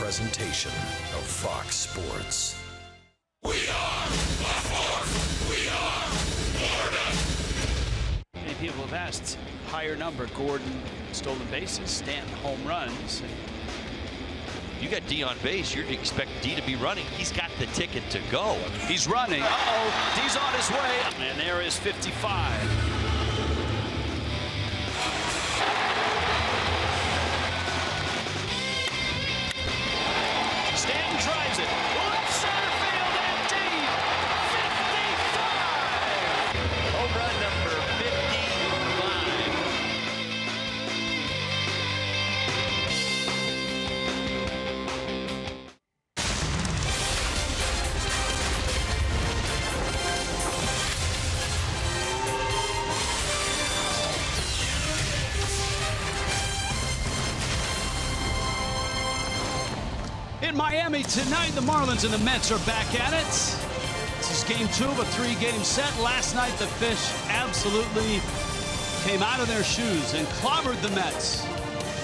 presentation of Fox Sports. We are the Fourth. We are Florida. Many people have asked, higher number, Gordon stolen bases, Stanton home runs. You got D on base, you'd expect D to be running. He's got the ticket to go. He's running. Uh-oh, D's on his way. And there is 55. Stanton drives it. Left center field and deep. 55. Home run number 55. In Miami tonight, the Marlins and the Mets are back at it. This is game 2 of a 3-game set. Last night, the Fish absolutely came out of their shoes and clobbered the Mets.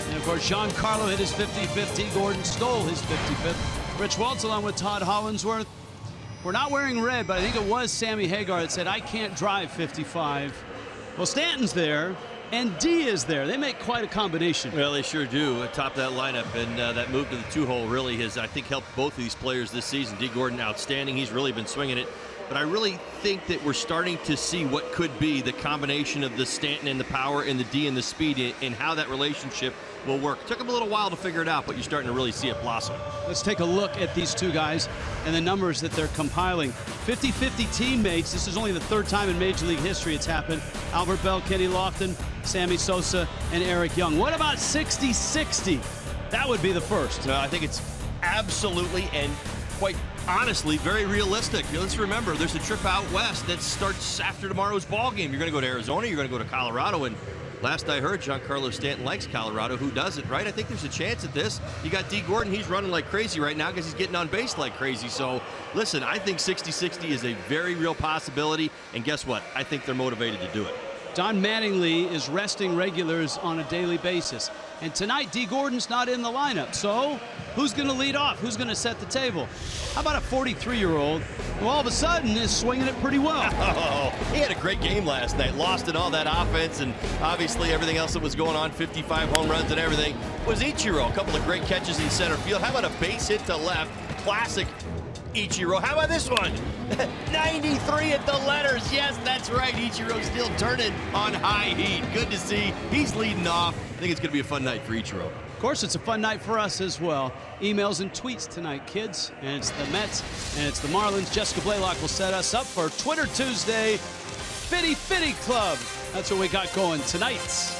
And of course, Giancarlo hit his 50-50. Gordon stole his 55th. Rich Waltz along with Todd Hollinsworth. We're not wearing red, but I think it was Sammy Hagar that said, I can't drive 55. Well, Stanton's there. And D is there. They make quite a combination. Well, they sure do atop that lineup, and that move to the 2-hole really has, I think, helped both of these players this season. D. Gordon, outstanding. He's really been swinging it. But I really think that we're starting to see what could be the combination of the Stanton and the power and the D and the speed and how that relationship will work. It took them a little while to figure it out, but you're starting to really see it blossom. Let's take a look at these two guys and the numbers that they're compiling. 50-50 teammates. This is only the 3rd time in Major League history it's happened. Albert Bell, Kenny Lofton, Sammy Sosa, and Eric Young. What about 60-60? That would be the first. I think it's absolutely and quite honestly very realistic. Let's remember, there's a trip out west that starts after tomorrow's ball game. You're going to go to Arizona, you're going to go to Colorado, and last I heard, Giancarlo Stanton likes Colorado. Who doesn't, right? I think there's a chance at this. You got D. Gordon. He's running like crazy right now because he's getting on base like crazy. So, listen, I think 60-60 is a very real possibility. And guess what? I think they're motivated to do it. Don Mattingly is resting regulars on a daily basis. And tonight, D. Gordon's not in the lineup. So, who's going to lead off? Who's going to set the table? How about a 43-year-old who all of a sudden is swinging it pretty well? Oh, he had a great game last night. Lost in all that offense and obviously everything else that was going on, 55 home runs and everything, was Ichiro. A couple of great catches in center field. How about a base hit to left? Classic Ichiro. How about this one? 93 at the letters. Yes, that's right. Ichiro still turning on high heat. Good to see. He's leading off. I think it's going to be a fun night for Ichiro. Of course, it's a fun night for us as well. Emails and tweets tonight, kids. And it's the Mets and it's the Marlins. Jessica Blaylock will set us up for Twitter Tuesday. Fitty Fitty Club. That's what we got going tonight.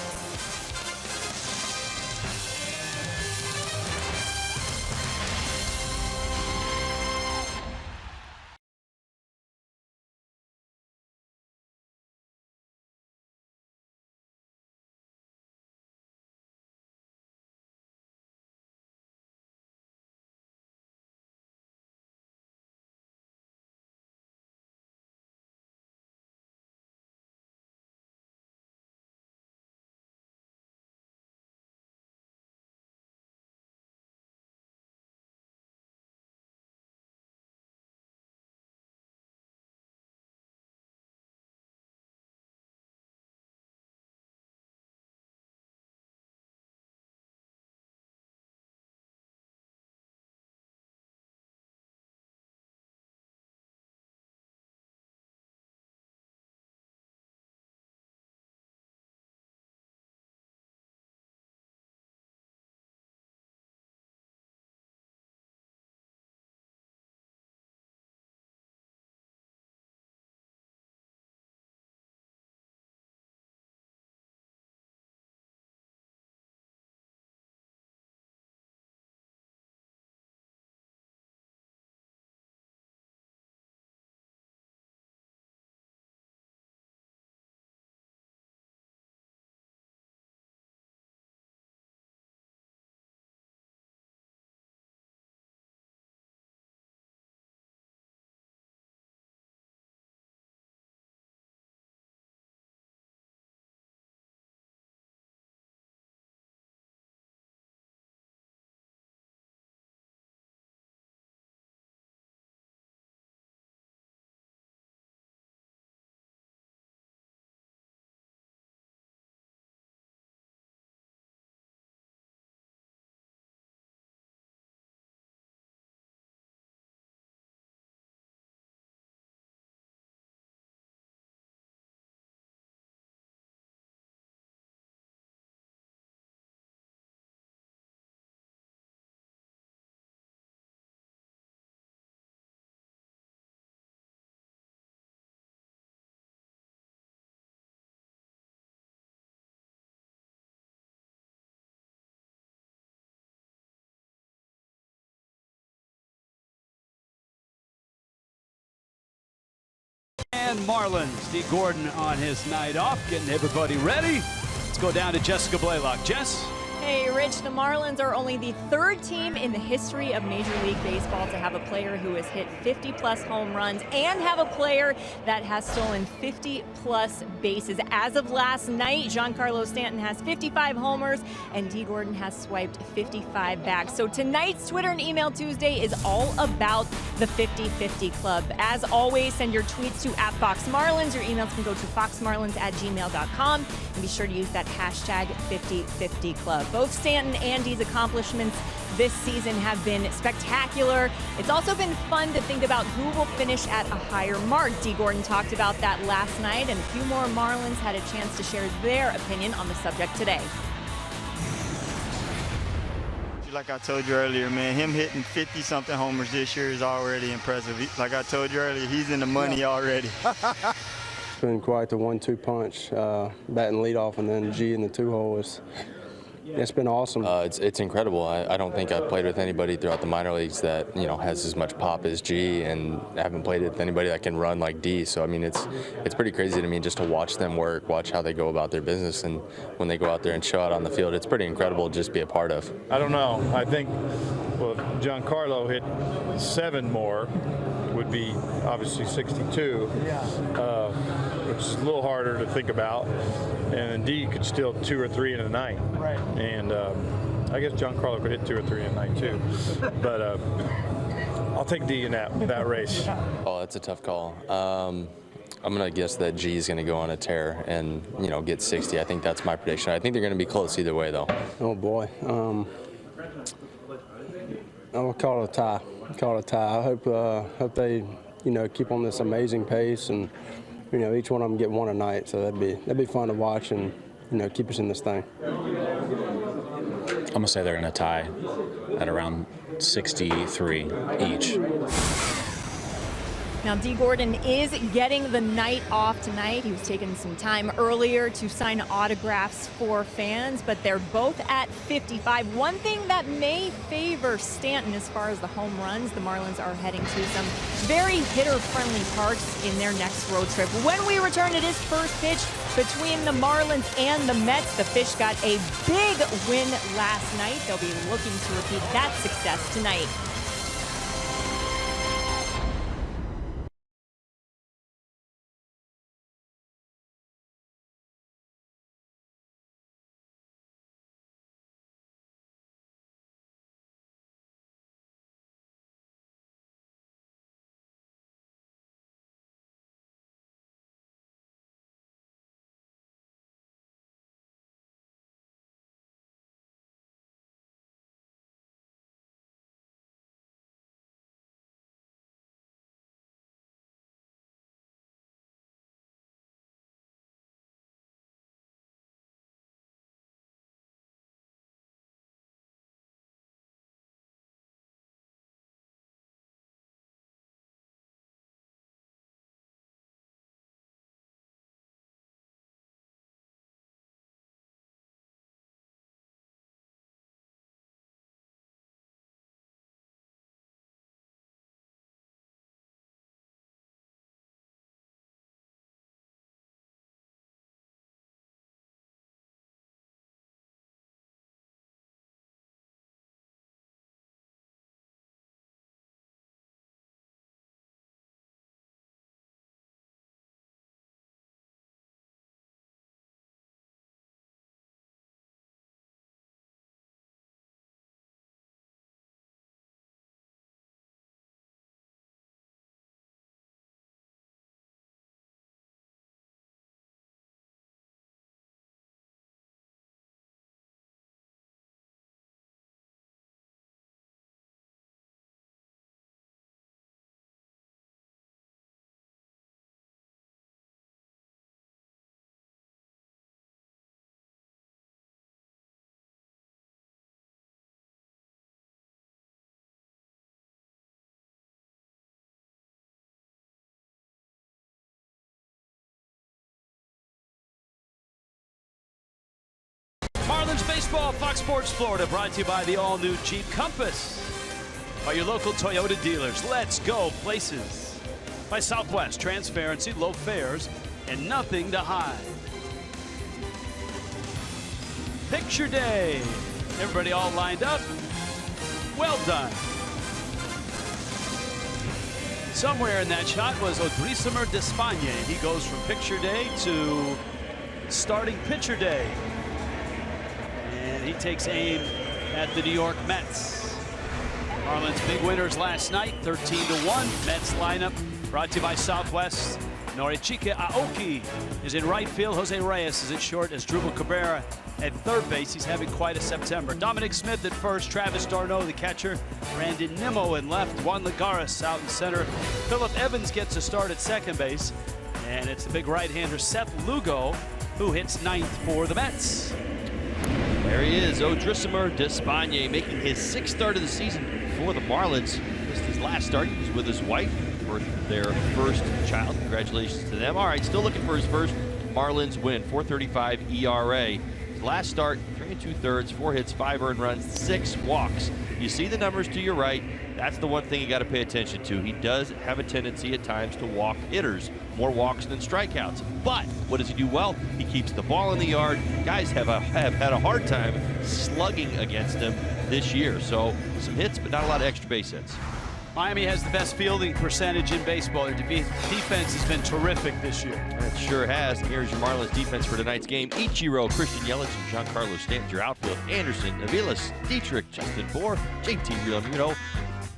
and Marlins. D. Gordon on his night off, getting everybody ready. Let's go down to Jessica Blaylock. Jess? Hey, Rich, the Marlins are only the third team in the history of Major League Baseball to have a player who has hit 50-plus home runs and have a player that has stolen 50-plus bases. As of last night, Giancarlo Stanton has 55 homers, and D. Gordon has swiped 55 bags. So tonight's Twitter and Email Tuesday is all about the 50-50 Club. As always, send your tweets to @FoxMarlins. Your emails can go to foxmarlins@gmail.com, and be sure to use that hashtag 50-50 Club. Both Stanton and D's accomplishments this season have been spectacular. It's also been fun to think about who will finish at a higher mark. D. Gordon talked about that last night, and a few more Marlins had a chance to share their opinion on the subject today. Like I told you earlier, man, him hitting 50-something homers this year is already impressive. Like I told you earlier, he's in the money already. It's been quite the 1-2 punch, batting leadoff and then G in the two-hole. It's been awesome. It's incredible. I don't think I've played with anybody throughout the minor leagues that has as much pop as G, and I haven't played with anybody that can run like D. So I mean, it's pretty crazy to me just to watch them work, watch how they go about their business, and when they go out there and show out on the field, it's pretty incredible to just be a part of. I don't know. I think Giancarlo hit 7 more. Would be obviously 62, which is a little harder to think about. And D could steal 2 or 3 in a night. Right. And I guess Giancarlo could hit 2 or 3 in a night too. But I'll take D in that race. Oh, that's a tough call. I'm going to guess that G is going to go on a tear and get 60. I think that's my prediction. I think they're going to be close either way, though. Oh boy. I'll call it a tie. I hope they, keep on this amazing pace, and each one of them get 1 a night. So that'd be fun to watch, and keep us in this thing. I'm gonna say they're gonna tie at around 63 each. Now, D. Gordon is getting the night off tonight. He was taking some time earlier to sign autographs for fans, but they're both at 55. One thing that may favor Stanton as far as the home runs, the Marlins are heading to some very hitter-friendly parks in their next road trip. When we return, it is first pitch between the Marlins and the Mets. The Fish got a big win last night. They'll be looking to repeat that success tonight. Marlins Baseball, Fox Sports Florida, brought to you by the all-new Jeep Compass. By your local Toyota dealers. Let's go places. by Southwest. Transparency, low fares, and nothing to hide. Picture day. Everybody all lined up. Well done. Somewhere in that shot was Odrisamer Despaigne. He goes from picture day to starting pitcher day. And he takes aim at the New York Mets. Marlins big winners last night, 13-1. Mets lineup brought to you by Southwest. Norichike Aoki is in right field. Jose Reyes is at short. As Asdrubal Cabrera at third base. He's having quite a September. Dominic Smith at first. Travis d'Arnaud, the catcher. Brandon Nimmo in left. Juan Lagares out in center. Phillip Evans gets a start at second base. And it's the big right-hander Seth Lugo who hits ninth for the Mets. There he is, Odrisamer Despaigne, making his sixth start of the season for the Marlins. Missed his last start. He was with his wife for their first child. Congratulations to them. All right, still looking for his first Marlins win. 4.35 ERA. His last start, 3 2/3, 4 hits, 5 earned runs, 6 walks. You see the numbers to your right. That's the one thing you got to pay attention to. He does have a tendency at times to walk hitters. More walks than strikeouts. But what does he do well? He keeps the ball in the yard. Guys have had a hard time slugging against him this year. So some hits, but not a lot of extra base hits. Miami has the best fielding percentage in baseball. Their defense has been terrific this year. It sure has. And here's your Marlins defense for tonight's game. Ichiro, Christian Yelich, and Giancarlo Stanton, your outfield. Anderson, Aviles, Dietrich, Justin Bour, JT Realmuto,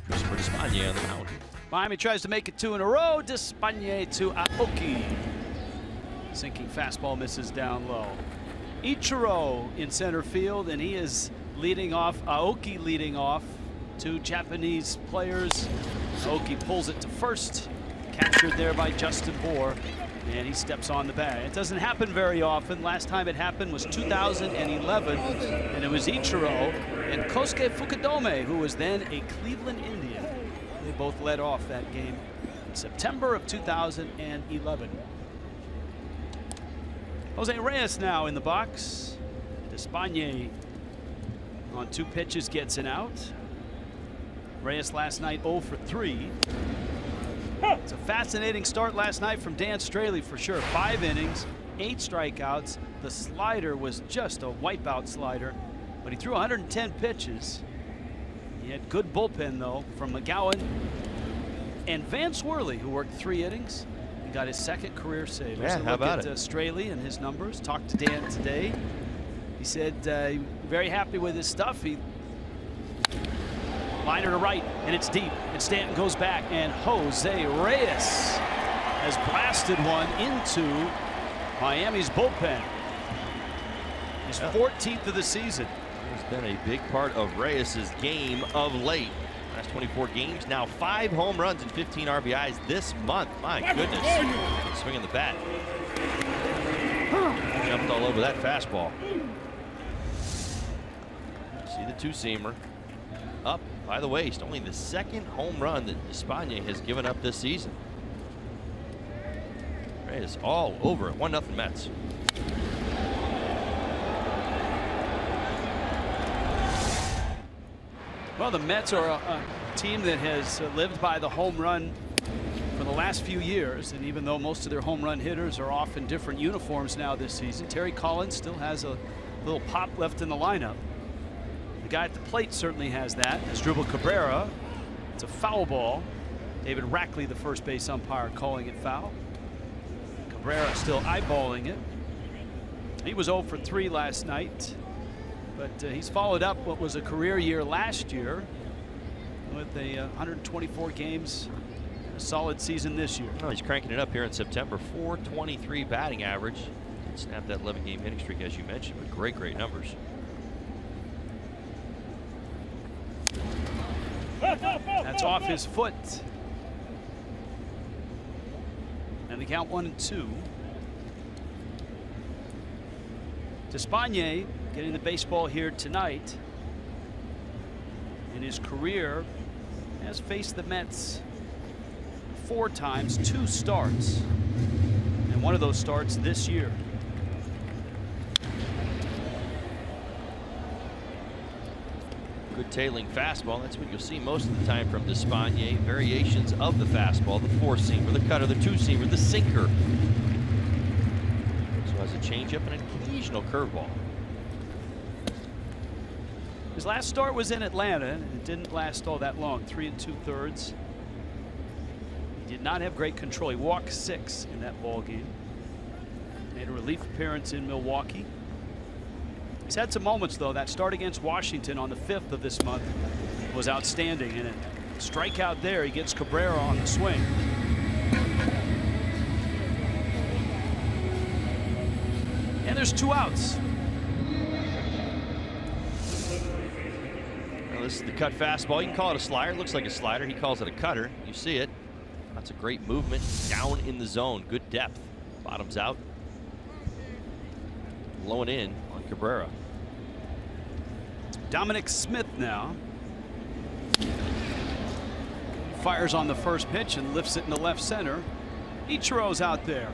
Christopher Despaigne on the mound. Miami tries to make it 2 in a row. Despaigne to Aoki. Sinking fastball misses down low. Ichiro in center field, and he is leading off. Aoki leading off. 2 Japanese players. Aoki pulls it to first. Captured there by Justin Bour. And he steps on the bag. It doesn't happen very often. Last time it happened was 2011. And it was Ichiro and Kosuke Fukudome, who was then a Cleveland Indian. They both led off that game in September of 2011. Jose Reyes now in the box. Despaigne on 2 pitches gets an out. Reyes last night 0 for 3. It's a fascinating start last night from Dan Straley for sure. 5 innings, 8 strikeouts. The slider was just a wipeout slider, but he threw 110 pitches. He had good bullpen though from McGowan and Vance Worley, who worked 3 innings. He got his 2nd career save. Yeah, how about it? Straley and his numbers. Talked to Dan today. He said very happy with his stuff. He liner to right, and it's deep. And Stanton goes back, and Jose Reyes has blasted one into Miami's bullpen. His 14th of the season. It's been a big part of Reyes' game of late. Last 24 games, now 5 home runs and 15 RBIs this month. My goodness. Swinging the bat. Jumped all over that fastball. See the 2-seamer. Up by the waist. Only the 2nd home run that Despaigne has given up this season. Reyes all over it. 1-0 Mets. Well, the Mets are a team that has lived by the home run for the last few years, and even though most of their home run hitters are off in different uniforms now this season, Terry Collins still has a little pop left in the lineup. The guy at the plate certainly has that. Asdrubal Cabrera. It's a foul ball. David Rackley, the first base umpire, calling it foul. Cabrera still eyeballing it. He was 0 for 3 last night, but he's followed up what was a career year last year with a 124 games, a solid season this year. Oh, he's cranking it up here in September. 423 batting average. Snapped that 11-game hitting streak, as you mentioned, but great numbers. That's off his foot. And the count 1-2. Despaigne getting the baseball here tonight. In his career, has faced the Mets 4 times, 2 starts. And one of those starts this year. Good Good tailing fastball. That's what you'll see most of the time from Despaigne. Variations of the fastball, the four-seamer, the cutter, the two-seamer, the sinker. So has a changeup and an occasional curveball. His last start was in Atlanta, and it didn't last all that long. 3 2/3. He did not have great control. He walked 6 in that ball game. Made a relief appearance in Milwaukee. He's had some moments, though. That start against Washington on the 5th of this month was outstanding. And a strikeout there, he gets Cabrera on the swing. And there's 2 outs. Now this is the cut fastball. You can call it a slider. It looks like a slider. He calls it a cutter. You see it. That's a great movement down in the zone. Good depth. Bottoms out. Blowing in on Cabrera. Dominic Smith now fires on the first pitch and lifts it in the left center. Ichiro's out there,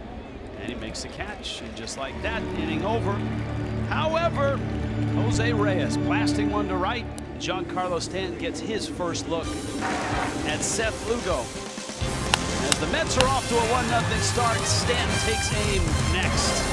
and he makes the catch, and just like that, inning over. However, Jose Reyes blasting one to right. Giancarlo Stanton gets his first look at Seth Lugo. As the Mets are off to a 1-0 start, Stanton takes aim next.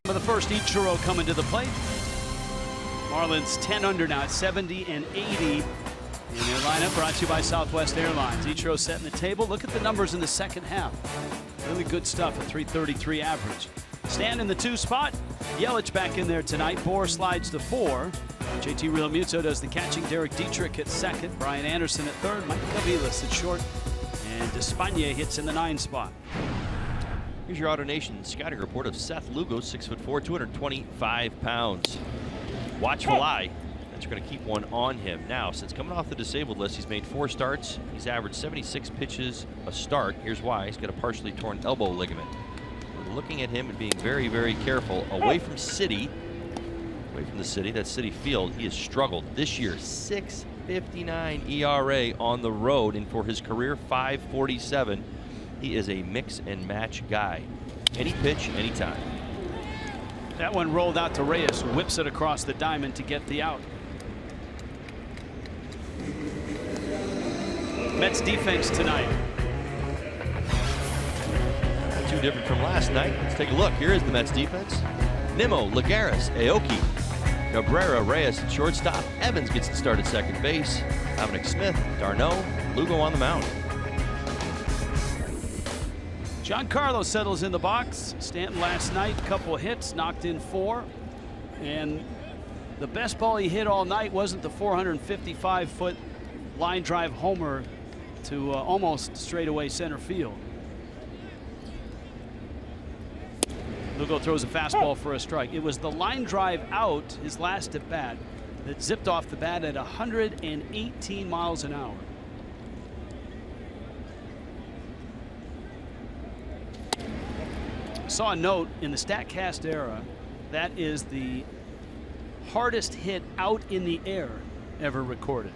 Of the first, Ichiro coming to the plate. Marlins 10 under now at 70 and 80 in their lineup, brought to you by Southwest Airlines. Ichiro setting the table. Look at the numbers in the second half. Really good stuff, a 333 average. Stand in the 2 spot. Yelich back in there tonight. Bohr slides to 4. JT Realmuto does the catching. Derek Dietrich at second. Brian Anderson at third. Mike Cavilas at short. And Despaigne hits in the 9 spot. Here's your AutoNation scouting report of Seth Lugo, 6'4", 225 pounds. Watchful eye. That's going to keep one on him. Now, since coming off the disabled list, he's made 4 starts. He's averaged 76 pitches a start. Here's why. He's got a partially torn elbow ligament. We're looking at him and being very, very careful. Away from the city, that City Field, he has struggled this year. 6.59 ERA on the road, and for his career 5.47. He is a mix and match guy. Any pitch, anytime. That one rolled out to Reyes, who whips it across the diamond to get the out. Mets defense tonight. Not too different from last night. Let's take a look. Here is the Mets defense. Nimmo, Lagares, Aoki, Cabrera, Reyes at shortstop. Evans gets the start at second base. Dominic Smith, Darno, Lugo on the mound. Giancarlo settles in the box. Stanton last night, couple of hits, knocked in 4. And the best ball he hit all night wasn't the 455-foot line drive homer to almost straightaway center field. Lugo throws a fastball for a strike. It was the line drive out, his last at bat, that zipped off the bat at 118 miles an hour. Saw a note in the StatCast era that is the hardest hit out in the air ever recorded.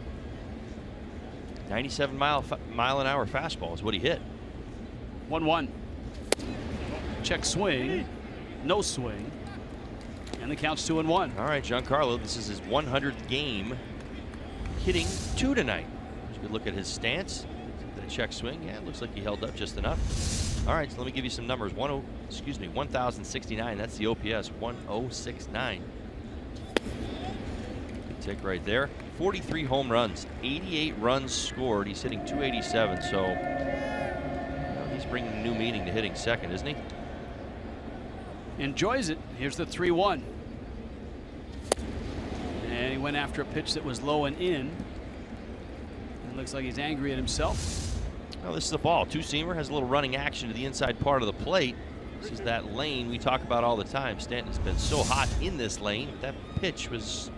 97 mile an hour fastball is what he hit. 1-1. Check swing, no swing, and the count's 2-1. All right, Giancarlo, this is his 100th game hitting 2 tonight. Let's go look at his stance. The check swing, yeah, it looks like he held up just enough. All right, so let me give you some numbers. 1,069. That's the OPS. 1,069. Good tick right there. 43 home runs, 88 runs scored. He's hitting 287. So he's bringing new meaning to hitting second, isn't he? Enjoys it. Here's the 3-1. And he went after a pitch that was low and in. It looks like he's angry at himself. Well, this is the ball. Two-seamer has a little running action to the inside part of the plate. This is that lane we talk about all the time. Stanton's been so hot in this lane. That pitch was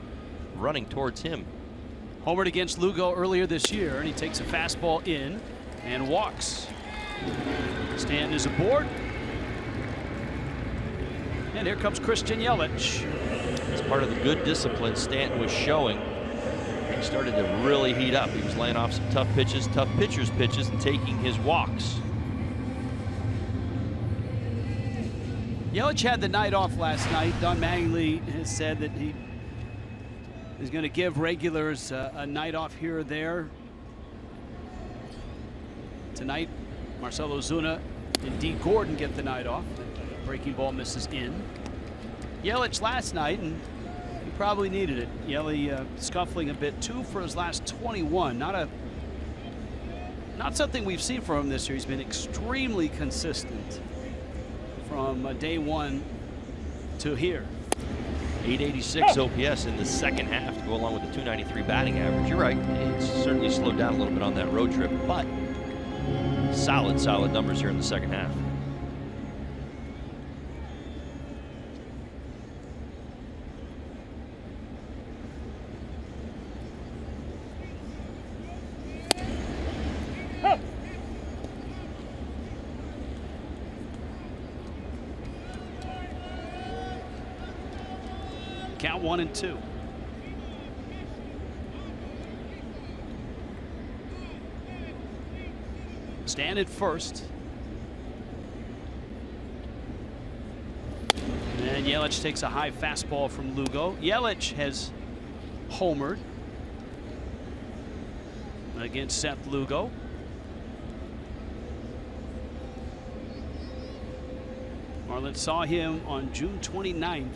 running towards him. Homered against Lugo earlier this year, and he takes a fastball in and walks. Stanton is aboard. And here comes Christian Yelich. It's part of the good discipline Stanton was showing. He started to really heat up. He was laying off some tough pitches, tough pitchers' pitches, and taking his walks. Yelich had the night off last night. Don Mattingly has said that he is going to give regulars a night off here or there. Tonight, Marcell Ozuna and D. Gordon get the night off. The breaking ball misses in. Yelich last night, and he probably needed it. Yelich scuffling a bit, 2 for his last 21. Not something we've seen from him this year. He's been extremely consistent from day one to here. 886 OPS in the second half to go along with the 293 batting average. You're right. It's certainly slowed down a little bit on that road trip, but solid numbers here in the second half. Count 1-2. Stand at first. And Yelich takes a high fastball from Lugo. Yelich has homered against Seth Lugo. Marlins saw him on June 29th.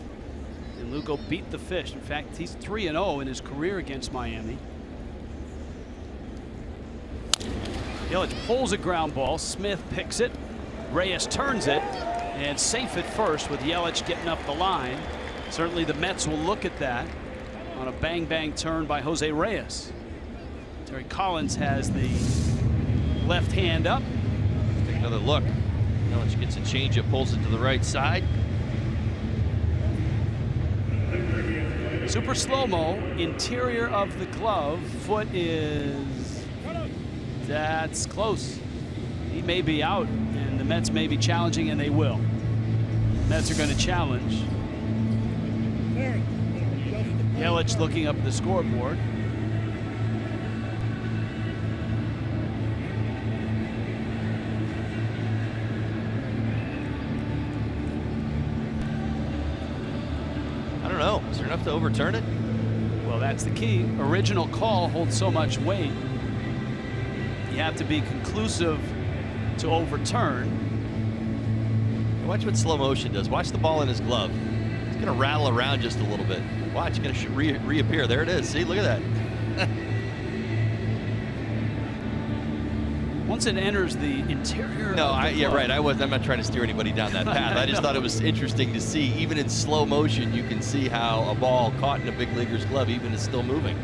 And Lugo beat the Fish. In fact, he's 3-0 in his career against Miami. Yelich pulls a ground ball. Smith picks it. Reyes turns it. And safe at first with Yelich getting up the line. Certainly the Mets will look at that on a bang-bang turn by Jose Reyes. Terry Collins has the left hand up. Take another look. Yelich gets a changeup, pulls it to the right side. Super slow-mo, interior of the glove. Foot is, that's close. He may be out, and the Mets may be challenging, and they will. Mets are going to challenge. Yelich looking up at the scoreboard. Is there enough to overturn it? Well, that's the key. Original call holds so much weight. You have to be conclusive to overturn. Watch what slow motion does. Watch the ball in his glove. It's going to rattle around just a little bit. Watch, it's going to reappear. There it is. See, look at that. Once it enters the interior. No, of the yeah, glove. right. I'm not trying to steer anybody down that path. I just thought it was interesting to see, even in slow motion, you can see how a ball caught in a big leaguer's glove even is still moving.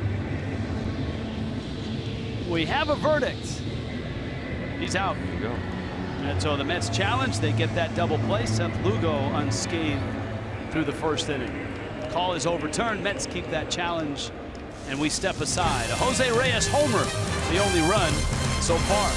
We have a verdict. He's out. There you go. And so the Mets challenge. They get that double play. Seth Lugo unscathed through the first inning. The call is overturned. Mets keep that challenge, and we step aside. A Jose Reyes homer, the only run so far.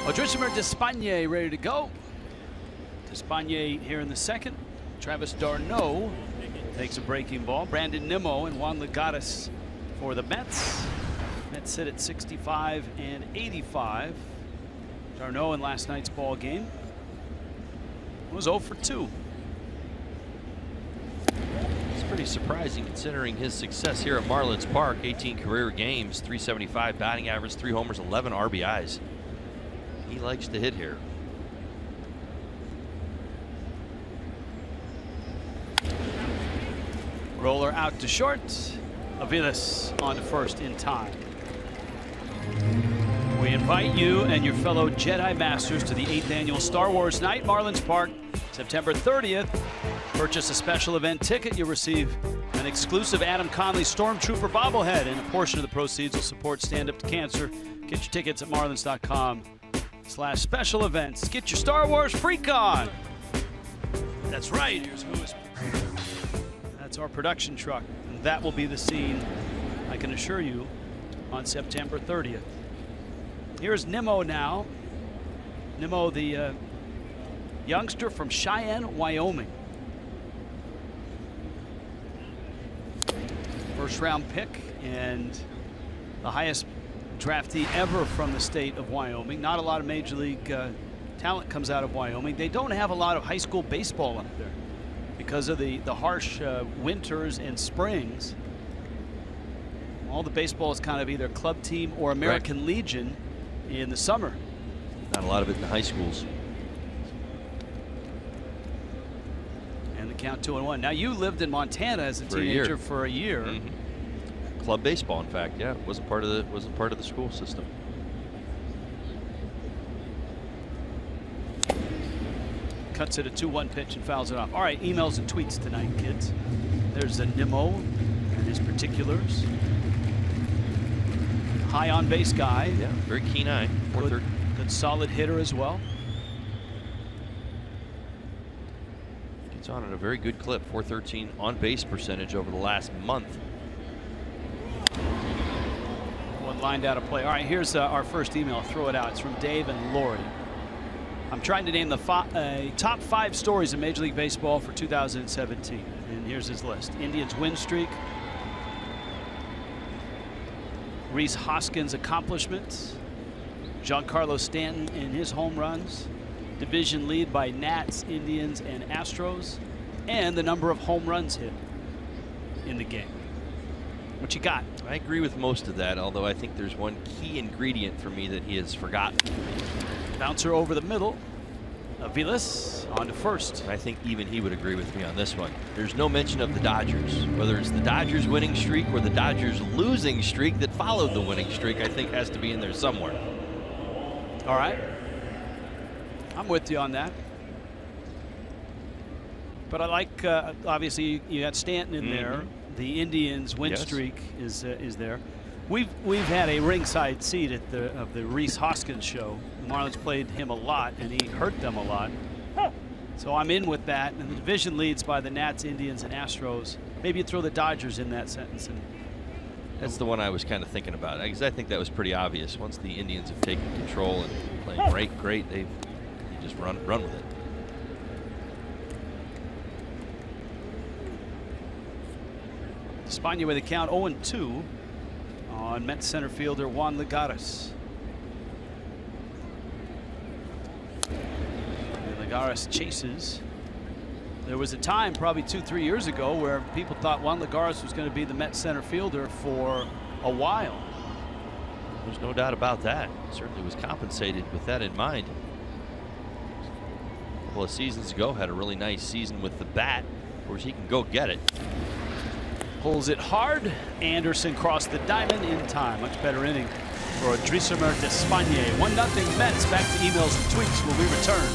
Odrisamer Despaigne ready to go. Despaigne here in the second. Travis d'Arnaud takes a breaking ball. Brandon Nimmo and Juan Legatus for the Mets. Mets sit at 65 and 85. d'Arnaud in last night's ball game was 0 for 2. It's pretty surprising considering his success here at Marlins Park. 18 career games, 375 batting average, 3 homers, 11 RBIs. He likes to hit here. Roller out to short. Aviles on to first in time. We invite you and your fellow Jedi Masters to the 8th annual Star Wars Night, Marlins Park, September 30th. Purchase a special event ticket. You'll receive an exclusive Adam Conley Stormtrooper bobblehead, and a portion of the proceeds will support Stand Up to Cancer. Get your tickets at marlins.com/special events. Get your Star Wars freak on. That's right. That's our production truck. And that will be the scene, I can assure you, on September 30th. Here's Nimmo now. Nimmo, the youngster from Cheyenne, Wyoming. First round pick and the highest draftee ever from the state of Wyoming. Not a lot of major league talent comes out of Wyoming. They don't have a lot of high school baseball up there because of the harsh winters and springs. All the baseball is kind of either club team or American Legion in the summer. Not a lot of it in the high schools. And the count 2-1. Now, you lived in Montana as a teenager for a year. Mm-hmm. Club baseball, in fact, yeah, wasn't part of the school system. Cuts it a 2-1 pitch and fouls it off. All right, emails and tweets tonight, kids. There's a Nimmo and his particulars. High on base guy. Yeah, very keen eye. Good solid hitter as well. Gets on at a very good clip. 413 on base percentage over the last month. One lined out of play. All right, here's our first email. Throw it out. It's from Dave and Lori. I'm trying to name the top 5 stories in Major League Baseball for 2017. And here's his list. Indians win streak. Rhys Hoskins' accomplishments. Giancarlo Stanton and his home runs. Division lead by Nats, Indians, and Astros. And the number of home runs hit in the game. What you got? I agree with most of that, although I think there's one key ingredient for me that he has forgotten. Bouncer over the middle. Aviles on to first. I think even he would agree with me on this one. There's no mention of the Dodgers. Whether it's the Dodgers winning streak or the Dodgers losing streak that followed the winning streak, I think has to be in there somewhere. All right. I'm with you on that. But I like, obviously, you got Stanton in there. The Indians win streak is there. We've had a ringside seat at the Rhys Hoskins show. The Marlins played him a lot, and he hurt them a lot. So I'm in with that. And the division leads by the Nats, Indians, and Astros. Maybe you throw the Dodgers in that sentence. And that's the one I was kind of thinking about, because I think that was pretty obvious. Once the Indians have taken control and playing great, you just run with it. Despaigne with a count 0-2 on Mets center fielder Juan Legatus. And Legatus chases. There was a time probably 2-3 years ago where people thought Juan Legatus was going to be the Mets center fielder for a while. There's no doubt about that. Certainly was compensated with that in mind. A couple of seasons ago had a really nice season with the bat. Of course, he can go get it. Pulls it hard. Anderson crossed the diamond in time. Much better inning for Odrisamer Despaigne. 1-0 Mets. Back to emails and tweets when we return.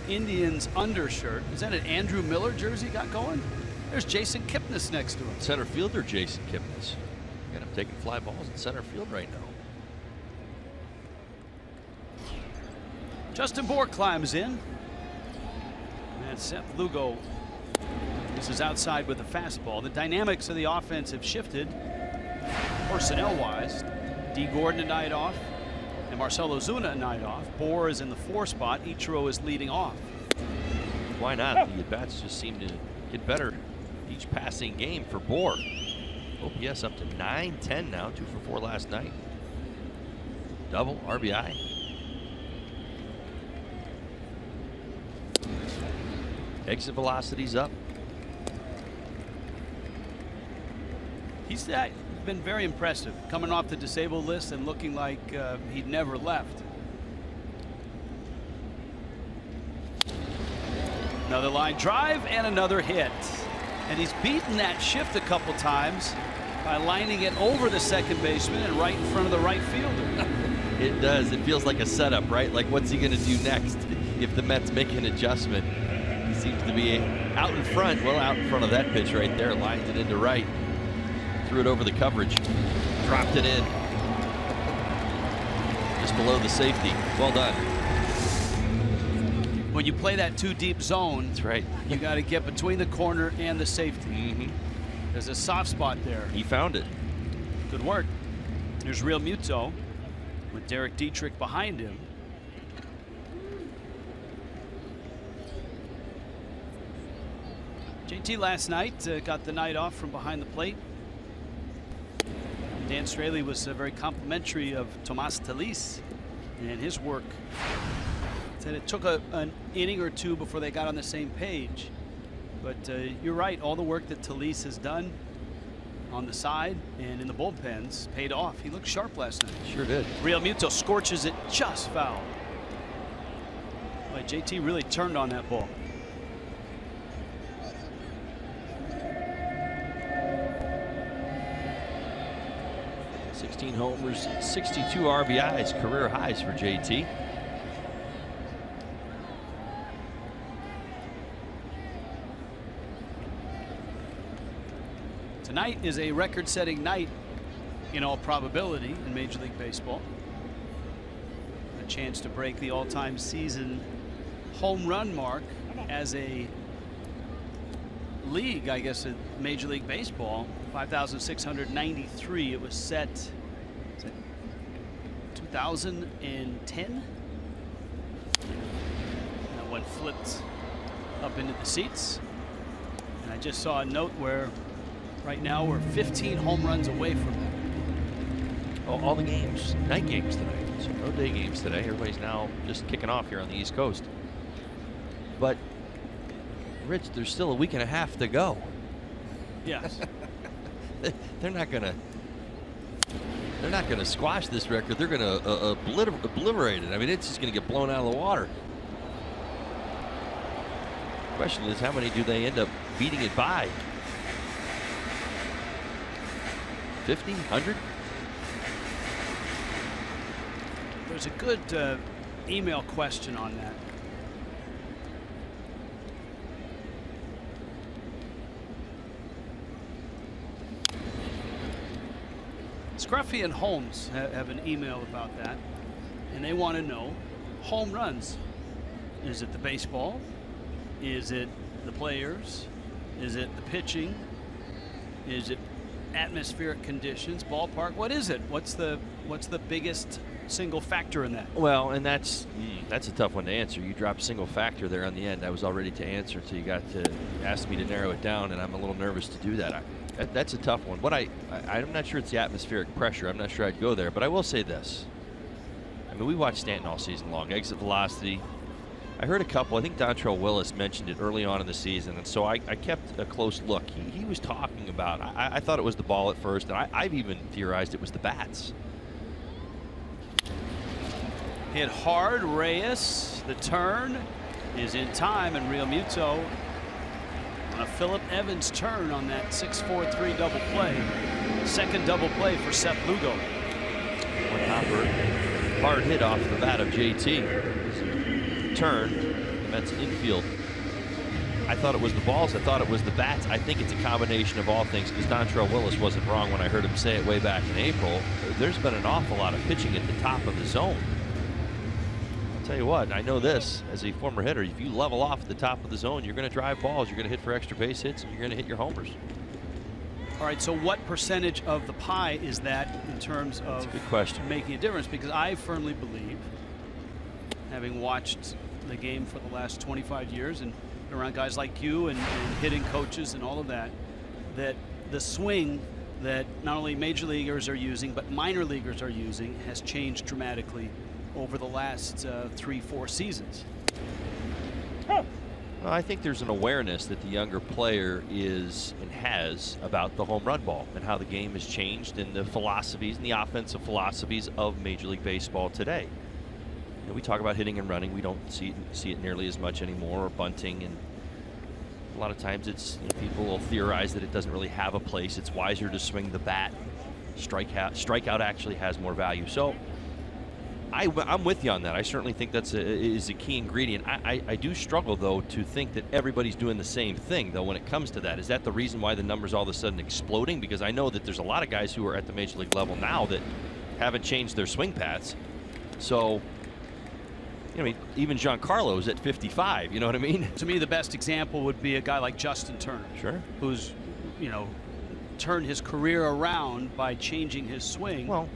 Indians undershirt. Is that an Andrew Miller jersey got going? There's Jason Kipnis next to him. Center fielder Jason Kipnis. Got him taking fly balls in center field right now. Justin Bour climbs in. And Seth Lugo. This is outside with the fastball. The dynamics of the offense have shifted personnel-wise. D. Gordon a night off, and Marcell Ozuna a night off. Bour is in the 4 spot. Ichiro is leading off. Why not? The at-bats just seem to get better each passing game for Bour. OPS up to 910 now, 2 for 4 last night. Double RBI. Exit velocity's up. He's been very impressive, coming off the disabled list and looking like he'd never left. Another line drive and another hit. And he's beaten that shift a couple times by lining it over the second baseman and right in front of the right fielder. It does. It feels like a setup, right? Like, what's he going to do next if the Mets make an adjustment? He seems to be out in front. Well, out in front of that pitch right there. Lines it into right. Threw it over the coverage. Dropped it in. Just below the safety. Well done. When you play that 2 deep zone, that's right. You got to get between the corner and the safety. Mm-hmm. There's a soft spot there. He found it. Good work. There's Real Muto with Derek Dietrich behind him. JT last night got the night off from behind the plate. Dan Straley was very complimentary of Tomas Talis and his work. Said it took an inning or 2 before they got on the same page. But you're right, all the work that Talis has done on the side and in the bullpens paid off. He looked sharp last night. Sure did. Real Muto scorches it just foul. Boy, JT really turned on that ball. Homers, 62 RBIs, career highs for JT. Tonight is a record-setting night in all probability in Major League Baseball. A chance to break the all-time season home run mark as a league, I guess, in Major League Baseball. 5,693. It was set 2010. That one flipped up into the seats. And I just saw a note where right now we're 15 home runs away from that. All the games, night games tonight. So no day games today. Everybody's now just kicking off here on the East Coast. But Rich, there's still a week and a half to go. Yes. They're not gonna squash this record. They're gonna obliterate it. I mean, it's just gonna get blown out of the water. Question is, how many do they end up beating it by? 50, 100? There's a good email question on that. Scruffy and Holmes have an email about that, and they want to know home runs. Is it the baseball? Is it the players? Is it the pitching? Is it atmospheric conditions, ballpark? What is it? What's the biggest single factor in that? Well, and that's a tough one to answer. You dropped single factor there on the end. I was all ready to answer, so you got to ask me to narrow it down, and I'm a little nervous to do that. That's a tough one. What I'm not sure it's the atmospheric pressure. I'm not sure I'd go there, but I will say this. I mean, we watched Stanton all season long. Exit velocity. I heard a couple. I think Dontrell Willis mentioned it early on in the season, and so I kept a close look. He was talking about. I thought it was the ball at first, and I've even theorized it was the bats. Hit hard. Reyes. The turn is in time, and Real Muto on a Phillip Evans turn on that 6-4-3 double play. Second double play for Seth Lugo. One hopper. Hard hit off the bat of JT. Turn. the Mets infield. I thought it was the balls. I thought it was the bats. I think it's a combination of all things, because Dontrelle Willis wasn't wrong when I heard him say it way back in April. There's been an awful lot of pitching at the top of the zone. I'll tell you what, I know this as a former hitter. If you level off at the top of the zone, you're going to drive balls, you're going to hit for extra base hits, and you're going to hit your homers. All right, so what percentage of the pie is that in terms of That's a good question. Making a difference? Because I firmly believe, having watched the game for the last 25 years and around guys like you and hitting coaches and all of that, that the swing that not only major leaguers are using but minor leaguers are using has changed dramatically over the last 3-4 seasons. Well, I think there's an awareness that the younger player is and has about the home run ball and how the game has changed and the philosophies and the offensive philosophies of Major League Baseball today. You know, we talk about hitting and running. We don't see it nearly as much anymore, or bunting, and a lot of times it's, you know, people will theorize that it doesn't really have a place. It's wiser to swing the bat. Strikeout actually has more value. So I'm with you on that. I certainly think that's is a key ingredient. I do struggle, though, to think that everybody's doing the same thing, though, when it comes to that. Is that the reason why the numbers all of a sudden exploding? Because I know that there's a lot of guys who are at the major league level now that haven't changed their swing paths. So, you know, even Giancarlo's at 55, you know what I mean? To me, the best example would be a guy like Justin Turner. Sure. Who's, you know, turned his career around by changing his swing. Well,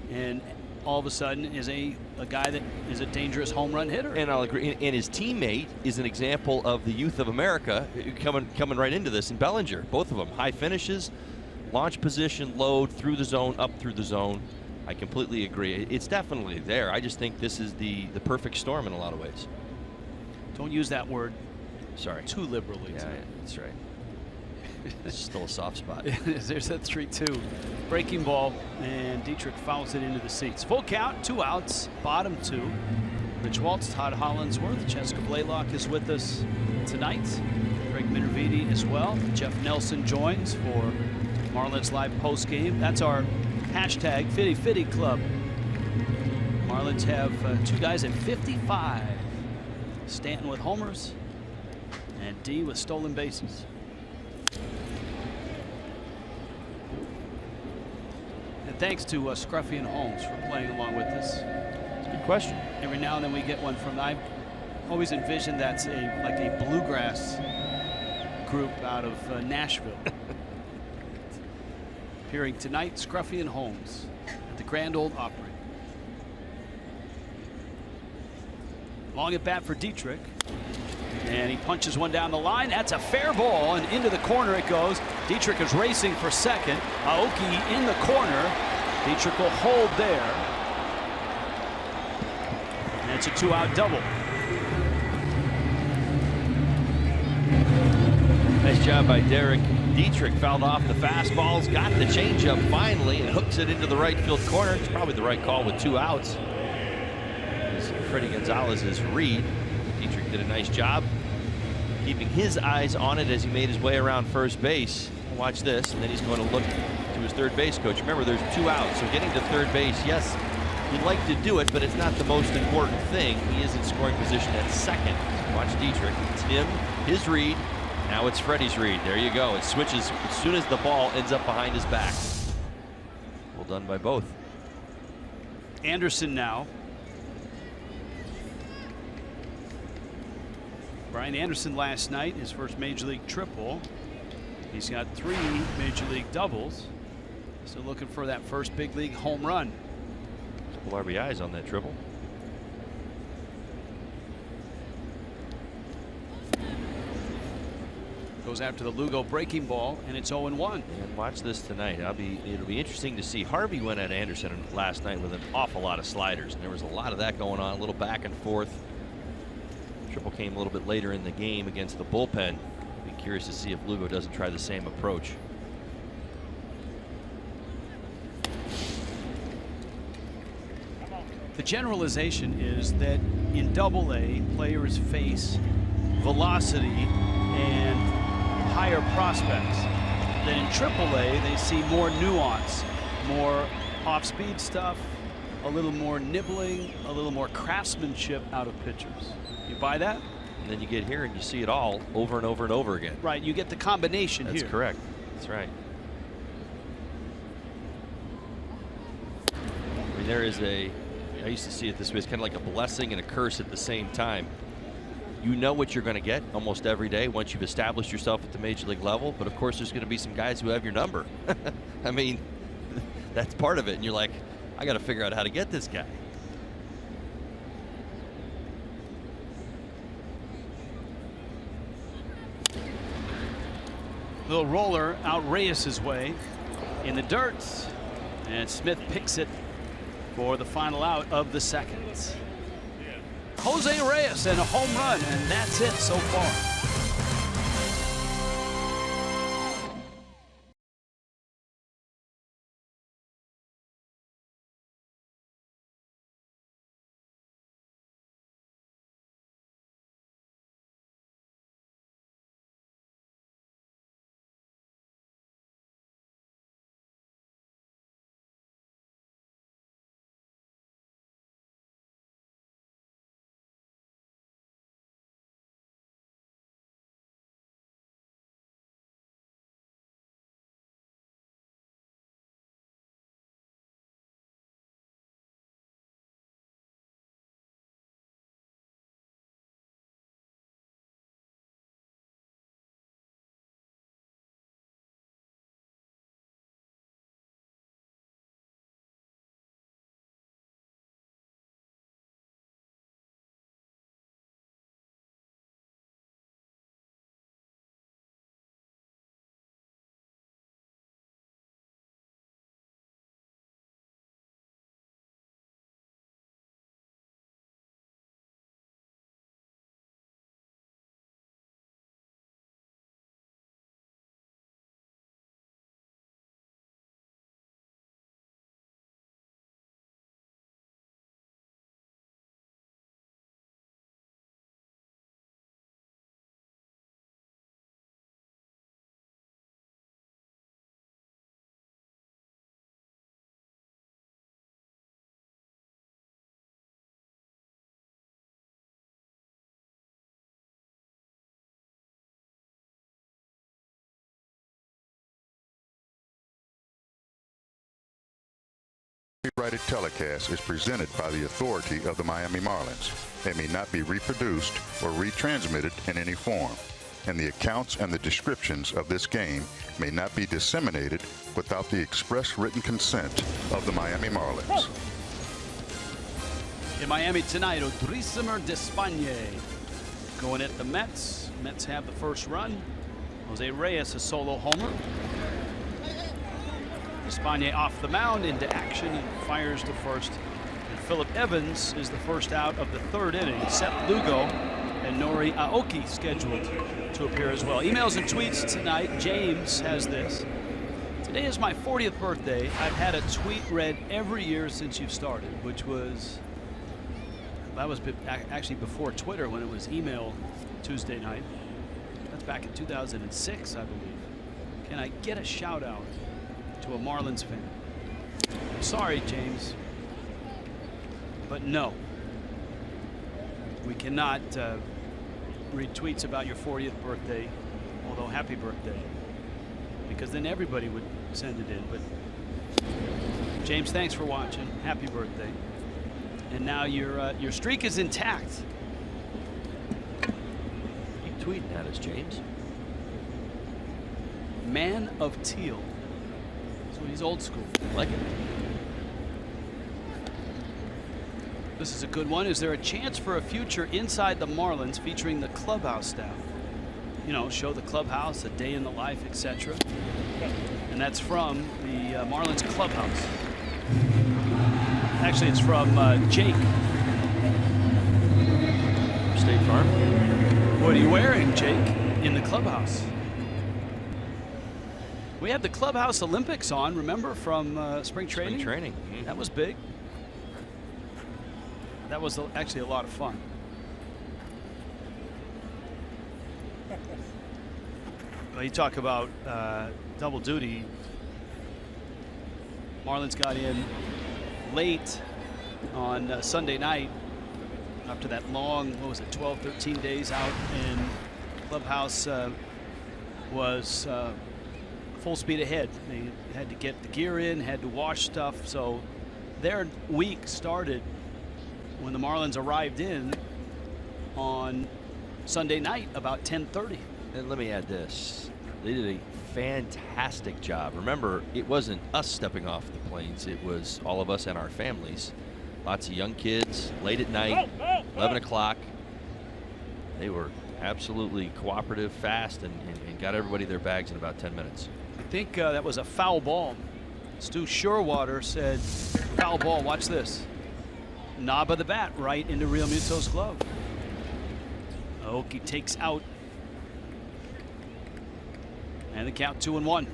and all of a sudden is a guy that is a dangerous home run hitter. And I'll agree. And his teammate is an example of the youth of America coming right into this in Bellinger. Both of them, high finishes, launch position, load, through the zone, up through the zone. I completely agree. It's definitely there. I just think this is the perfect storm in a lot of ways. Don't use that word. Sorry. Too liberally. Yeah, that's right. It's still a soft spot. There's that 3-2. Breaking ball, and Dietrich fouls it into the seats. Full count, 2 outs, bottom 2. Rich Waltz, Todd Hollinsworth, Cheska Blaylock is with us tonight. Greg Minervini as well. Jeff Nelson joins for Marlins Live post game. That's our hashtag Fitty Fitty Club. Marlins have 2 guys at 55. Stanton with homers and D with stolen bases. And thanks to Scruffy and Holmes for playing along with us. It's a good question. Every now and then we get one from, I've always envisioned that's like a bluegrass group out of Nashville. Appearing tonight, Scruffy and Holmes at the Grand Ole Opry. Long at bat for Dietrich. And he punches one down the line. That's a fair ball, and into the corner it goes. Dietrich is racing for second. Aoki in the corner. Dietrich will hold there. And it's a 2-out double. Nice job by Derek. Dietrich fouled off the fastballs, got the changeup finally, and hooks it into the right field corner. It's probably the right call with 2 outs. Freddie Gonzalez's read. Dietrich did a nice job keeping his eyes on it as he made his way around first base. Watch this, and then he's going to look to his third base coach. Remember, there's 2 outs, so getting to third base, yes, he'd like to do it, but it's not the most important thing. He is in scoring position at second. Watch Dietrich. It's him, his read. Now it's Freddie's read. There you go. It switches as soon as the ball ends up behind his back. Well done by both. Anderson now. Brian Anderson last night, his first major league triple. He's got 3 major league doubles. Still looking for that first big league home run. Couple RBIs on that triple. Goes after the Lugo breaking ball, and it's 0-1. And watch this tonight. It'll be interesting to see. Harvey went at Anderson last night with an awful lot of sliders, and there was a lot of that going on, a little back and forth. Triple came a little bit later in the game against the bullpen. Be curious to see if Lugo doesn't try the same approach. The generalization is that in Double-A, players face velocity and higher prospects. That in Triple-A, they see more nuance, more off-speed stuff, a little more nibbling, a little more craftsmanship out of pitchers. You buy that? And then you get here and you see it all over and over and over again. Right, you get the combination here. That's correct. That's right. I mean, there is I used to see it this way. It's kind of like a blessing and a curse at the same time. You know what you're going to get almost every day once you've established yourself at the major league level. But of course, there's going to be some guys who have your number. I mean, that's part of it. And you're like, I got to figure out how to get this guy. Little roller out Reyes' way in the dirt. And Smith picks it for the final out of the second. Jose Reyes and a home run, and that's it so far. Copyrighted telecast is presented by the authority of the Miami Marlins and may not be reproduced or retransmitted in any form. And the accounts and the descriptions of this game may not be disseminated without the express written consent of the Miami Marlins. In Miami tonight, Odrisamer Despaigne going at the Mets. Mets have the first run. Jose Reyes a solo homer. Despaigne off the mound into action and fires to first. And Phillip Evans is the first out of the third inning. Seth Lugo and Nori Aoki scheduled to appear as well. Emails and tweets tonight. James has this. Today is my 40th birthday. I've had a tweet read every year since you've started, which was, that was actually before Twitter when it was email Tuesday night. That's back in 2006, I believe. Can I get a shout out to a Marlins fan? Sorry, James, but no. We cannot read tweets about your 40th birthday, although happy birthday, because then everybody would send it in. But James, thanks for watching. Happy birthday. And now your streak is intact. You tweeting at us, James? Man of Teal. So he's old school. Like it. This is a good one. Is there a chance for a future Inside the Marlins featuring the clubhouse staff? You know, show the clubhouse, a day in the life, etc. And that's from the Marlins clubhouse. Actually, it's from Jake. State Farm. What are you wearing, Jake, in the clubhouse? We had the Clubhouse Olympics on, remember, from spring training? Spring training. Mm-hmm. That was big. That was actually a lot of fun. Well, you talk about double duty. Marlins got in late on Sunday night after that long, what was it, 12, 13 days out in clubhouse, was full speed ahead. They had to get the gear in, had to wash stuff. So their week started when the Marlins arrived in on Sunday night about 10:30. And let me add this. They did a fantastic job. Remember, it wasn't us stepping off the planes. It was all of us and our families. Lots of young kids, late at night, 11 o'clock. They were absolutely cooperative, fast, and got everybody their bags in about 10 minutes. I think that was a foul ball. Stu Surewater said, foul ball, watch this. Knob of the bat right into Real Muto's glove. Aoki takes out. And the count 2-1.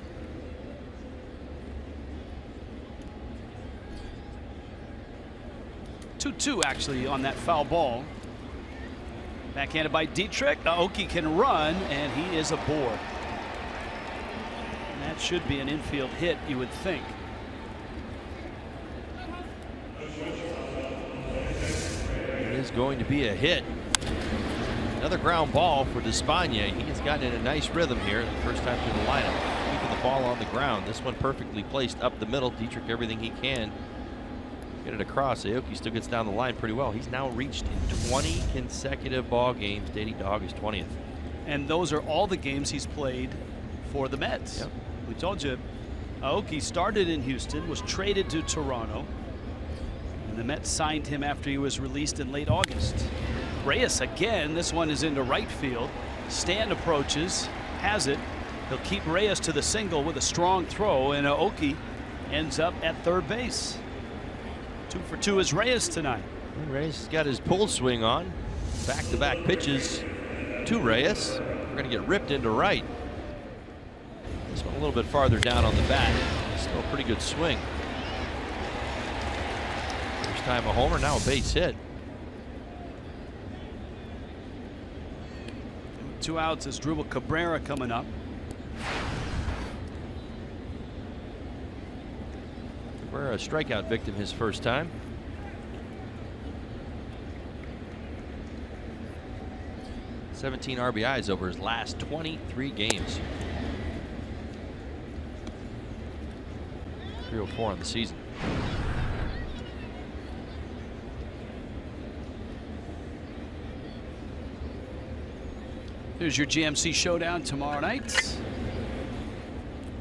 Two actually on that foul ball. Backhanded by Dietrich. Aoki can run, and he is aboard. And that should be an infield hit, you would think. It is going to be a hit. Another ground ball for Despaigne. He has gotten in a nice rhythm here the first time through the lineup. Keeping the ball on the ground. This one perfectly placed up the middle. Dietrich everything he can. Get it across. Aoki still gets down the line pretty well. He's now reached in 20 consecutive ball games. Datey Dog is 20th. And those are all the games he's played for the Mets. Yep. We told you Aoki started in Houston, was traded to Toronto, and the Mets signed him after he was released in late August. Reyes again. This one is into right field. Stan approaches, has it. He'll keep Reyes to the single with a strong throw, and Aoki ends up at third base. 2 for 2 is Reyes tonight. Reyes has got his pull swing on. Back-to-back pitches to Reyes. We're going to get ripped into right. This one a little bit farther down on the bat. Still a pretty good swing. First time a homer, now a base hit. 2 outs is Drupal Cabrera coming up. Cabrera, a strikeout victim his first time. (17 RBIs over his last 23 games. 304 on the season. Here's your GMC showdown tomorrow night.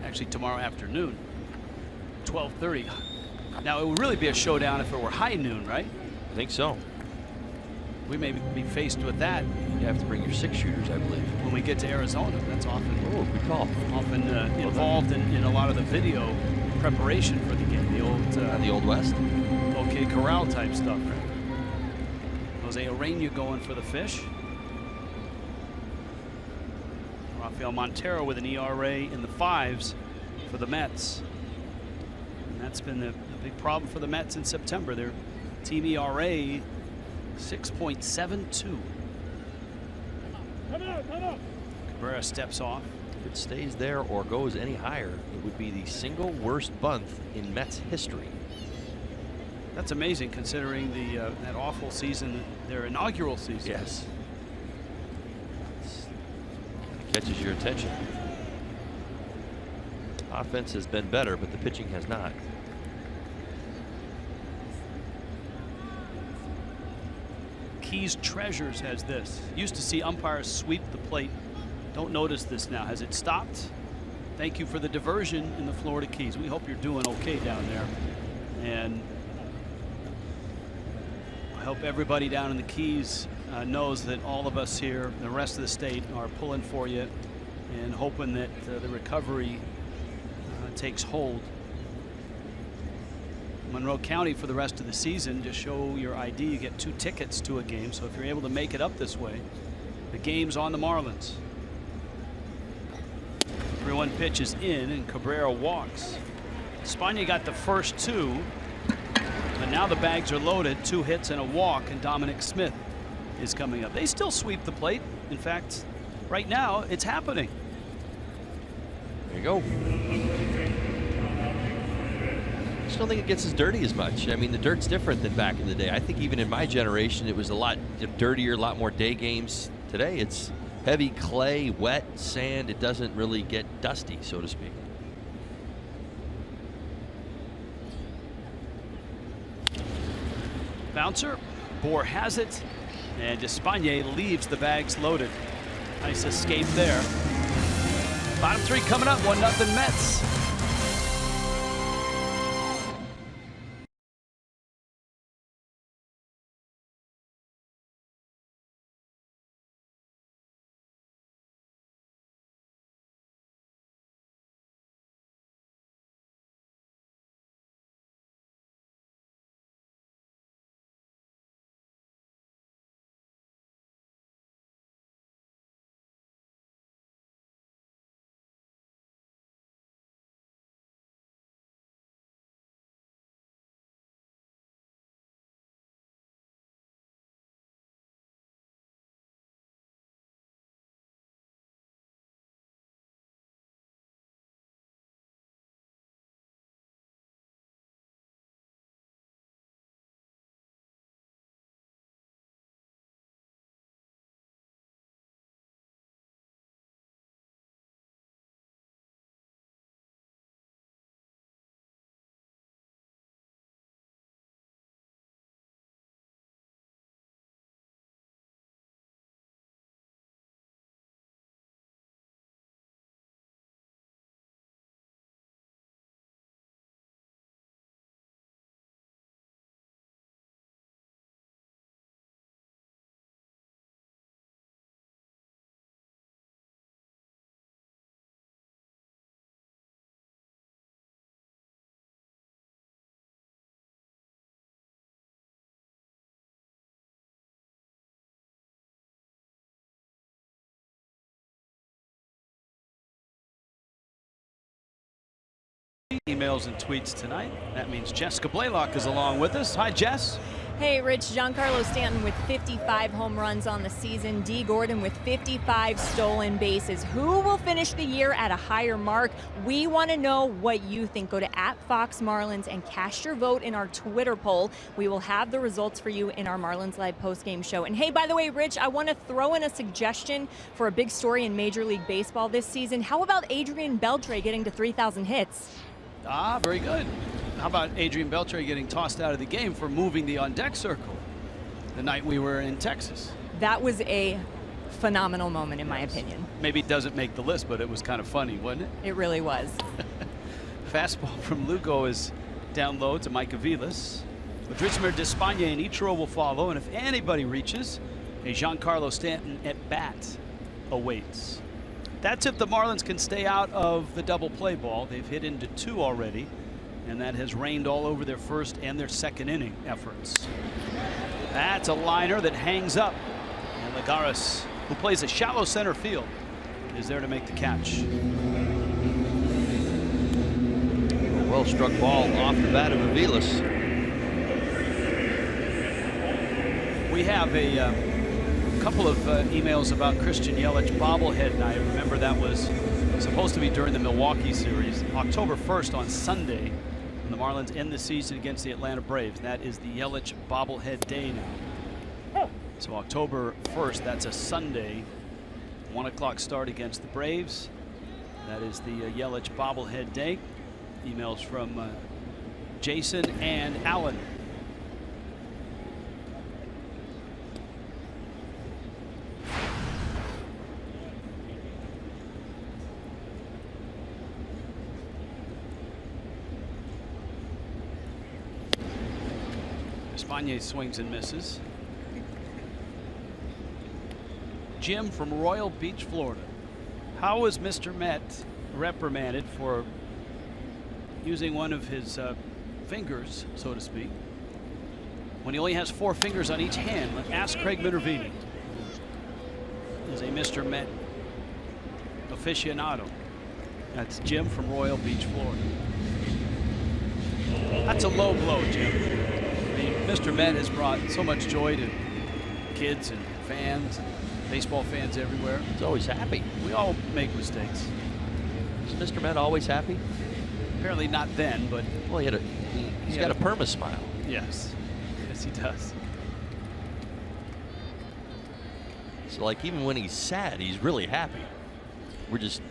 Actually, tomorrow afternoon, 12:30. Now, it would really be a showdown if it were high noon, right? I think so. We may be faced with that. You have to bring your 6-shooters, I believe. When we get to Arizona, that's often good call. Often involved in a lot of the video preparation for the game. The old West. OK Corral type stuff. Jose Arena going for the fish. Rafael Montero with an ERA in the 5s for the Mets. And that's been the big problem for the Mets in September. Their team ERA 6.72. Cabrera steps off. If it stays there or goes any higher, it would be the single worst month in Mets history. That's amazing considering that awful season, their inaugural season. Yes. Catches your attention. Offense has been better, but the pitching has not. Keys Treasures has this. Used to see umpires sweep the plate. Don't notice this now. Has it stopped? Thank you for the diversion in the Florida Keys. We hope you're doing okay down there. And I hope everybody down in the Keys knows that all of us here, the rest of the state, are pulling for you and hoping that the recovery takes hold. Monroe County for the rest of the season, just show your ID, you get 2 tickets to a game. So if you're able to make it up this way, the game's on the Marlins. 3-1 pitch is in, and Cabrera walks. Spania got the first 2, but now the bags are loaded. 2 hits and a walk, and Dominic Smith is coming up. They still sweep the plate. In fact, right now it's happening. There you go. just don't think it gets as dirty as much. I mean, the dirt's different than back in the day. I think even in my generation, it was a lot dirtier, a lot more day games. Today, it's heavy clay, wet, sand. It doesn't really get dusty, so to speak. Bouncer, Bohr has it, and Despaigne leaves the bags loaded. Nice escape there. Bottom three coming up, 1-0 Mets. Emails and tweets tonight. That means Jessica Blaylock is along with us. Hi, Jess. Hey, Rich. Giancarlo Stanton with 55 home runs on the season. D. Gordon with 55 stolen bases. Who will finish the year at a higher mark? We want to know what you think. Go to @FoxMarlins and cast your vote in our Twitter poll. We will have the results for you in our Marlins Live postgame show. And hey, by the way, Rich, I want to throw in a suggestion for a big story in Major League Baseball this season. How about Adrian Beltre getting to 3,000 hits? Ah, very good. How about Adrian Beltre getting tossed out of the game for moving the on-deck circle the night we were in Texas? That was a phenomenal moment, in my opinion. Maybe it doesn't make the list, but it was kind of funny, wasn't it? It really was. Fastball from Lugo is down low to Mike Aviles. Madrismer, Despaigne, and Ichiro will follow, and if anybody reaches, a Giancarlo Stanton at bat awaits. That's if the Marlins can stay out of the double play ball. They've hit into 2 already, and that has rained all over their first and their second inning efforts. That's a liner that hangs up, and Lagares, who plays a shallow center field, is there to make the catch. A well-struck ball off the bat of Aviles. We have a couple of emails about Christian Yelich bobblehead night. Remember, that was supposed to be during the Milwaukee series, October 1st on Sunday, when the Marlins end the season against the Atlanta Braves. That is the Yelich bobblehead day now. So October 1st, that's a Sunday, 1 o'clock start against the Braves. That is the Yelich bobblehead day. Emails from Jason and Alan. Despaigne swings and misses. Jim from Royal Beach, Florida. How was Mr. Met reprimanded for using one of his fingers, so to speak, when he only has 4 fingers on each hand? Ask Craig Minervini. Is a Mr. Met aficionado. That's Jim from Royal Beach, Florida. That's a low blow, Jim. I mean, Mr. Met has brought so much joy to kids and fans, and baseball fans everywhere. He's always happy. We all make mistakes. Is Mr. Met always happy? Apparently not then, but well, he's got a perma smile. Yes, yes, he does. So, like, even when he's sad, he's really happy. We're just,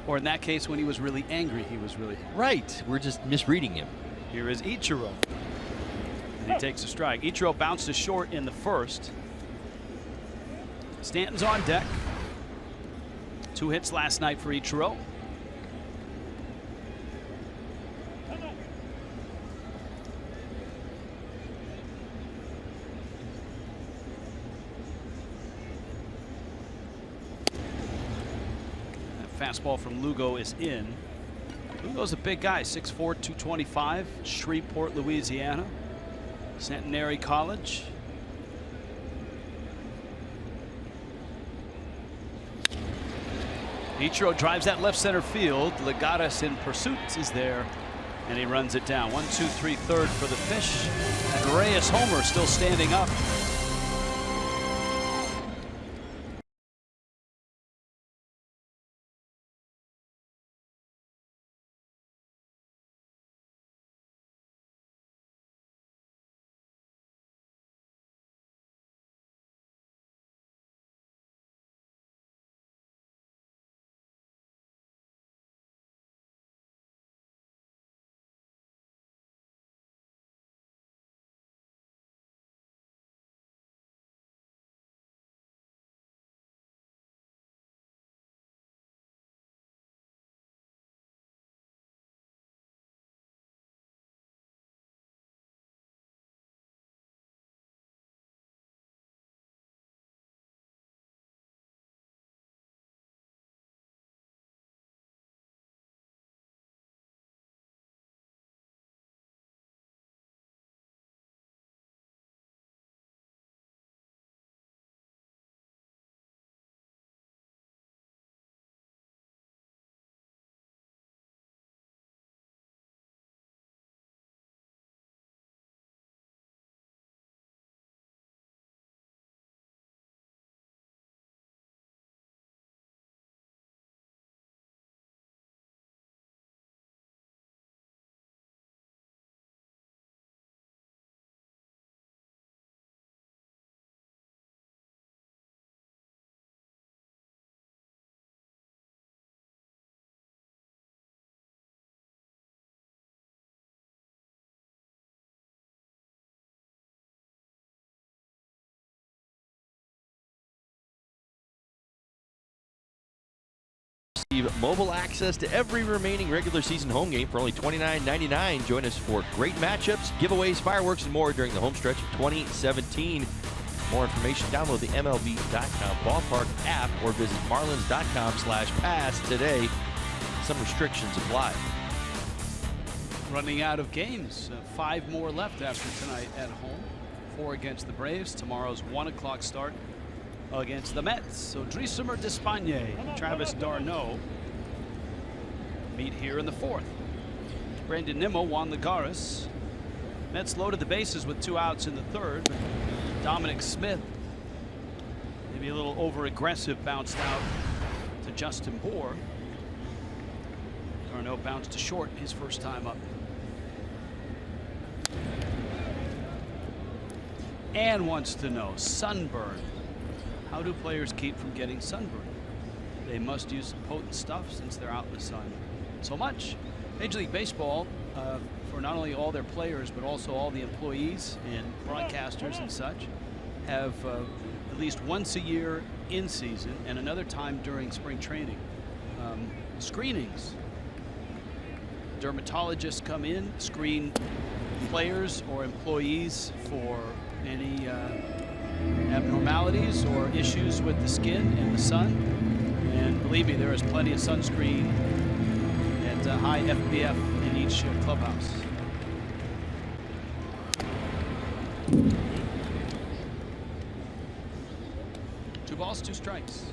or in that case, when he was really angry, he was really right. We're just misreading him. Here is Ichiro, and he takes a strike. Ichiro bounced to short in the first. Stanton's on deck. 2 hits last night for Ichiro. Fastball from Lugo is in. Lugo's a big guy, 6'4", 225, Shreveport, Louisiana, Centenary College. Ichiro drives that left center field. Legatas in pursuit is there, and he runs it down. 1-2-3 third for the Fish. And Reyes homer still standing up. Receive mobile access to every remaining regular season home game for only $29.99. Join us for great matchups, giveaways, fireworks, and more during the home stretch of 2017. For more information, download the MLB.com ballpark app or visit marlins.com/pass today. Some restrictions apply. Running out of games. 5 more left after tonight at home. 4 against the Braves. Tomorrow's 1 o'clock start against the Mets. So Drisamer Despagne, Travis d'Arnaud meet here in the 4th. Brandon Nimmo, Juan Lagares. Mets loaded the bases with 2 outs in the 3rd. Dominic Smith, maybe a little over aggressive, bounced out to Justin Bour. d'Arnaud bounced to short his first time up. Ann wants to know, sunburn. How do players keep from getting sunburned? They must use some potent stuff since they're out in the sun so much. Major League Baseball, for not only all their players but also all the employees and broadcasters and such, have at least once a year in season and another time during spring training screenings. Dermatologists come in, screen players or employees for any abnormalities or issues with the skin and the sun. And believe me, there is plenty of sunscreen and high FPF in each clubhouse. Two balls, 2 strikes.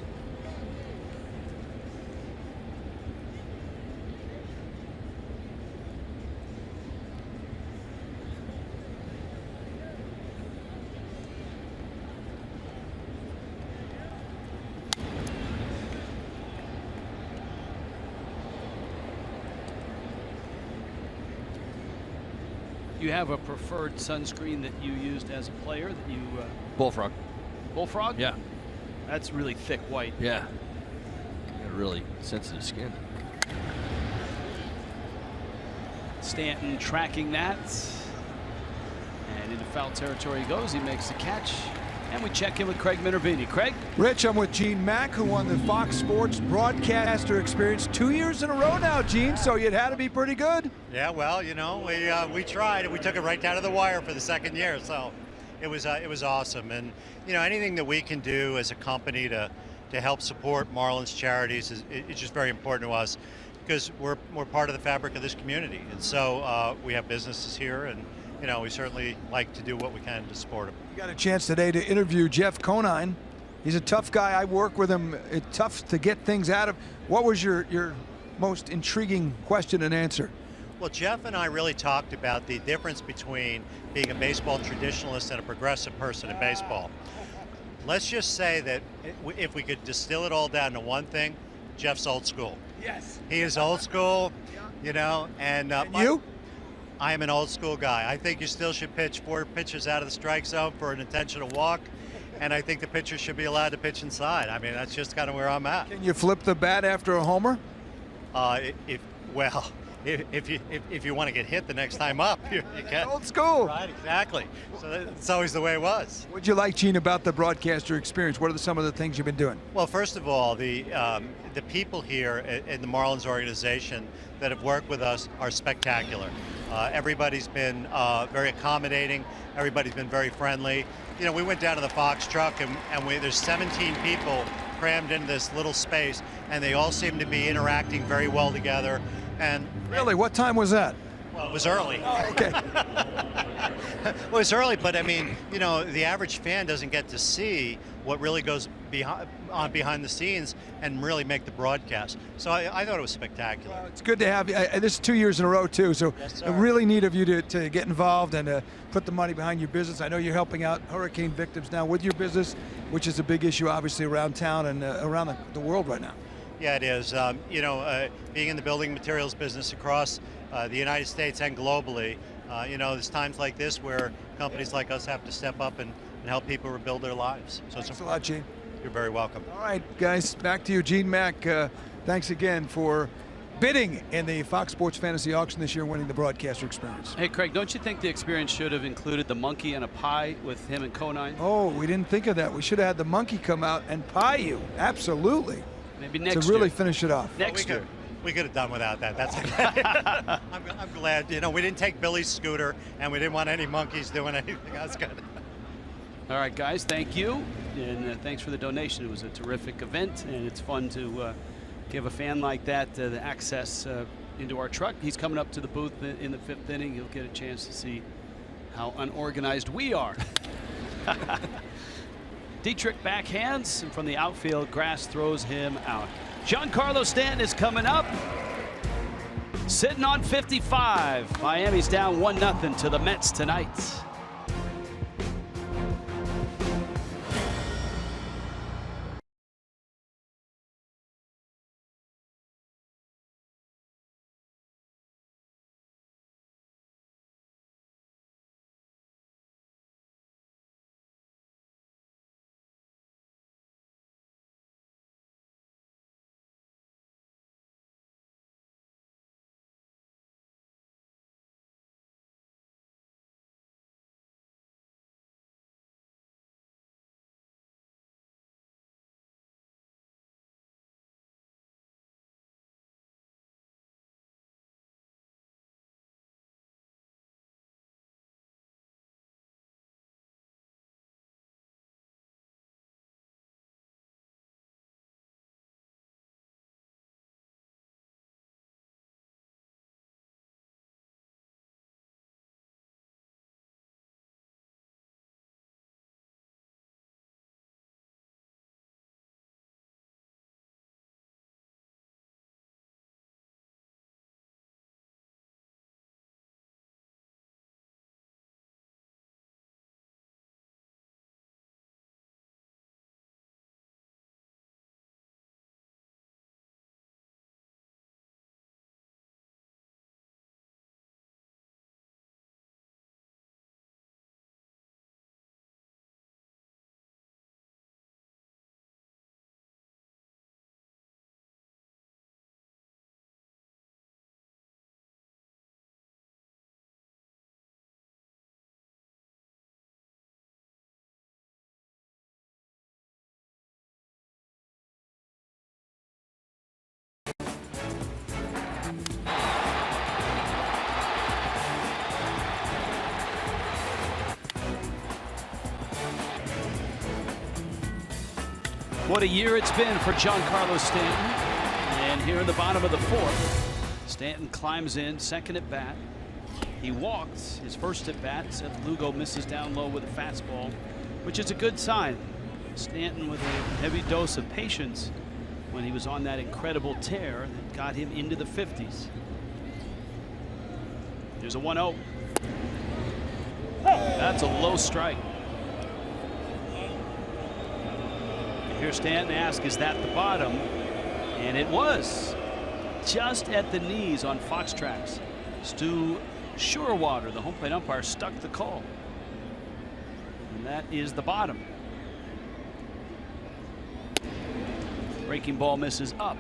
You have a preferred sunscreen that you used as a player that you Bullfrog. Bullfrog? Yeah. That's really thick white. Yeah. Got really sensitive skin. Stanton tracking that. And into foul territory he goes. He makes the catch. And we check in with Craig Minervini. Craig? Rich, I'm with Gene Mack, who won the Fox Sports Broadcaster Experience 2 years in a row now, Gene, so you'd had to be pretty good. Yeah, well, you know, we tried, and we took it right down to the wire for the second year, so it was awesome. And, you know, anything that we can do as a company to help support Marlins charities is just very important to us, because we're part of the fabric of this community. And so we have businesses here, and, you know, we certainly like to do what we can to support them. You got a chance today to interview Jeff Conine. He's a tough guy. I work with him. It's tough to get things out of. What was your most intriguing question and answer? Well, Jeff and I really talked about the difference between being a baseball traditionalist and a progressive person in baseball. Let's just say that if we could distill it all down to one thing, Jeff's old school. Yes. He is old school, you know, and you? I am an old school guy. I think you still should pitch 4 pitches out of the strike zone for an intentional walk, and I think the pitcher should be allowed to pitch inside. I mean, that's just kind of where I'm at. Can you flip the bat after a homer? If you want to get hit the next time up, you can. Old school. Right, exactly. So that's always the way it was. What'd you like, Gene, about the broadcaster experience? What are some of the things you've been doing? Well, first of all, the people here in the Marlins organization that have worked with us are spectacular. Everybody's been very accommodating. Everybody's been very friendly. You know, we went down to the Fox truck, and there's 17 people crammed into this little space, and they all seem to be interacting very well together. And really, what time was that? Well, it was early. Oh, okay. Well, it's early, but I mean, you know, the average fan doesn't get to see what really goes behind the scenes and really make the broadcast. So I thought it was spectacular. Well, it's good to have you. This is 2 years in a row, too, so yes, really neat of you to get involved and put the money behind your business. I know you're helping out hurricane victims now with your business, which is a big issue, obviously, around town and around the world right now. Yeah, it is. You know, being in the building materials business across the United States and globally, you know, there's times like this where companies like us have to step up and help people rebuild their lives. So thanks a lot, Gene. You're very welcome. All right, guys, back to you. Gene Mack, thanks again for bidding in the Fox Sports Fantasy Auction this year, winning the broadcaster experience. Hey, Craig, don't you think the experience should have included the monkey and a pie with him and Conine? Oh, we didn't think of that. We should have had the monkey come out and pie you. Absolutely. Maybe next to really year. finish it off. Next year. We could have done without that. That's okay. I'm glad. You know, we didn't take Billy's scooter, and we didn't want any monkeys doing anything. That's good. All right, guys, thank you. And thanks for the donation. It was a terrific event, and it's fun to give a fan like that the access into our truck. He's coming up to the booth in the 5th inning. He'll get a chance to see how unorganized we are. Dietrich backhands, and from the outfield, Grass throws him out. Giancarlo Stanton is coming up, sitting on 55. Miami's down 1-0 to the Mets tonight. What a year it's been for Giancarlo Stanton. And here in the bottom of the fourth, Stanton climbs in, second at bat. He walks his first at bat. Seth Lugo misses down low with a fastball, which is a good sign. Stanton with a heavy dose of patience when he was on that incredible tear that got him into the 50s. There's a 1-0. That's a low strike. You hear Stanton ask, is that the bottom? And it was. Just at the knees on Fox Tracks. Stu Surewater, the home plate umpire, stuck the call. And that is the bottom. Breaking ball misses up.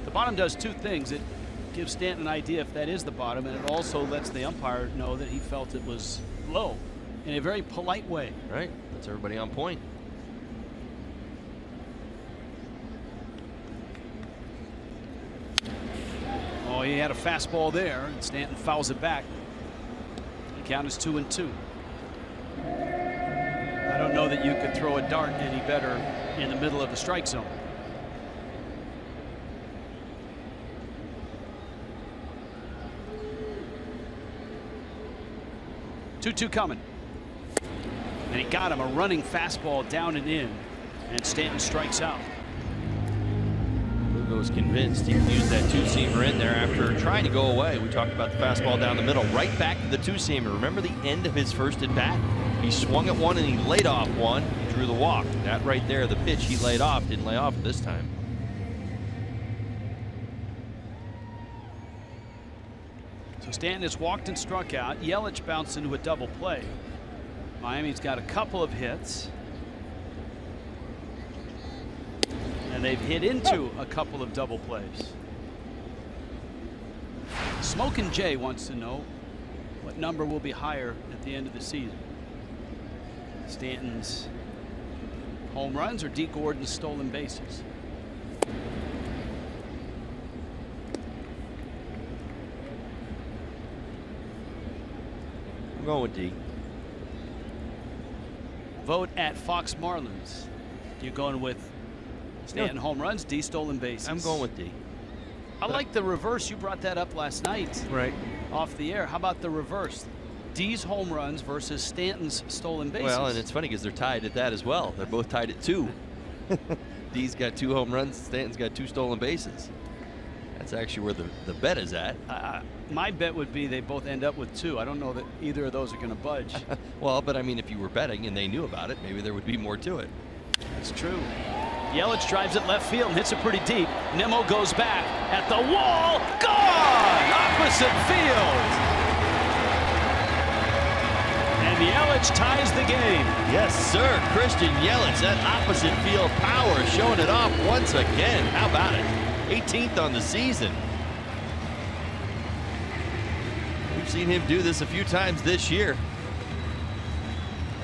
The bottom does two things. It gives Stanton an idea if that is the bottom, and it also lets the umpire know that he felt it was low in a very polite way. Right. That's everybody on point. Oh, he had a fastball there, and Stanton fouls it back. The count is 2-2. I don't know that you could throw a dart any better in the middle of the strike zone. Two coming. And he got him a running fastball down and in, and Stanton strikes out. Lugo was convinced he could use that two-seamer in there after trying to go away. We talked about the fastball down the middle, right back to the two-seamer. Remember the end of his first at bat? He swung at one and he laid off one, drew the walk. That right there, the pitch he laid off, didn't lay off this time. So Stanton has walked and struck out. Yelich bounced into a double play. Miami's got a couple of hits. And they've hit into a couple of double plays. Smokin' Jay wants to know what number will be higher at the end of the season. Stanton's home runs or D. Gordon's stolen bases? I'm going with D. Vote at Fox Marlins. You're going with Stanton home runs, D stolen bases. I'm going with D. I like the reverse. You brought that up last night. Right. Off the air. How about the reverse? D's home runs versus Stanton's stolen bases. Well, and it's funny because they're tied at that as well. They're both tied at 2. D's got 2 home runs. Stanton's got 2 stolen bases. That's actually where the bet is at. My bet would be they both end up with 2. I don't know that either of those are going to budge. Well, but I mean, if you were betting and they knew about it, maybe there would be more to it. That's true. Yelich drives it left field and hits it pretty deep. Nemo goes back at the wall. Gone! Opposite field. And Yelich ties the game. Yes, sir. Christian Yelich, that opposite field power, showing it off once again. How about it? 18th on the season. We've seen him do this a few times this year.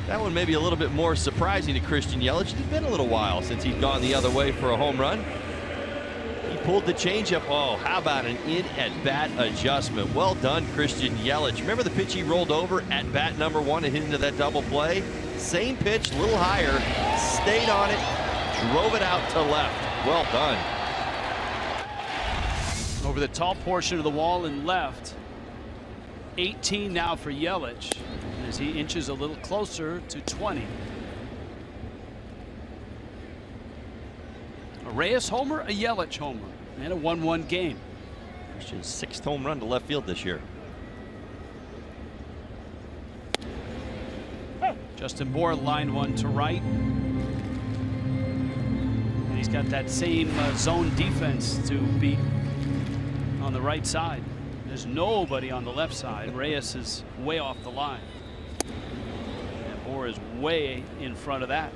That one may be a little bit more surprising to Christian Yelich. It's been a little while since he'd gone the other way for a home run. He pulled the changeup. Oh, how about an in-at-bat adjustment? Well done, Christian Yelich. Remember the pitch he rolled over at bat number 1 and hit into that double play? Same pitch, a little higher, stayed on it, drove it out to left. Well done. Over the tall portion of the wall and left. 18 now for Yelich as he inches a little closer to 20. A Reyes homer, a Yelich homer, and a 1-1 game. Christian's 6th home run to left field this year. Justin Bour line one to right. And he's got that same zone defense to beat on the right side. There's nobody on the left side. Reyes is way off the line. And Bour is way in front of that.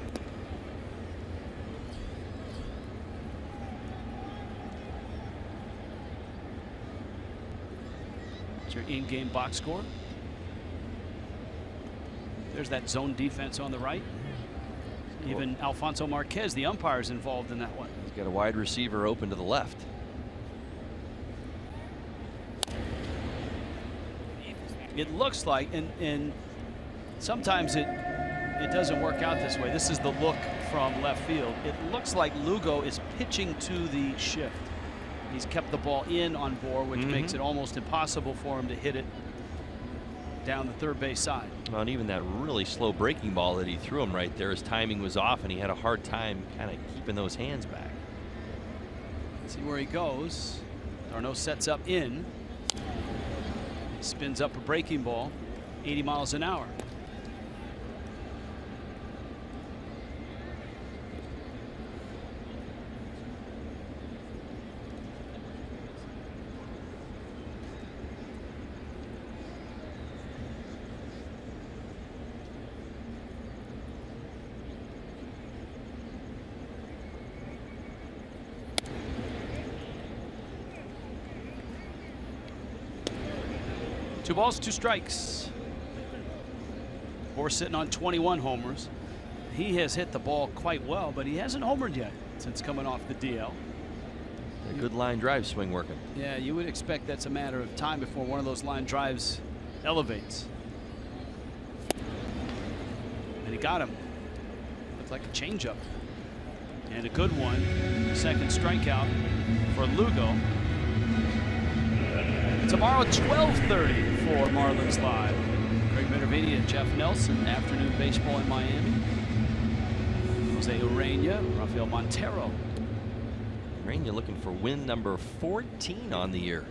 It's your in-game box score. There's that zone defense on the right. Even Alfonso Marquez, the umpire, is involved in that one. He's got a wide receiver open to the left. It looks like, and sometimes it it doesn't work out this way. This is the look from left field. It looks like Lugo is pitching to the shift. He's kept the ball in on Bohr, which makes it almost impossible for him to hit it down the third base side. Well, and even that really slow breaking ball that he threw him right there, his timing was off, and he had a hard time kind of keeping those hands back. Let's see where he goes. D'Arnaud sets up in. He spins up a breaking ball, 80 miles an hour. Two balls, two strikes. Bohr sitting on 21 homers. He has hit the ball quite well, but he hasn't homered yet since coming off the DL. A good line drive swing working. Yeah, you would expect that's a matter of time before one of those line drives elevates. And he got him. Looked like a changeup. And a good one. Second strikeout for Lugo. Tomorrow, 12:30 for Marlins Live. Craig Minervini and Jeff Nelson. Afternoon baseball in Miami. Jose Urena, Rafael Montero. Urena looking for win number 14 on the year.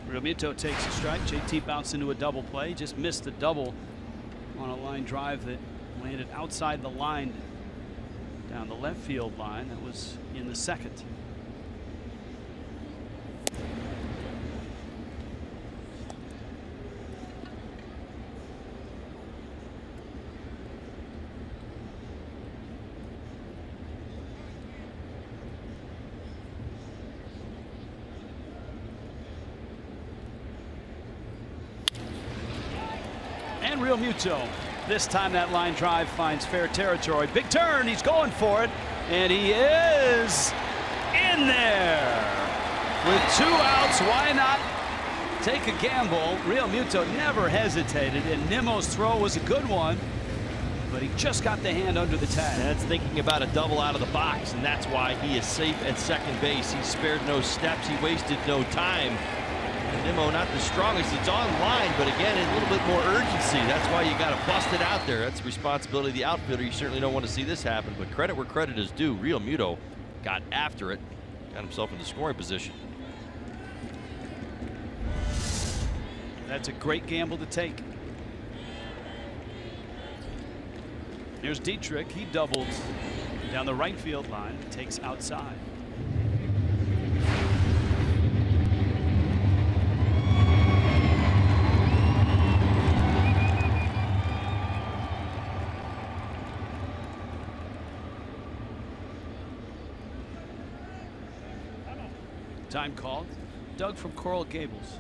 Realmuto takes a strike. JT bounced into a double play. Just missed a double on a line drive that landed outside the line down the left field line. That was in the second. And Realmuto. This time that line drive finds fair territory. Big turn. He's going for it. And he is in there. With 2 outs, why not take a gamble? Realmuto never hesitated, and Nimmo's throw was a good one. But he just got the hand under the tag. That's thinking about a double out of the box, and that's why he is safe at second base. He spared no steps. He wasted no time. Nimmo not the strongest. It's on line, but again, a little bit more urgency. That's why you got to bust it out there. That's the responsibility of the outfielder. You certainly don't want to see this happen, but credit where credit is due. Realmuto got after it, got himself into scoring position. That's a great gamble to take. Here's Dietrich. He doubles down the right field line, takes outside. Time called. Doug from Coral Gables.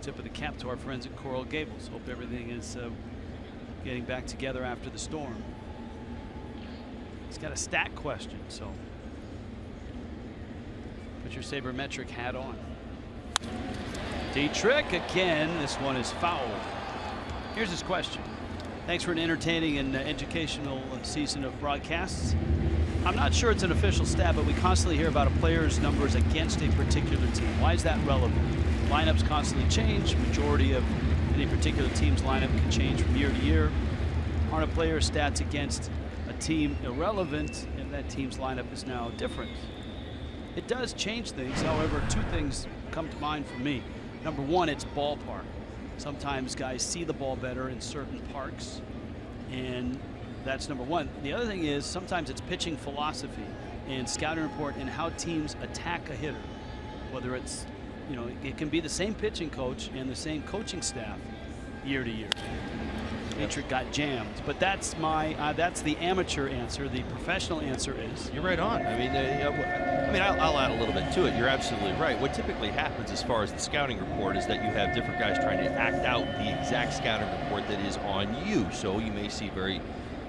Tip of the cap to our friends at Coral Gables. Hope everything is getting back together after the storm. He's got a stat question, so put your sabermetric hat on. Dietrich again. This one is foul. Here's his question. Thanks for an entertaining and educational season of broadcasts. I'm not sure it's an official stat, but we constantly hear about a player's numbers against a particular team. Why is that relevant? Lineups constantly change. Majority of any particular team's lineup can change from year to year. Aren't a player's stats against a team irrelevant if that team's lineup is now different? It does change things. However, 2 things come to mind for me. Number one, it's ballpark. Sometimes guys see the ball better in certain parks, and that's number one. The other thing is sometimes it's pitching philosophy and scouting report and how teams attack a hitter. Whether it's, it can be the same pitching coach and the same coaching staff year to year. Dietrich got jammed. But that's the amateur answer. The professional answer is. You're right on. I'll add a little bit to it. You're absolutely right. What typically happens as far as the scouting report is that you have different guys trying to act out the exact scouting report that is on you. So you may see very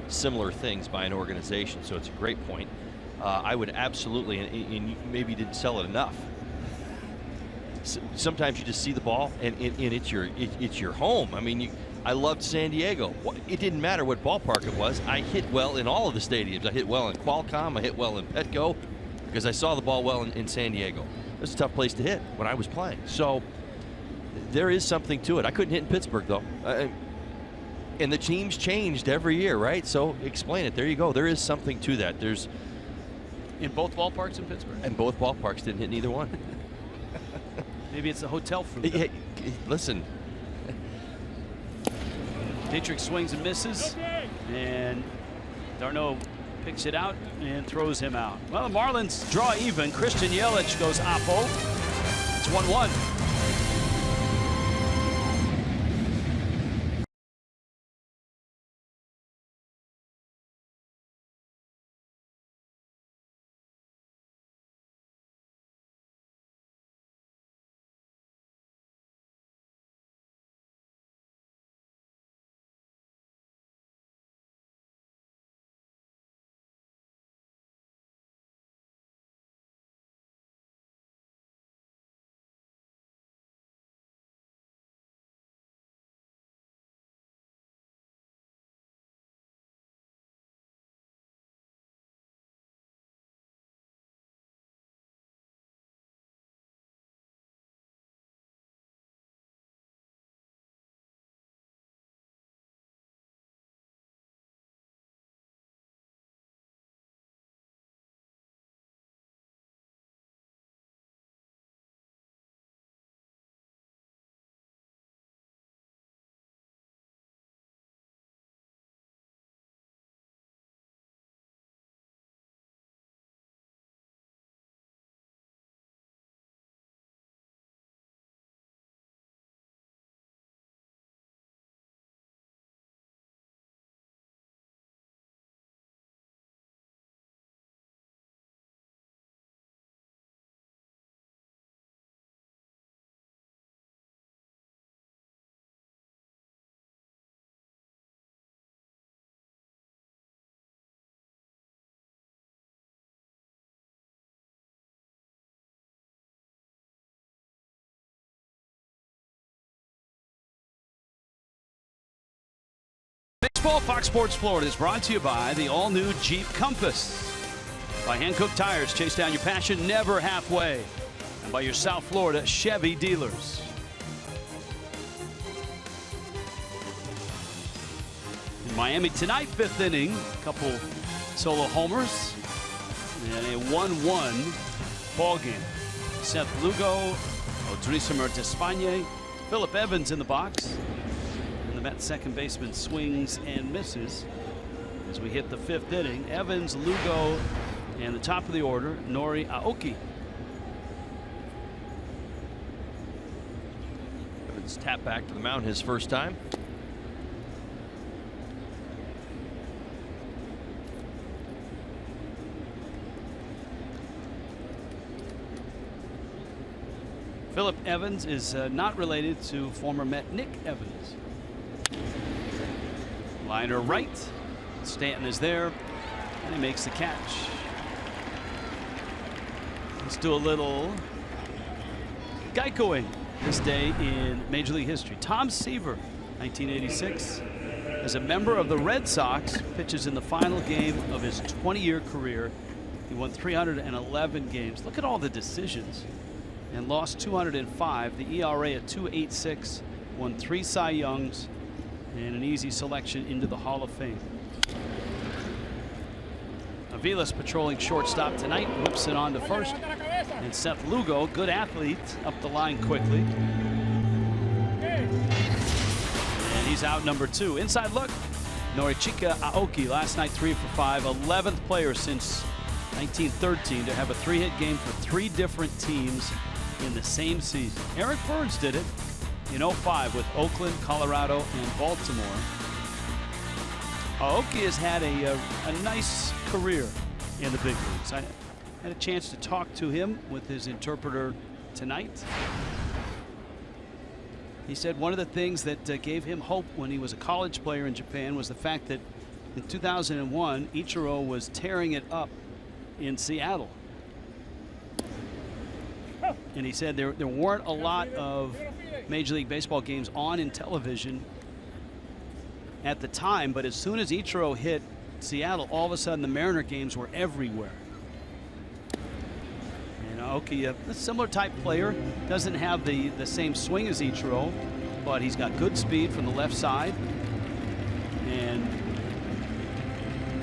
similar things by an organization. So it's a great point. I would absolutely, and you maybe didn't sell it enough. Sometimes you just see the ball and it's your home. I mean, I loved San Diego. It didn't matter what ballpark it was. I hit well in all of the stadiums. I hit well in Qualcomm. I hit well in Petco because I saw the ball well in San Diego. It was a tough place to hit when I was playing. So there is something to it. I couldn't hit in Pittsburgh though. And the teams changed every year, right? So explain it. There you go. There is something to that. There's in both ballparks in Pittsburgh. And both ballparks didn't hit neither one. Maybe it's the hotel food. Listen. Dietrich swings and misses, and Darno picks it out and throws him out. Well, the Marlins draw even. Christian Yelich goes oppo. It's 1-1. Baseball, Fox Sports Florida is brought to you by the all-new Jeep Compass. By Hankook Tires, chase down your passion, never halfway. And by your South Florida Chevy dealers. In Miami tonight, 5th inning, a couple solo homers, and a 1-1 ball game. Seth Lugo, Odrisamer Despagne, Philip Evans in the box. Mets second baseman swings and misses as we hit the 5th inning. Evans, Lugo, and the top of the order, Nori Aoki. Evans tapped back to the mound his first time. Philip Evans is not related to former Met Nick Evans. Liner right. Stanton is there, and he makes the catch. Let's do a little Geicoing this day in Major League history. Tom Seaver, 1986, as a member of the Red Sox, pitches in the final game of his 20-year career. He won 311 games. Look at all the decisions, and lost 205. The ERA at 2.86. Won 3 Cy Youngs. And an easy selection into the Hall of Fame. Aviles patrolling shortstop tonight, whips it on to first. And Seth Lugo, good athlete, up the line quickly. And he's out number 2. Inside look, Norichika Aoki, last night 3 for 5, 11th player since 1913 to have a 3-hit game for 3 different teams in the same season. Eric Burns did it in 05 with Oakland, Colorado, and Baltimore. Aoki has had a nice career in the big leagues. I had a chance to talk to him with his interpreter tonight. He said one of the things that gave him hope when he was a college player in Japan was the fact that in 2001, Ichiro was tearing it up in Seattle. And he said there weren't a lot of Major League Baseball games on in television at the time, but as soon as Ichiro hit Seattle, all of a sudden the Mariner games were everywhere. And Aoki, a similar type player, doesn't have the same swing as Ichiro, but he's got good speed from the left side and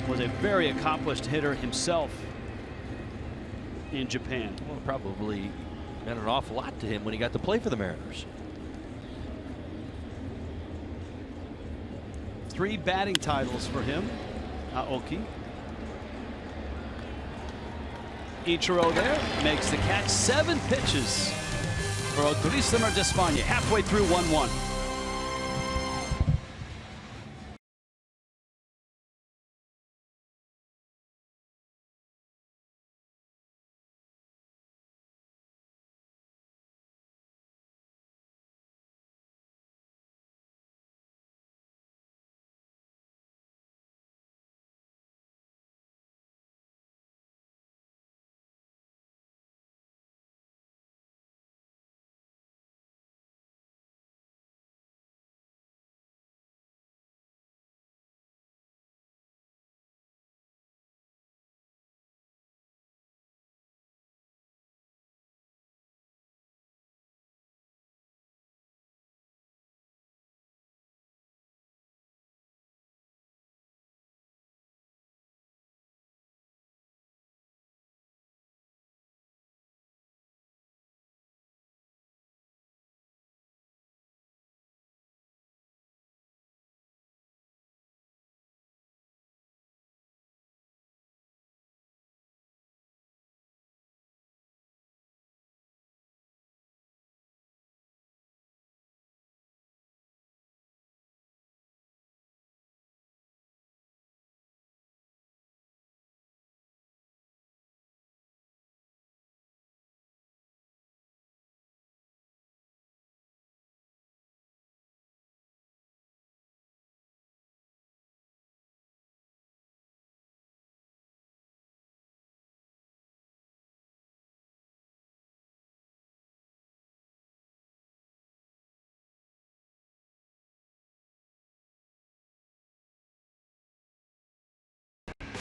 was a very accomplished hitter himself in Japan. Well, probably meant an awful lot to him when he got to play for the Mariners. 3 batting titles for him, Aoki. Ichiro there makes the catch. 7 pitches for Odrisamer Despaigne, halfway through 1-1.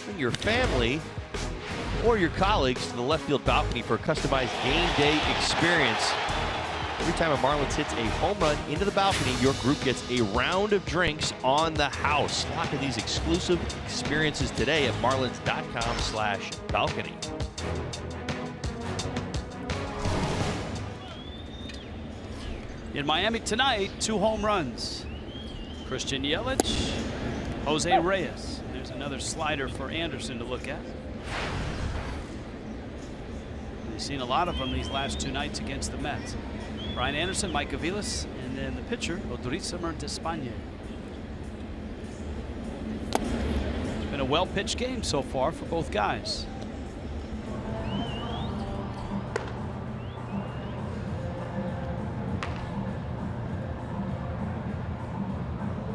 Bring your family or your colleagues to the left field balcony for a customized game day experience. Every time a Marlins hits a home run into the balcony, your group gets a round of drinks on the house. Lock in these exclusive experiences today at marlins.com/balcony. In Miami tonight, 2 home runs. Christian Yelich, Jose Reyes. There's another slider for Anderson to look at. We've seen a lot of them these last 2 nights against the Mets. Brian Anderson, Mike Aviles, and then the pitcher, Odrisamer Despaigne. It's been a well-pitched game so far for both guys.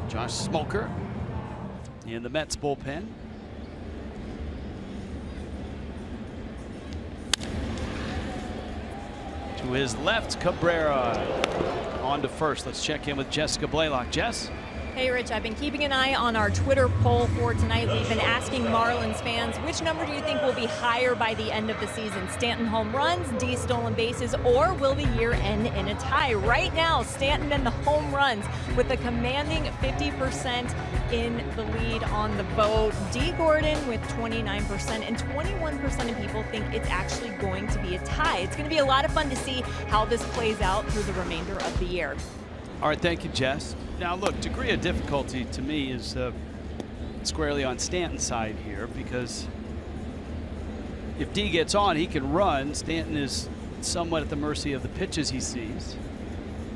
Josh Smoker in the Mets bullpen. To his left, Cabrera on to first. Let's check in with Jessica Blaylock. Jess? Hey, Rich, I've been keeping an eye on our Twitter poll for tonight. We've been asking Marlins fans, which number do you think will be higher by the end of the season? Stanton home runs, D stolen bases, or will the year end in a tie? Right now, Stanton and the home runs with a commanding 50% in the lead on the vote. D Gordon with 29%, and 21% of people think it's actually going to be a tie. It's going to be a lot of fun to see how this plays out through the remainder of the year. All right, thank you, Jess. Now, look, degree of difficulty to me is squarely on Stanton's side here, because if D gets on, he can run. Stanton is somewhat at the mercy of the pitches he sees.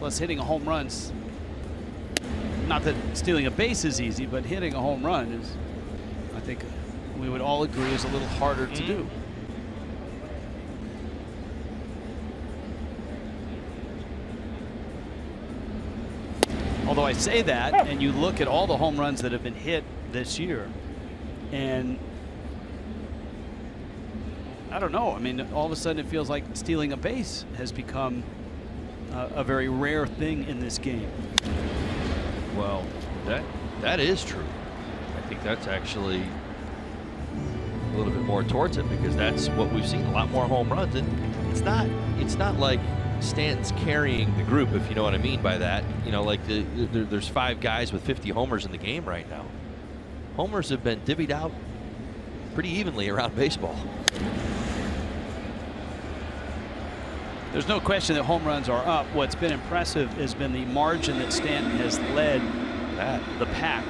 Plus, hitting a home run's Not that stealing a base is easy, but hitting a home run is, I think we would all agree, is a little harder to do. Although I say that, and you look at all the home runs that have been hit this year, and I don't know. I mean, all of a sudden it feels like stealing a base has become a very rare thing in this game. Well, that is true. I think that's actually a little bit more towards it, because that's what we've seen, a lot more home runs. And it's not like Stanton's carrying the group, if you know what I mean by that. You know, like there's 5 guys with 50 homers in the game right now. Homers have been divvied out pretty evenly around baseball. There's no question that home runs are up. What's been impressive has been the margin that Stanton has led the pack.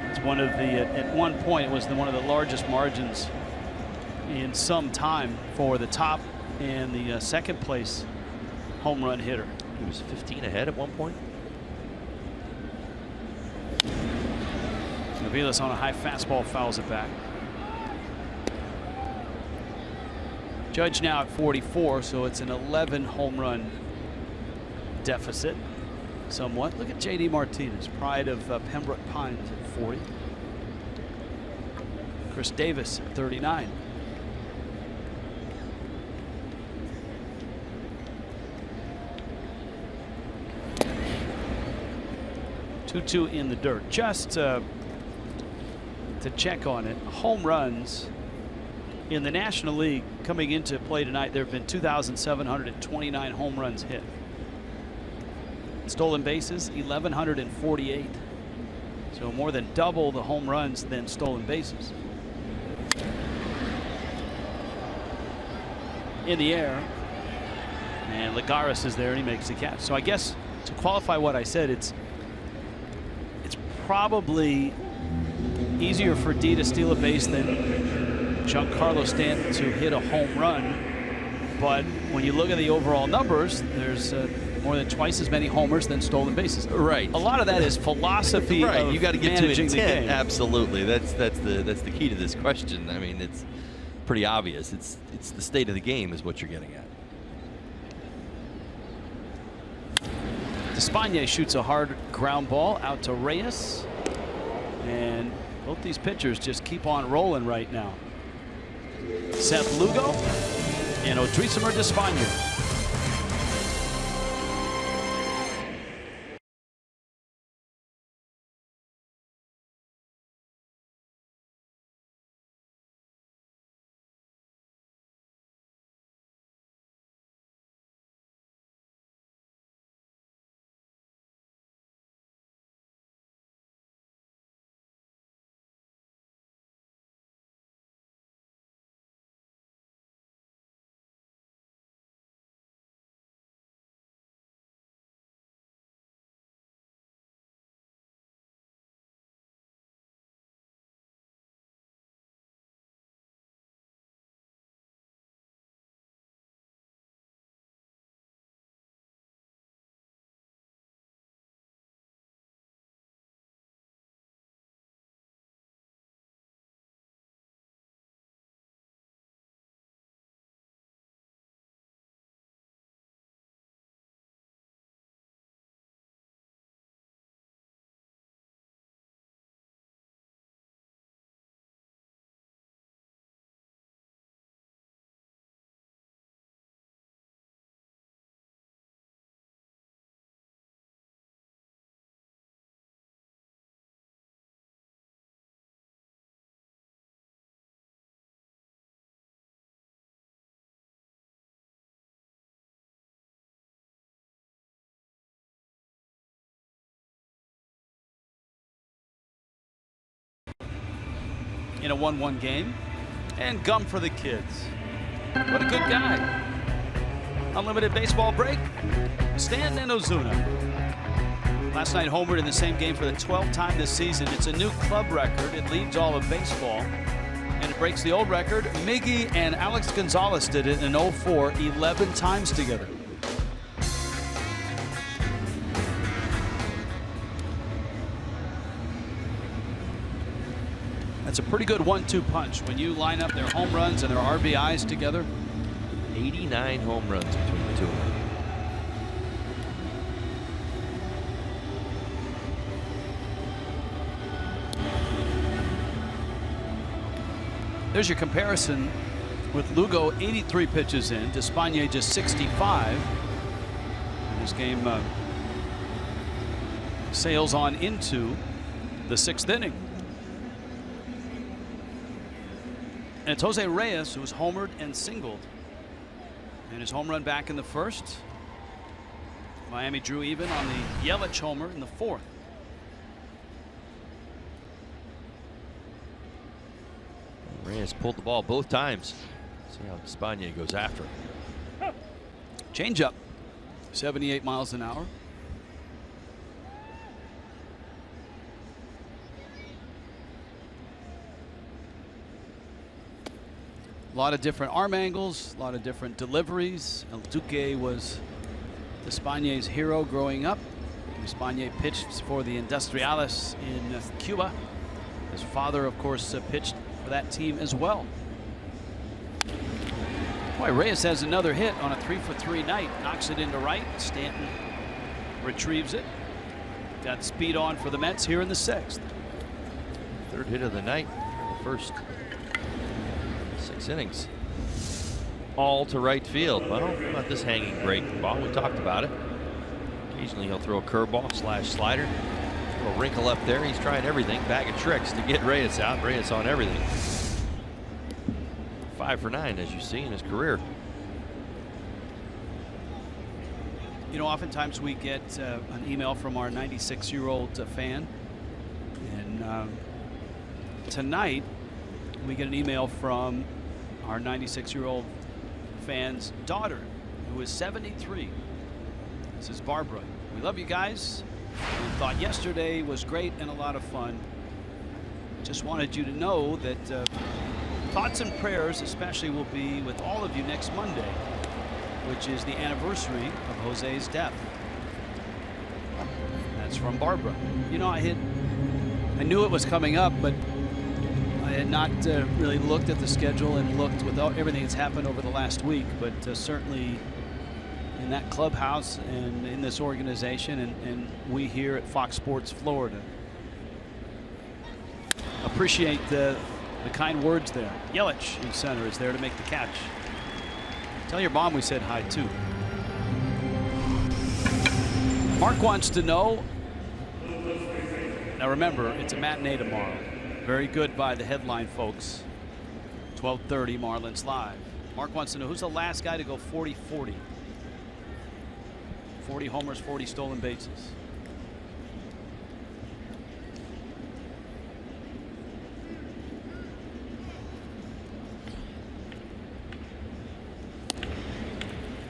It's one of the, at one point, it was one of the largest margins in some time for the top and the second place home run hitter. He was 15 ahead at one point. Aviles on a high fastball fouls it back. Judge now at 44, so it's an 11 home run deficit somewhat. Look at J.D. Martinez, pride of Pembroke Pines at 40. Chris Davis at 39. Two in the dirt. Just to check on it, home runs in the National League coming into play tonight, there have been 2,729 home runs hit. Stolen bases, 1,148. So more than double the home runs than stolen bases. In the air, and Lagares is there and he makes the catch. So I guess to qualify what I said, it's probably easier for D to steal a base than Giancarlo Stanton to hit a home run. But when you look at the overall numbers, there's more than twice as many homers than stolen bases. Right. A lot of that is philosophy. Right. Of you got to get to managing intent. the game. Absolutely. That's the key to this question. I mean, it's pretty obvious. It's the state of the game is what you're getting at. Despaigne shoots a hard ground ball out to Reyes, and both these pitchers just keep on rolling right now. Seth Lugo and Odrisamer Despaigne. In a 1-1 game, and gum for the kids. What a good guy. Unlimited baseball break. Stanton and Ozuna. Last night homered in the same game for the 12th time this season. It's a new club record. It leads all of baseball, and it breaks the old record. Miggy and Alex Gonzalez did it in 04, 11 times together. That's a pretty good 1-2 punch when you line up their home runs and their RBIs together. 89 home runs between the two of them. There's your comparison with Lugo 83 pitches in, Despaigne just 65. And this game sails on into the 6th inning. And it's Jose Reyes who was homered and singled. And his home run back in the 1st. Miami drew even on the Yelich homer in the 4th. Reyes pulled the ball both times. See how Despaigne goes after him. Change up, 78 miles an hour. A lot of different arm angles, a lot of different deliveries. El Duque was Despaign's hero growing up. Despaigne pitched for the Industriales in Cuba. His father, of course, pitched for that team as well. Boy, Reyes has another hit on a 3-for-3 night. Knocks it into right. Stanton retrieves it. Got speed on for the Mets here in the 6th. 3rd hit of the night. The first 6 innings. All to right field. But I don't know about this hanging break ball. We talked about it. Occasionally he'll throw a curveball / slider. A little wrinkle up there. He's trying everything. Bag of tricks to get Reyes out. Reyes on everything. 5 for 9, as you see, in his career. You know, oftentimes we get an email from our 96-year-old fan. And tonight we get an email from our 96-year-old fan's daughter, who is 73. This is Barbara. We love you guys. We thought yesterday was great and a lot of fun. Just wanted you to know that thoughts and prayers especially will be with all of you next Monday, which is the anniversary of Jose's death. That's from Barbara. You know, I knew it was coming up, but I had not really looked at the schedule and looked with everything that's happened over the last week, but certainly in that clubhouse and in this organization and we here at Fox Sports Florida appreciate the kind words there. Yelich in center is there to make the catch. Tell your mom we said hi too. Mark wants to know. Now remember, it's a matinee tomorrow. Very good by the headline folks. 12:30 Marlins Live. Mark wants to know who's the last guy to go 40-40. 40 homers, 40 stolen bases.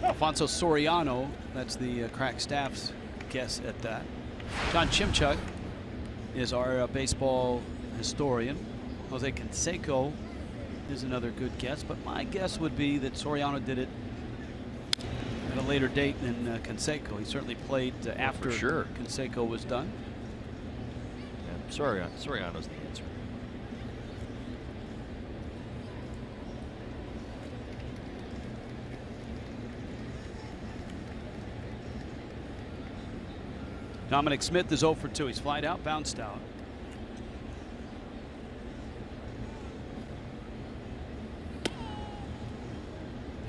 Alfonso Soriano, that's the crack staff's guess at that. John Chimchuk is our baseball historian. Jose Canseco is another good guess, but my guess would be that Soriano did it at a later date than Canseco. He certainly played after Canseco was done. Yeah, Soriano's the answer. Dominic Smith is 0 for 2. He's flied out, bounced out.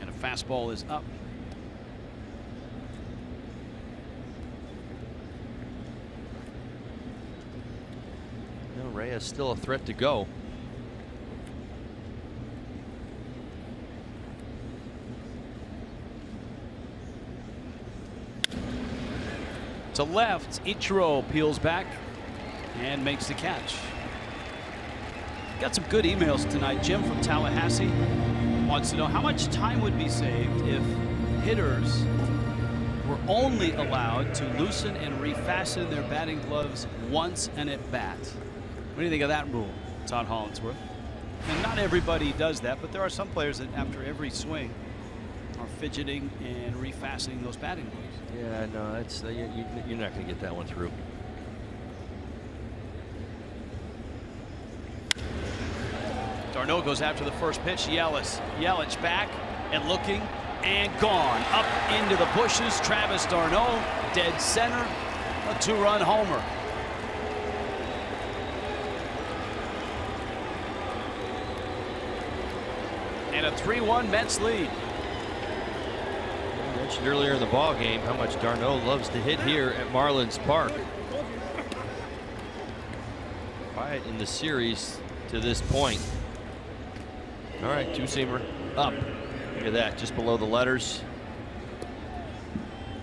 And a fastball is up. No, Reyes still a threat to go. To left, Ichiro peels back and makes the catch. Got some good emails tonight. Jim from Tallahassee wants to know how much time would be saved if hitters were only allowed to loosen and refasten their batting gloves once and at bat. What do you think of that rule, Todd Hollinsworth? And not everybody does that, but there are some players that after every swing are fidgeting and refastening those batting gloves. Yeah, no, it's you're not going to get that one through. D'Arnaud goes after the first pitch. Yelich back and looking and gone. Up into the bushes. Travis d'Arnaud, dead center. A 2-run homer. And a 3-1 Mets lead. I mentioned earlier in the ball game how much d'Arnaud loves to hit here at Marlins Park. Quiet in the series to this point. All right, two-seamer up. Look at that, just below the letters.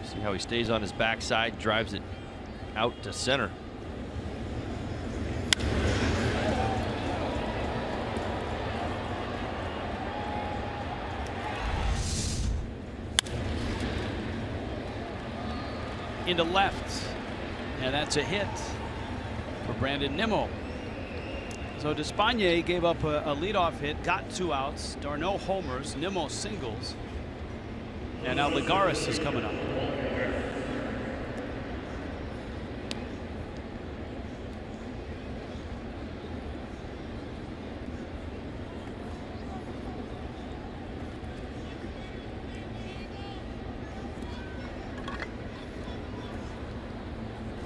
See how he stays on his backside, drives it out to center. Into left, and that's a hit for Brandon Nimmo. So Despaigne gave up a leadoff hit, got 2 outs. d'Arnaud homers, Nimmo singles, and now Ligares is coming up.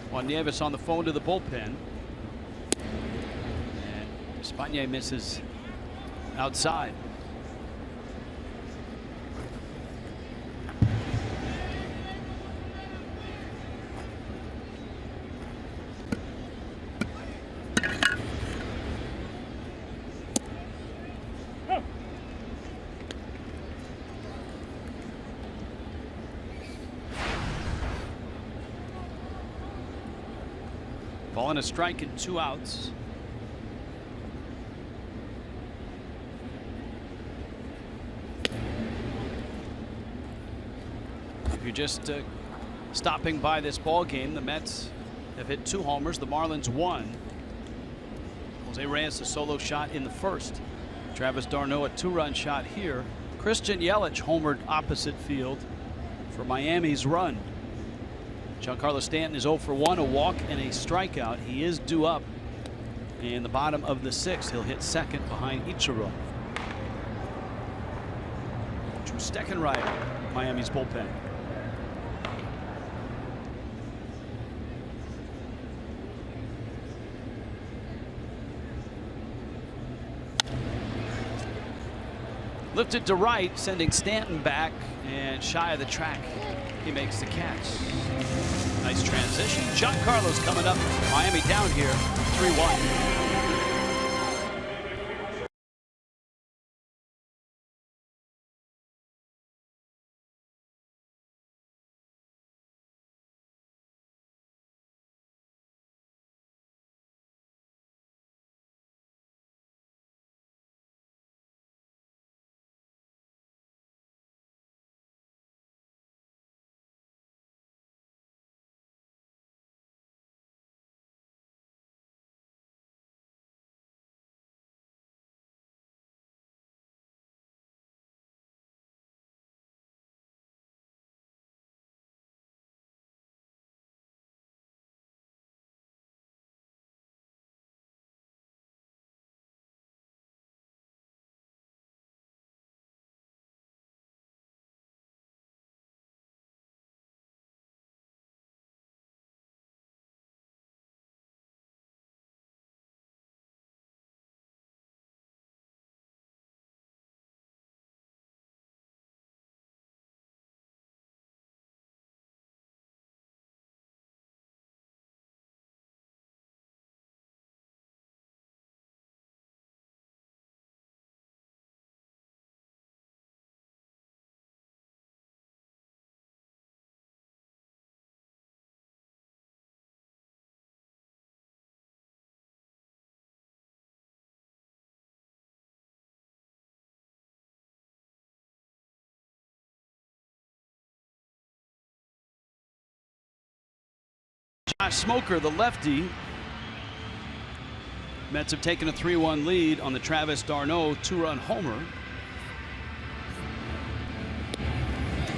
Juan Nieves on the phone to the bullpen. And Despaigne misses outside. Ball and a strike and 2 outs. If you're just stopping by this ball game, the Mets have hit 2 homers, the Marlins 1. Jose Reyes a solo shot in the first. Travis d'Arnaud a 2-run shot here. Christian Yelich homered opposite field for Miami's run. Giancarlo Stanton is 0 for 1, a walk and a strikeout. He is due up in the bottom of the 6th. He'll hit second behind Ichiro. Drew Steckenrider, Miami's bullpen. Lifted to right, sending Stanton back and shy of the track. He makes the catch. Nice transition. Giancarlo's coming up. Miami down here, 3-1. Josh Smoker, the lefty. Mets have taken a 3-1 lead on the Travis d'Arnaud 2-run homer.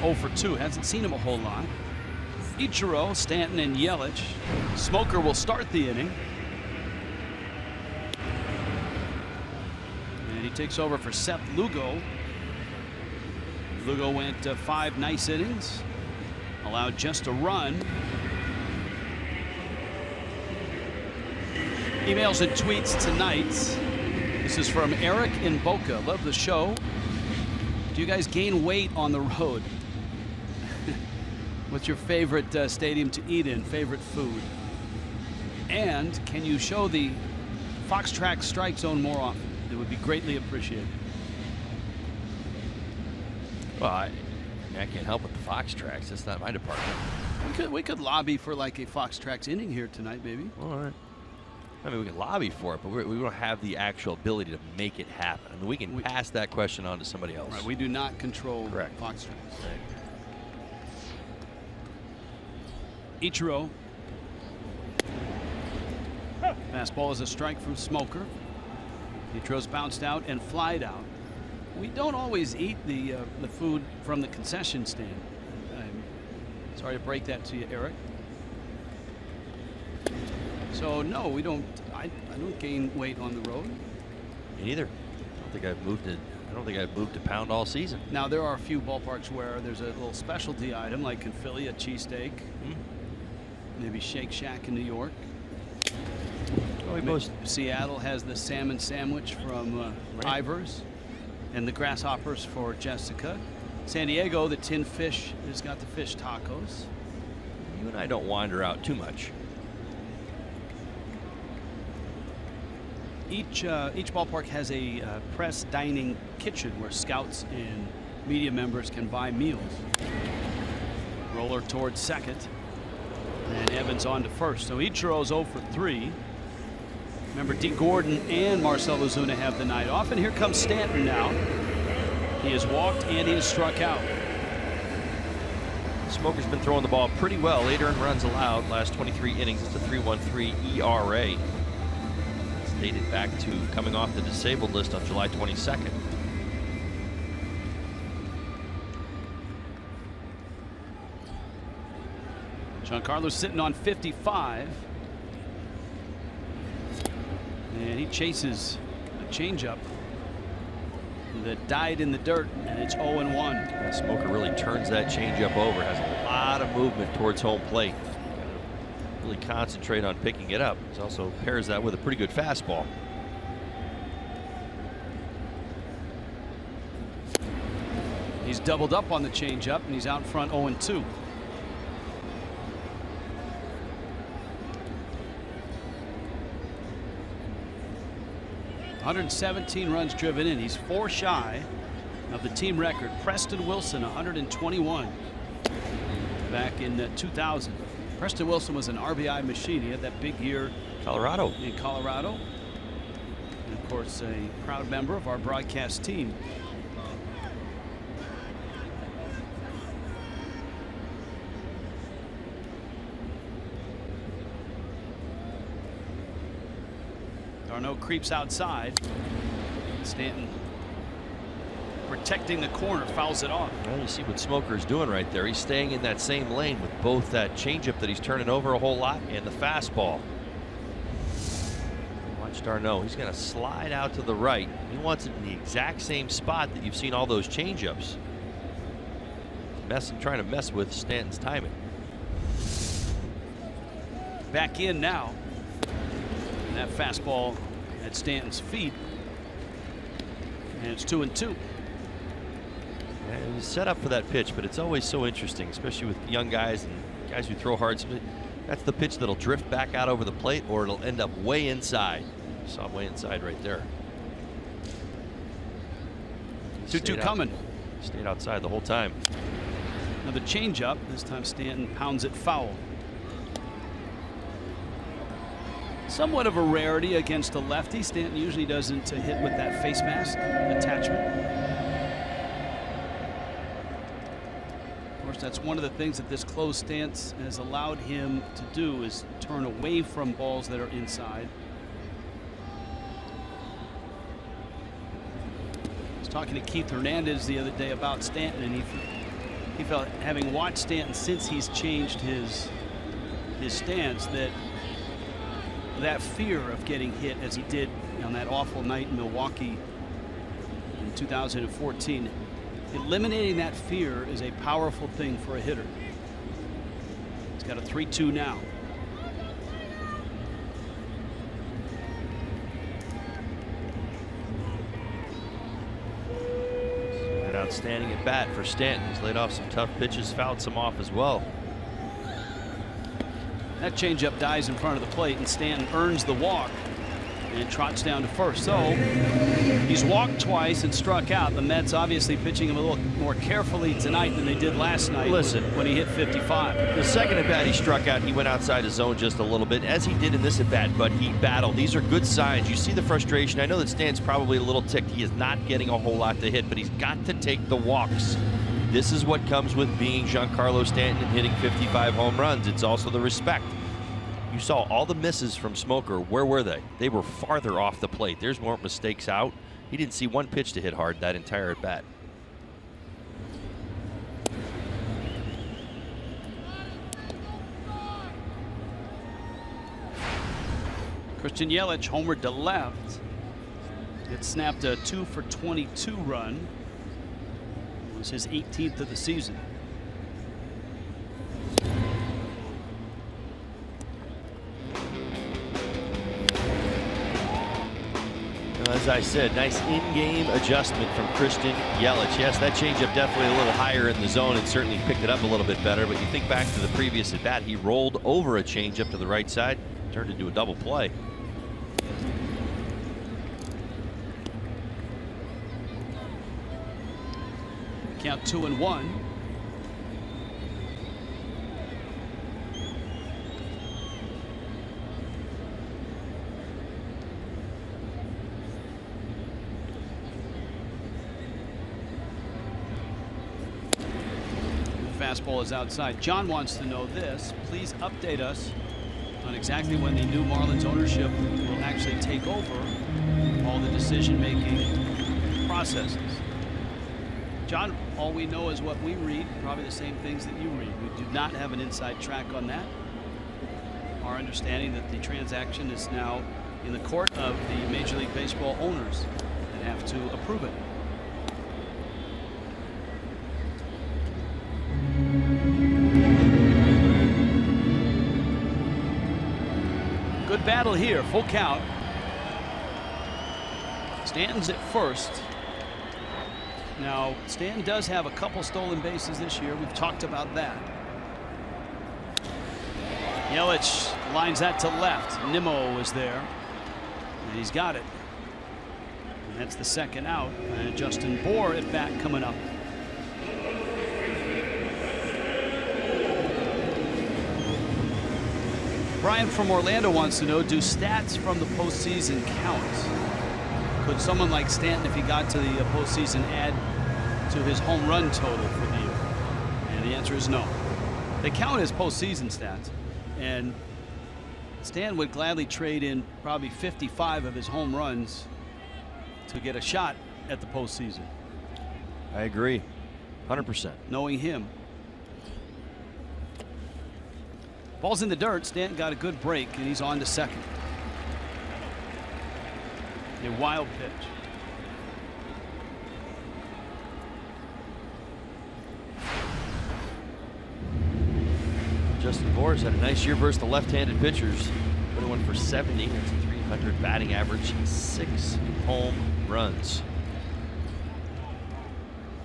0 for 2, hasn't seen him a whole lot. Ichiro, Stanton, and Yelich. Smoker will start the inning. And He takes over for Seth Lugo. Lugo went 5 nice innings, allowed just a run. Emails and tweets tonight. This is from Eric in Boca. Love the show. Do you guys gain weight on the road? What's your favorite stadium to eat in? Favorite food? And can you show the Fox Track Strike Zone more often? It would be greatly appreciated. Well, I can't help with the Fox Tracks. That's not my department. We could lobby for like a Fox Tracks inning here tonight, maybe. All right. I mean, we can lobby for it, but we don't have the actual ability to make it happen. I mean, we can pass that question on to somebody else. Right, we do not control Correct. Fox Tracks. Right. Ichiro. Fastball is a strike from Smoker. Ichiro's bounced out and flied out. We don't always eat the food from the concession stand. I'm sorry to break that to you, Eric. So no, we don't. I don't gain weight on the road. Me neither. I don't think I've moved a pound all season. Now there are a few ballparks where there's a little specialty item, like in Philly, a cheesesteak. Maybe Shake Shack in New York. Seattle has the salmon sandwich from Ivers, and the grasshoppers for Jessica. San Diego, the tin fish has got the fish tacos. You and I don't wander out too much. Each ballpark has a press dining kitchen where scouts and media members can buy meals. Roller towards second, and Evans on to first. So Ichiro's 0 for 3. Remember, D. Gordon and Marcell Ozuna have the night off, and here comes Stanton now. He has walked and he has struck out. Smoker's been throwing the ball pretty well. 8 earned runs allowed last 23 innings. It's a 3.13 ERA. It's dated back to coming off the disabled list on July 22nd. Giancarlo's sitting on 55. And he chases a changeup that died in the dirt, and it's 0-1. Smoker really turns that changeup over, has a lot of movement towards home plate. Really concentrate on picking it up. He also pairs that with a pretty good fastball. He's doubled up on the changeup, and he's out front 0-2. .117 runs driven in. He's 4 shy of the team record. Preston Wilson 121 back in 2000. Preston Wilson was an RBI machine. He had that big year in Colorado. And of course, a proud member of our broadcast team. Darno creeps outside. Stanton protecting the corner, fouls it off. Well, you see what Smoker's doing right there. He's staying in that same lane with both that changeup that he's turning over a whole lot and the fastball. Watch Darno. He's going to slide out to the right. He wants it in the exact same spot that you've seen all those changeups. Trying to mess with Stanton's timing. Back in now. And that fastball at Stanton's feet. And it's 2-2. And it was set up for that pitch, but it's always so interesting, especially with young guys and guys who throw hard. That's the pitch that'll drift back out over the plate, or it'll end up way inside. You saw way inside right there. 2-2 coming. Stayed outside the whole time. Another changeup. This time Stanton pounds it foul. Somewhat of a rarity against a lefty. Stanton usually doesn't hit with that face mask attachment. Of course, that's one of the things that this closed stance has allowed him to do, is turn away from balls that are inside. I was talking to Keith Hernandez the other day about Stanton, and he felt, having watched Stanton since he's changed his stance, that fear of getting hit, as he did on that awful night in Milwaukee 2014. Eliminating that fear is a powerful thing for a hitter. He's got a 3-2 now. An outstanding at bat for Stanton. He's laid off some tough pitches, fouled some off as well. That changeup dies in front of the plate, and Stanton earns the walk and trots down to first. So he's walked twice and struck out. The Mets obviously pitching him a little more carefully tonight than they did last night. Listen, when he hit 55. The second at bat he struck out, he went outside his zone just a little bit, as he did in this at bat, but he battled. These are good signs. You see the frustration. I know that Stan's probably a little ticked. He is not getting a whole lot to hit, but he's got to take the walks. This is what comes with being Giancarlo Stanton and hitting 55 home runs. It's also the respect. You saw all the misses from Smoker. Where were they? They were farther off the plate. There's more mistakes out. He didn't see one pitch to hit hard that entire at bat. Christian Yelich homered to left. It snapped a 2-for-22 run. It was his 18th of the season. As I said, nice in-game adjustment from Christian Yelich. Yes, that changeup definitely a little higher in the zone and certainly picked it up a little bit better. But you think back to the previous at bat, he rolled over a changeup to the right side, turned into a double play. Count 2-1. Fastball is outside. John wants to know this. Please update us on exactly when the new Marlins ownership will actually take over all the decision-making processes. John, all we know is what we read, probably the same things that you read. We do not have an inside track on that. Our understanding that the transaction is now in the court of the Major League Baseball owners and have to approve it. Good battle here, full count. Stanton's at first. Now, Stanton does have a couple stolen bases this year. We've talked about that. Yelich lines that to left. Nimmo was there, and he's got it. And that's the second out. And Justin Bour at bat coming up. Brian from Orlando wants to know, do stats from the postseason count? Could someone like Stanton, if he got to the postseason, add to his home run total for the year? And the answer is no. They count as postseason stats, and Stan would gladly trade in probably 55 of his home runs to get a shot at the postseason. I agree, 100%. Knowing him. Ball's in the dirt. Stanton got a good break, and he's on to second. A wild pitch. Justin Bour's had a nice year versus the left-handed pitchers. Put one for 70. That's a 300 batting average. 6 home runs.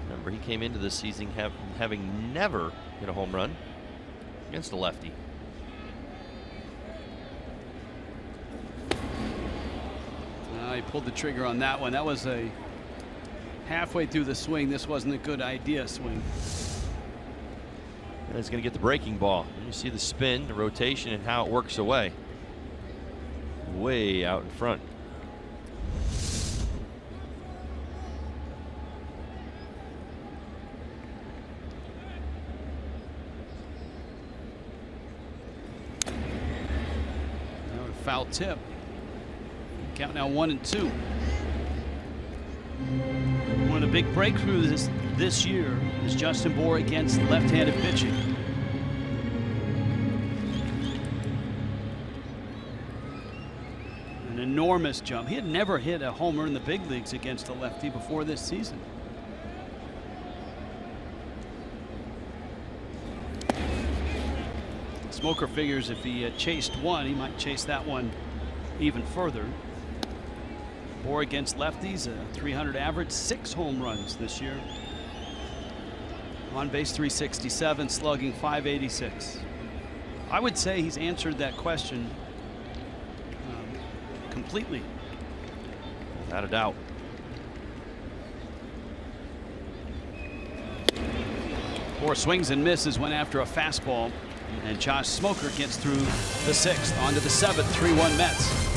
Remember, he came into this season having never hit a home run against a lefty. He pulled the trigger on that one. That was a halfway through the swing. This wasn't a good idea swing. And he's going to get the breaking ball. You see the spin, the rotation, and how it works away. Way out in front. Now a foul tip. Count now 1-2. One of the big breakthroughs this year is Justin Bour against left-handed pitching. An enormous jump. He had never hit a homer in the big leagues against a lefty before this season. Smoker figures if he chased one, he might chase that one even further. Bohr against lefties, a 300 average, 6 home runs this year. On base 367, slugging 586. I would say he's answered that question completely, without a doubt. Bohr swings and misses, went after a fastball, and Josh Smoker gets through the 6th. On to the 7th, 3-1 Mets.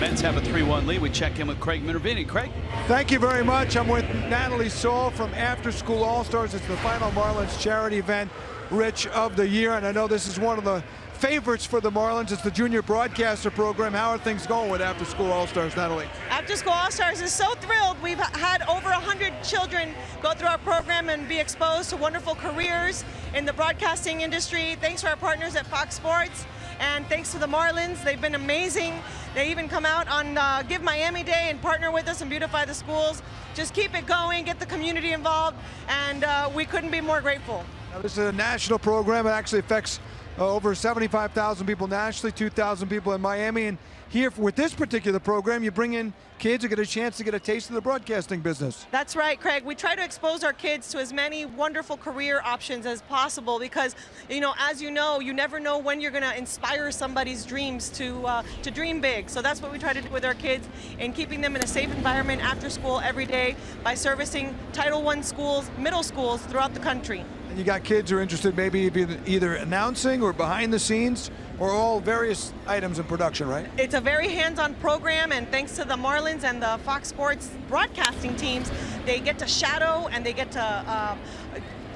Mets have a 3-1 lead. We check in with Craig Minervini. Craig. Thank you very much. I'm with Natalie Saul from After School All-Stars. It's the final Marlins charity event, Rich, of the year. And I know this is one of the favorites for the Marlins. It's the junior broadcaster program. How are things going with After School All-Stars, Natalie? After School All-Stars is so thrilled. We've had over 100 children go through our program and be exposed to wonderful careers in the broadcasting industry. Thanks to our partners at Fox Sports. And thanks to the Marlins, they've been amazing. They even come out on Give Miami Day and partner with us and beautify the schools. Just keep it going, get the community involved, and we couldn't be more grateful. Now, this is a national program. It actually affects over 75,000 people nationally, 2,000 people in Miami. And here with this particular program, you bring in kids who get a chance to get a taste of the broadcasting business. That's right, Craig. We try to expose our kids to as many wonderful career options as possible because, as you know, you never know when you're going to inspire somebody's dreams to dream big. So that's what we try to do with our kids and keeping them in a safe environment after school every day by servicing Title I schools, middle schools throughout the country. And you got kids who are interested maybe either announcing or behind the scenes or all various items in production, right? It's a very hands-on program, and thanks to the Marlins and the Fox Sports broadcasting teams, they get to shadow and they get to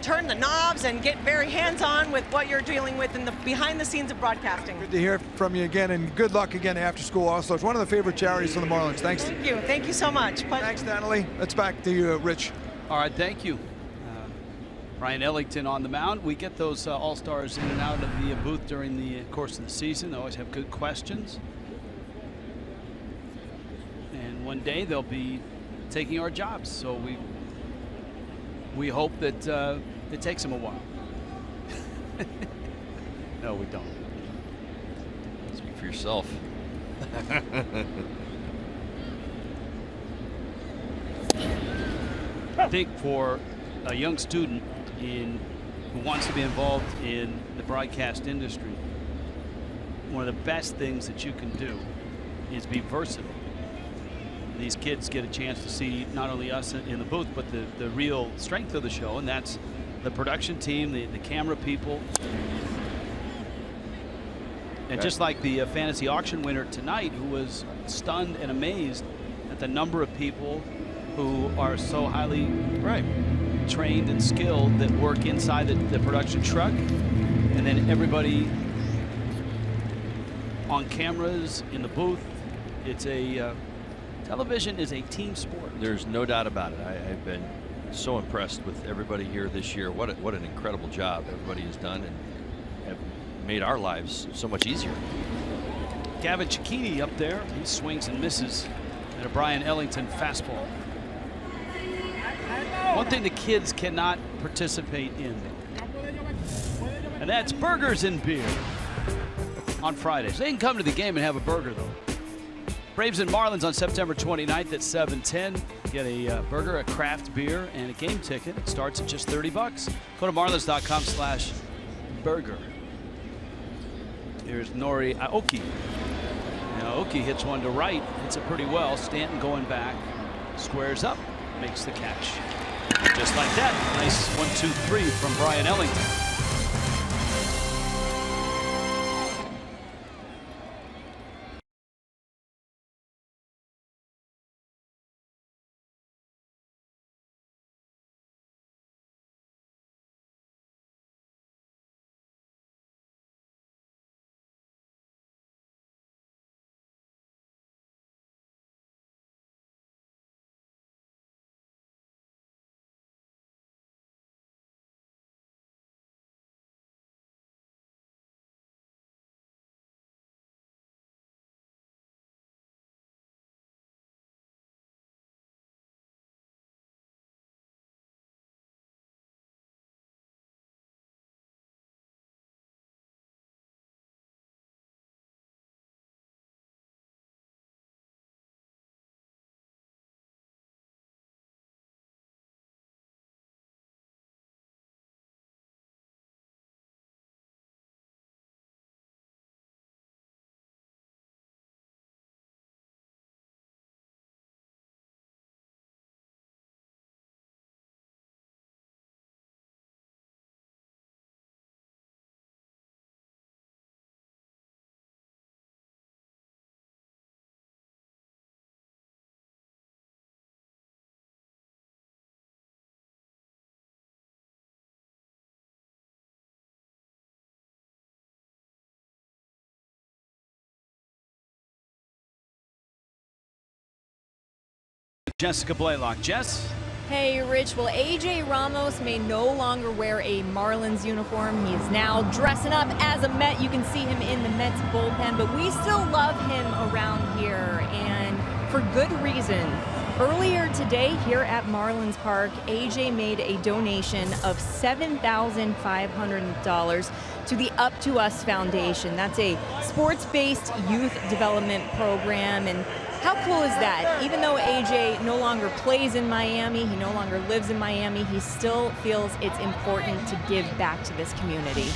turn the knobs and get very hands-on with what you're dealing with in the behind the scenes of broadcasting. Good to hear from you again, and good luck again After School All-Stars. One of the favorite charities of the Marlins. Thanks. Thank you so much. Thanks, Natalie. Let's back to you, Rich. All right, thank you. Ryan Ellington on the mound. We get those All-Stars in and out of the booth during the course of the season. They always have good questions. And one day they'll be taking our jobs. So we hope that it takes them a while. No, we don't. Speak for yourself. I think for a young student who wants to be involved in the broadcast industry, one of the best things that you can do is be versatile. These kids get a chance to see not only us in the booth, but the real strength of the show, and that's the production team, the camera people. And just like the fantasy auction winner tonight, who was stunned and amazed at the number of people who are so highly trained and skilled that work inside the production truck, and then everybody on cameras in the booth. It's a television is a team sport. There's no doubt about it. I've been so impressed with everybody here this year. What an incredible job everybody has done, and have made our lives so much easier. Gavin Cicchini up there. He swings and misses at a Brian Ellington fastball. One thing the kids cannot participate in, and that's burgers and beer on Fridays. They can come to the game and have a burger, though. Braves and Marlins on September 29th at 7:10. Get a burger, a craft beer, and a game ticket. It starts at just $30. Go to marlins.com/burger. Here's Nori Aoki. Now Aoki hits one to right. Hits it pretty well. Stanton going back. Squares up. Makes the catch. Just like that. Nice 1-2-3 from Brian Ellington. Jessica Blaylock. Jess? Hey, Rich. Well, A.J. Ramos may no longer wear a Marlins uniform. He is now dressing up as a Met. You can see him in the Mets bullpen, but we still love him around here, and for good reason. Earlier today here at Marlins Park, A.J. made a donation of $7,500 to the Up to Us Foundation. That's a sports-based youth development program, and how cool is that? Even though A.J. no longer plays in Miami, he no longer lives in Miami, he still feels it's important to give back to this community.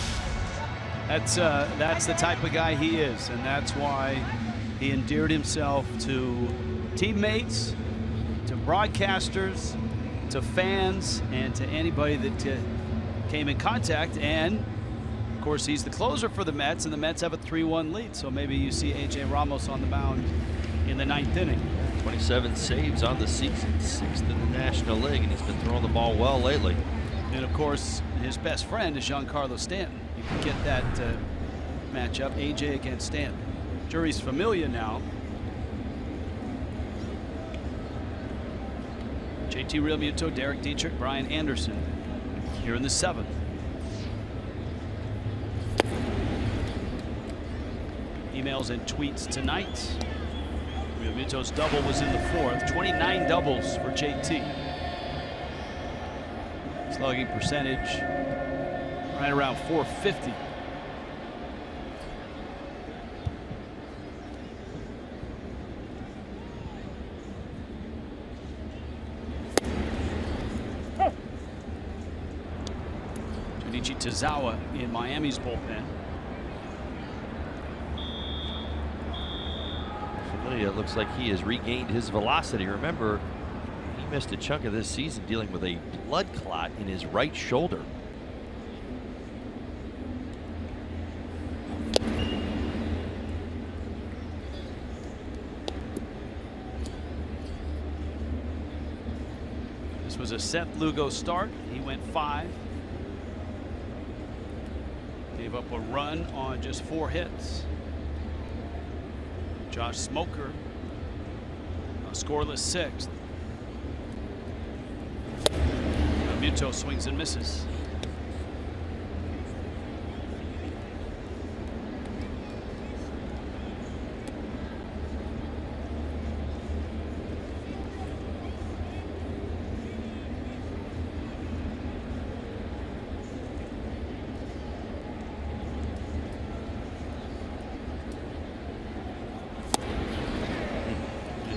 That's the type of guy he is, and that's why he endeared himself to teammates, to broadcasters, to fans, and to anybody that came in contact. And of course, he's the closer for the Mets, and the Mets have a 3-1 lead. So maybe you see A.J. Ramos on the mound in the 9th inning. 27 saves on the season, 6th in the National League, and he's been throwing the ball well lately. And of course, his best friend is Giancarlo Stanton. You can get that matchup, A.J. against Stanton. Jury's familiar now. JT Realmuto, Derek Dietrich, Brian Anderson here in the 7th. Emails and tweets tonight. Realmuto's double was in the 4th. 29 doubles for JT. Slugging percentage right around .450. Junichi Tozawa in Miami's bullpen. It looks like he has regained his velocity. Remember, he missed a chunk of this season dealing with a blood clot in his right shoulder. was a Seth Lugo start. He went 5. Gave up a run on just 4 hits. Josh Smoker, a scoreless 6th. Muto swings and misses.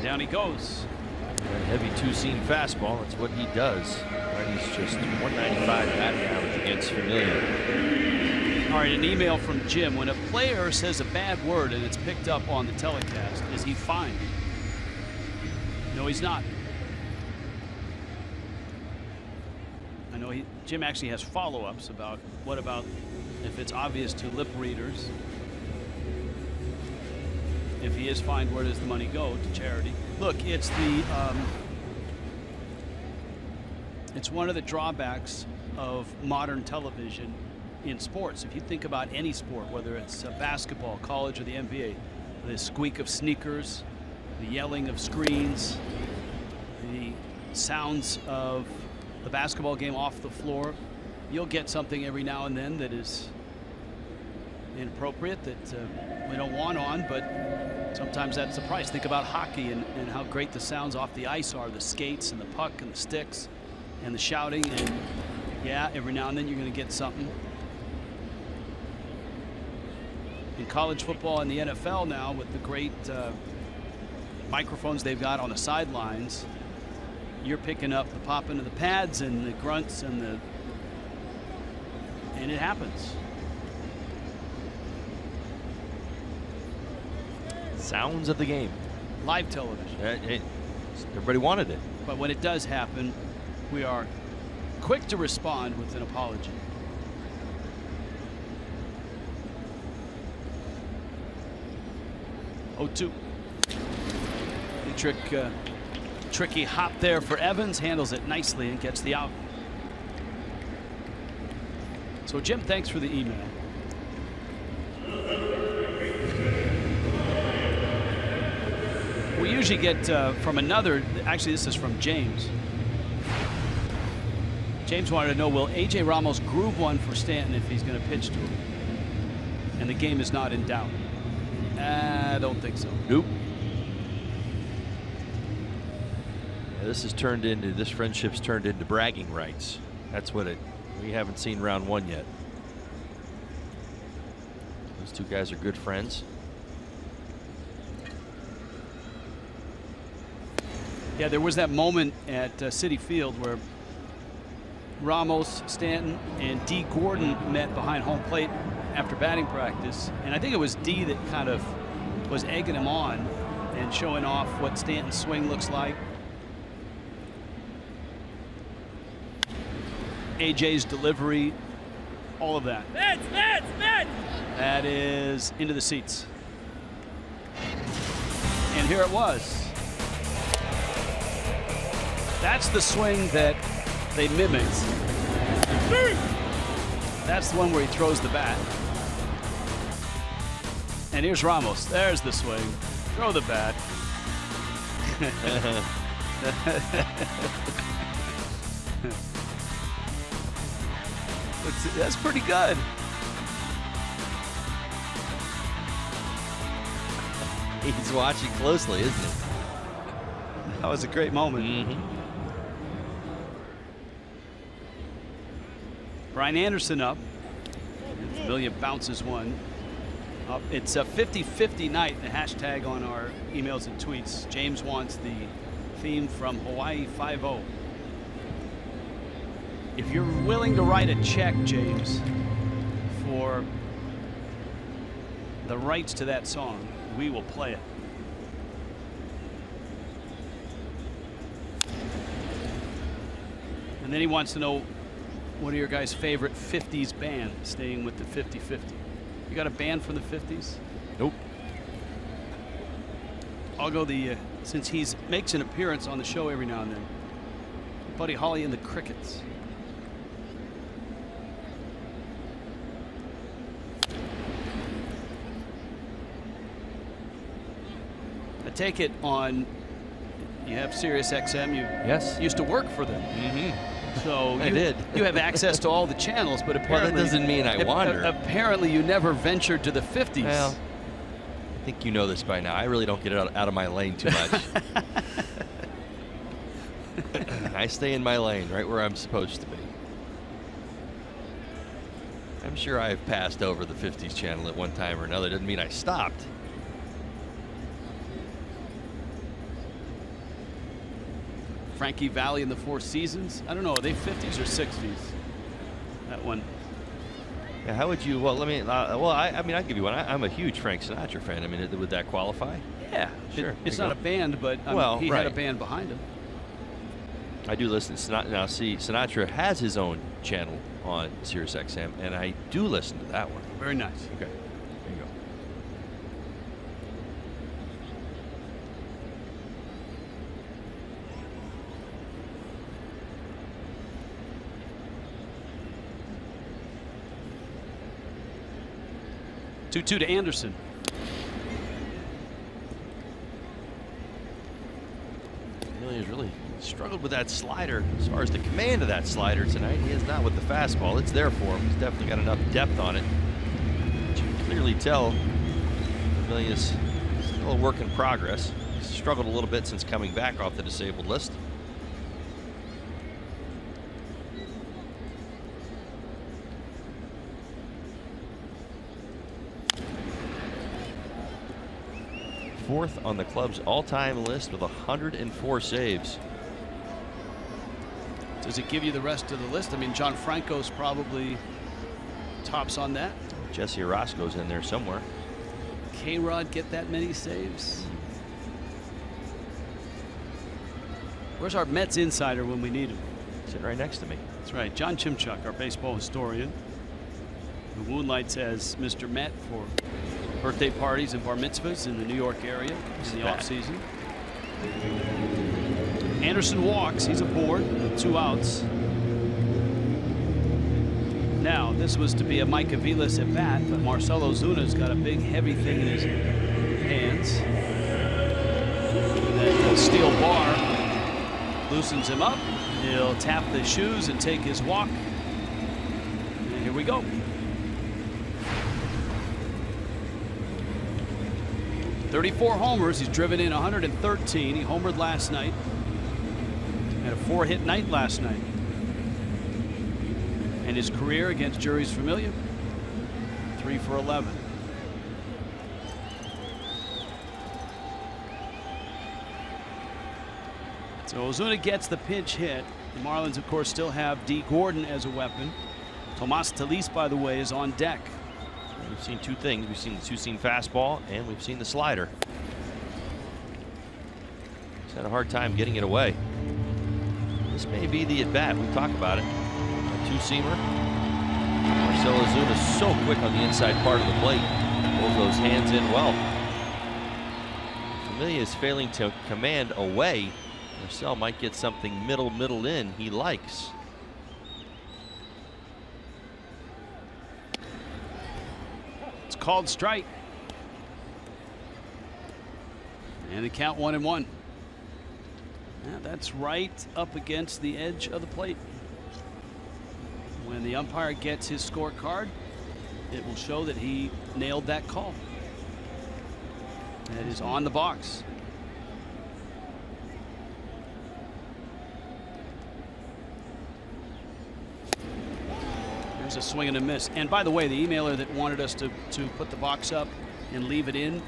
Down he goes. That heavy 2-seam fastball, that's what he does. He's just 195 batting average against Familia. All right, an email from Jim. When a player says a bad word and it's picked up on the telecast, is he fined? No, he's not. I know Jim actually has follow-ups about what about if it's obvious to lip readers. If he is fined, where does the money go? To charity. Look, it's one of the drawbacks of modern television in sports. If you think about any sport, whether it's basketball, college, or the NBA, the squeak of sneakers, the yelling of screens, the sounds of the basketball game off the floor, you'll get something every now and then that is inappropriate that we don't want on, but sometimes that's the price. Think about hockey and how great the sounds off the ice are, the skates and the puck and the sticks and the shouting, and yeah, every now and then you're going to get something. In college football and the NFL now, with the great microphones they've got on the sidelines, you're picking up the popping of the pads and the grunts and it happens. Sounds of the game. Live television. Everybody wanted it. But when it does happen, we are quick to respond with an apology. Oh, 2. Tricky hop there for Evans. Handles it nicely and gets the out. So, Jim, thanks for the email. We usually get from another, actually this is from James. James wanted to know, will A.J. Ramos groove one for Stanton if he's going to pitch to him? And the game is not in doubt. I don't think so. Nope. Yeah, this friendship's turned into bragging rights. That's what we haven't seen round 1 yet. Those two guys are good friends. Yeah, there was that moment at Citi Field where Ramos, Stanton, and D. Gordon met behind home plate after batting practice. And I think it was D that kind of was egging him on and showing off what Stanton's swing looks like. AJ's delivery, all of that. That is into the seats. And here it was. That's the swing that they mimicked. That's the one where he throws the bat. And here's Ramos. There's the swing. Throw the bat. That's pretty good. He's watching closely, isn't he? That was a great moment. Mm-hmm. Brian Anderson up. Familia bounces one up. It's a 50-50 night. The hashtag on our emails and tweets. James wants the theme from Hawaii 5-0. If you're willing to write a check, James, for the rights to that song, we will play it. And then he wants to know, what are your guys' favorite 50s band, staying with the 50-50? You got a band from the 50s? Nope. I'll go since he makes an appearance on the show every now and then, Buddy Holly and the Crickets. I take it on, you have Sirius XM. You used to work for them. So I did. You have access to all the channels, but apparently that doesn't mean I wander. Apparently you never ventured to the 50s. Well, I think you know this by now. I really don't get out of my lane too much. I stay in my lane, right where I'm supposed to be. I'm sure I have passed over the 50s channel at one time or another. Doesn't mean I stopped. Frankie Valli and the Four Seasons. I don't know. Are they 50s or 60s? That one. Yeah, how would you? Well, let me. I mean, I'll give you one. I'm a huge Frank Sinatra fan. I mean, would that qualify? Yeah, sure. It's not a band, but he had a band behind him. I do listen to Sinatra. Now, see, Sinatra has his own channel on Sirius XM, and I do listen to that one. Very nice. Okay, there you go. Two to Anderson. He's really struggled with that slider as far as the command of that slider tonight. He is not with the fastball. It's there for him. He's definitely got enough depth on it. But you can clearly tell Amelia's still a work in progress. He's struggled a little bit since coming back off the disabled list. Fourth on the club's all-time list with 104 saves. Does it give you the rest of the list? I mean, John Franco's probably tops on that. Jesse Orozco's in there somewhere. K-Rod get that many saves? Where's our Mets insider when we need him? Sitting right next to me. That's right. John Chimchuk, our baseball historian, who moonlights as Mr. Met for birthday parties and bar mitzvahs in the New York area in the offseason. Anderson walks. He's aboard. 2 outs. Now, this was to be a Mike Aviles at bat, but Marcell Ozuna's got a big, heavy thing in his hands. That steel bar loosens him up. He'll tap the shoes and take his walk. And here we go. .34 homers. He's driven in 113. He homered last night. Had a 4-hit night last night. And his career against Jeurys Familia, 3 for 11. So Ozuna gets the pinch hit. The Marlins, of course, still have D. Gordon as a weapon. Tomas Talis, by the way, is on deck. We've seen two things. We've seen the two-seam fastball, and we've seen the slider. He's had a hard time getting it away. This may be the at-bat. We talk about it. A two-seamer. Marcell Ozuna is so quick on the inside part of the plate. Pulls those hands in well. Familia is failing to command away. Marcell might get something middle in he likes. Called strike. And the count 1-1. Yeah, that's right up against the edge of the plate. When the umpire gets his scorecard, it will show that he nailed that call. That is on the box. There's a swing and a miss. And by the way, the emailer that wanted us to put the box up and leave it in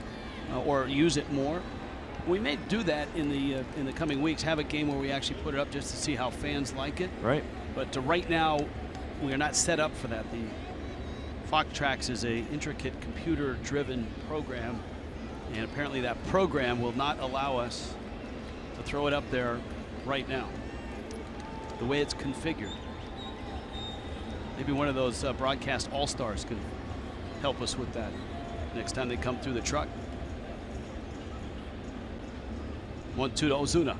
or use it more, we may do that in the coming weeks. Have a game where we actually put it up just to see how fans like it. Right. But right now, we are not set up for that. The FoxTrax is a intricate computer-driven program, and apparently that program will not allow us to throw it up there right now. The way it's configured. Maybe one of those broadcast all-stars could help us with that next time they come through the truck. 1-2 to Ozuna.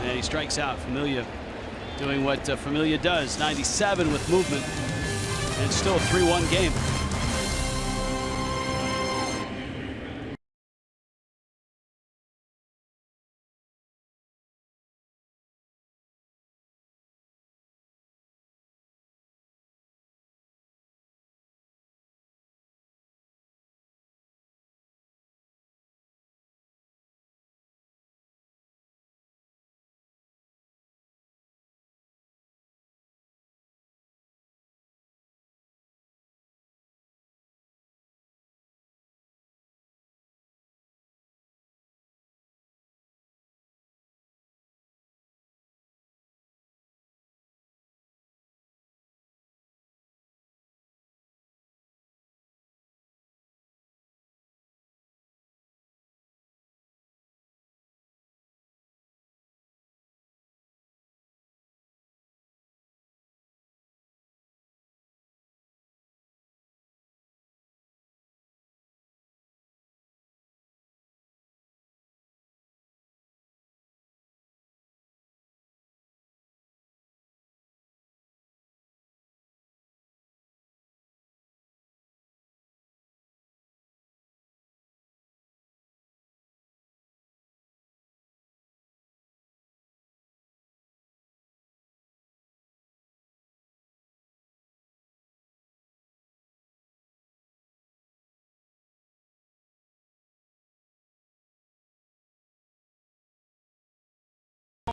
And he strikes out. Familia doing what Familia does, 97 with movement, and still a 3-1 game.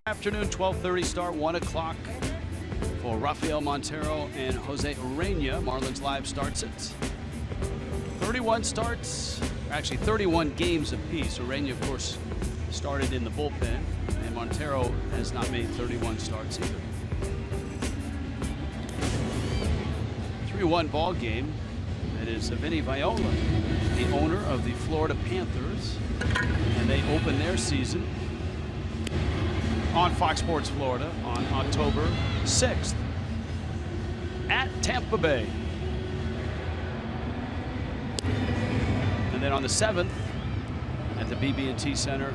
Afternoon, 12:30 start, 1 o'clock for Rafael Montero and Jose Urena. Marlins Live starts at 31 starts, actually 31 games apiece. Urena, of course, started in the bullpen, and Montero has not made 31 starts either. 3-1 ball game. That is Vinny Viola, the owner of the Florida Panthers, and they open their season on Fox Sports Florida on October 6th at Tampa Bay. And then on the 7th at the BB&T Center,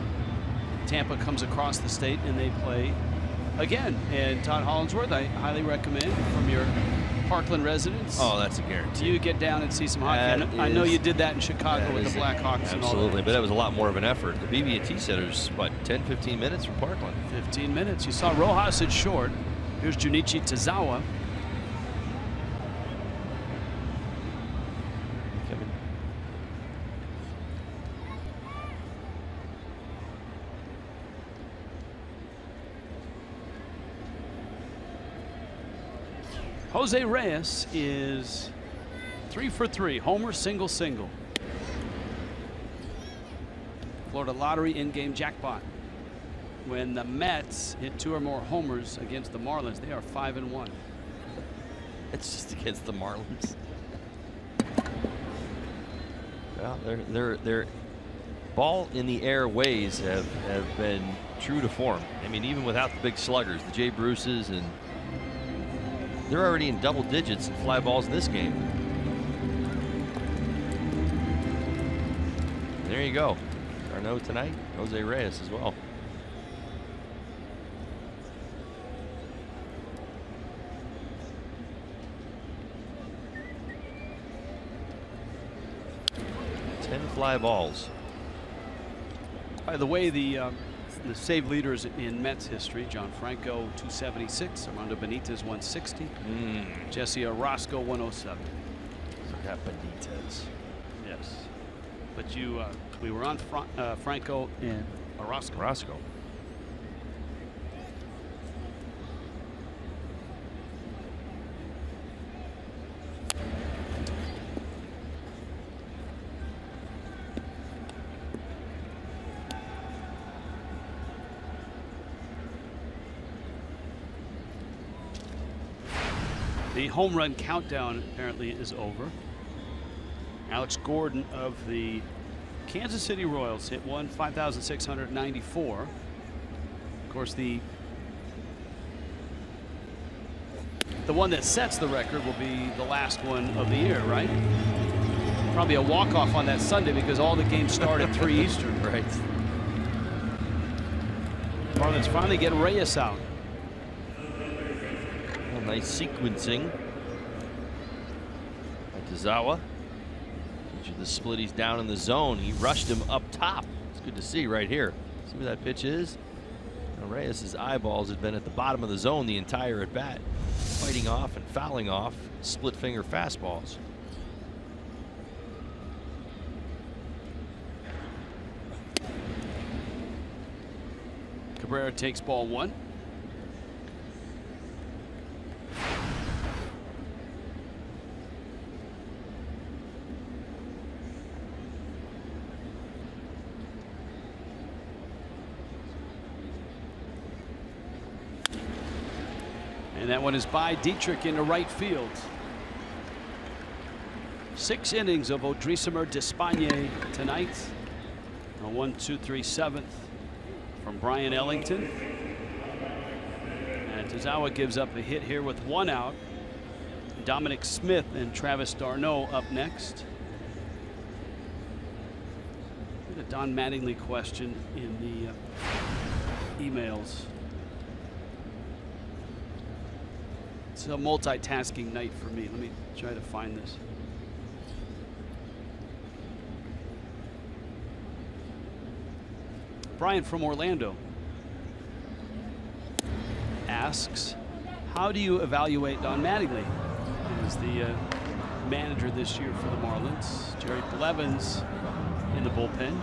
Tampa comes across the state and they play again. And Todd Hollingsworth, I highly recommend from your Parkland residence. Oh, that's a guarantee. You get down and see some hockey. I know you did that in Chicago with the Blackhawks. Absolutely, but that was a lot more of an effort. The BB&T Center's, what, 10, 15 minutes from Parkland? 15 minutes. You saw Rojas at short. Here's Junichi Tazawa. Jose Reyes is 3 for 3. Homer, single, single. Florida Lottery in-game jackpot. When the Mets hit 2 or more homers against the Marlins, they are 5-1. It's just against the Marlins. Well, their ball in the air ways have been true to form. I mean, even without the big sluggers, the Jay Bruces, and they're already in double digits in fly balls in this game. There you go. Carno tonight, Jose Reyes as well. Fly balls. By the way, the save leaders in Mets history: John Franco 276, Armando Benitez 160, Jesse Orosco 107. Forgot Benitez. Yes, but we were on Franco and Orosco. The home run countdown apparently is over. Alex Gordon of the Kansas City Royals hit 5,694. Of course, the one that sets the record will be the last one of the year, right? Probably a walk-off on that Sunday because all the games start at 3 Eastern. Right. Marlins finally get Reyes out. Nice sequencing. Tazawa. The split, he's down in the zone. He rushed him up top. It's good to see right here. See where that pitch is? Now Reyes' eyeballs had been at the bottom of the zone the entire at bat, fighting off and fouling off split finger fastballs. Cabrera takes ball 1. And that one is by Dietrich into right field. 6 innings of Odrisamer Despaigne tonight. A 1-2-3-7 from Brian Ellington. And Tazawa gives up a hit here with 1 out. Dominic Smith and Travis d'Arnaud up next. A Don Mattingly question in the emails. It's a multitasking night for me. Let me try to find this. Brian from Orlando asks, how do you evaluate Don Mattingly as the manager this year for the Marlins? Jerry Blevins in the bullpen.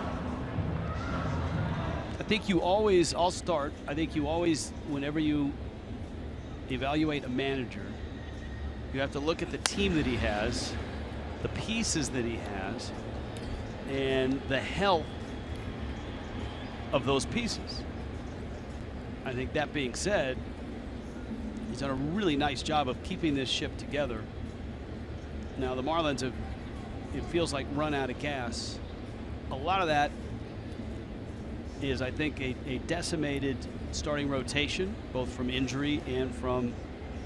I think you always, I'll start, I think you always, whenever you evaluate a manager, you have to look at the team that he has, the pieces that he has, and the health of those pieces. I think that being said, he's done a really nice job of keeping this ship together. Now the Marlins have, it feels like, run out of gas. A lot of that is, I think, a decimated starting rotation, both from injury and from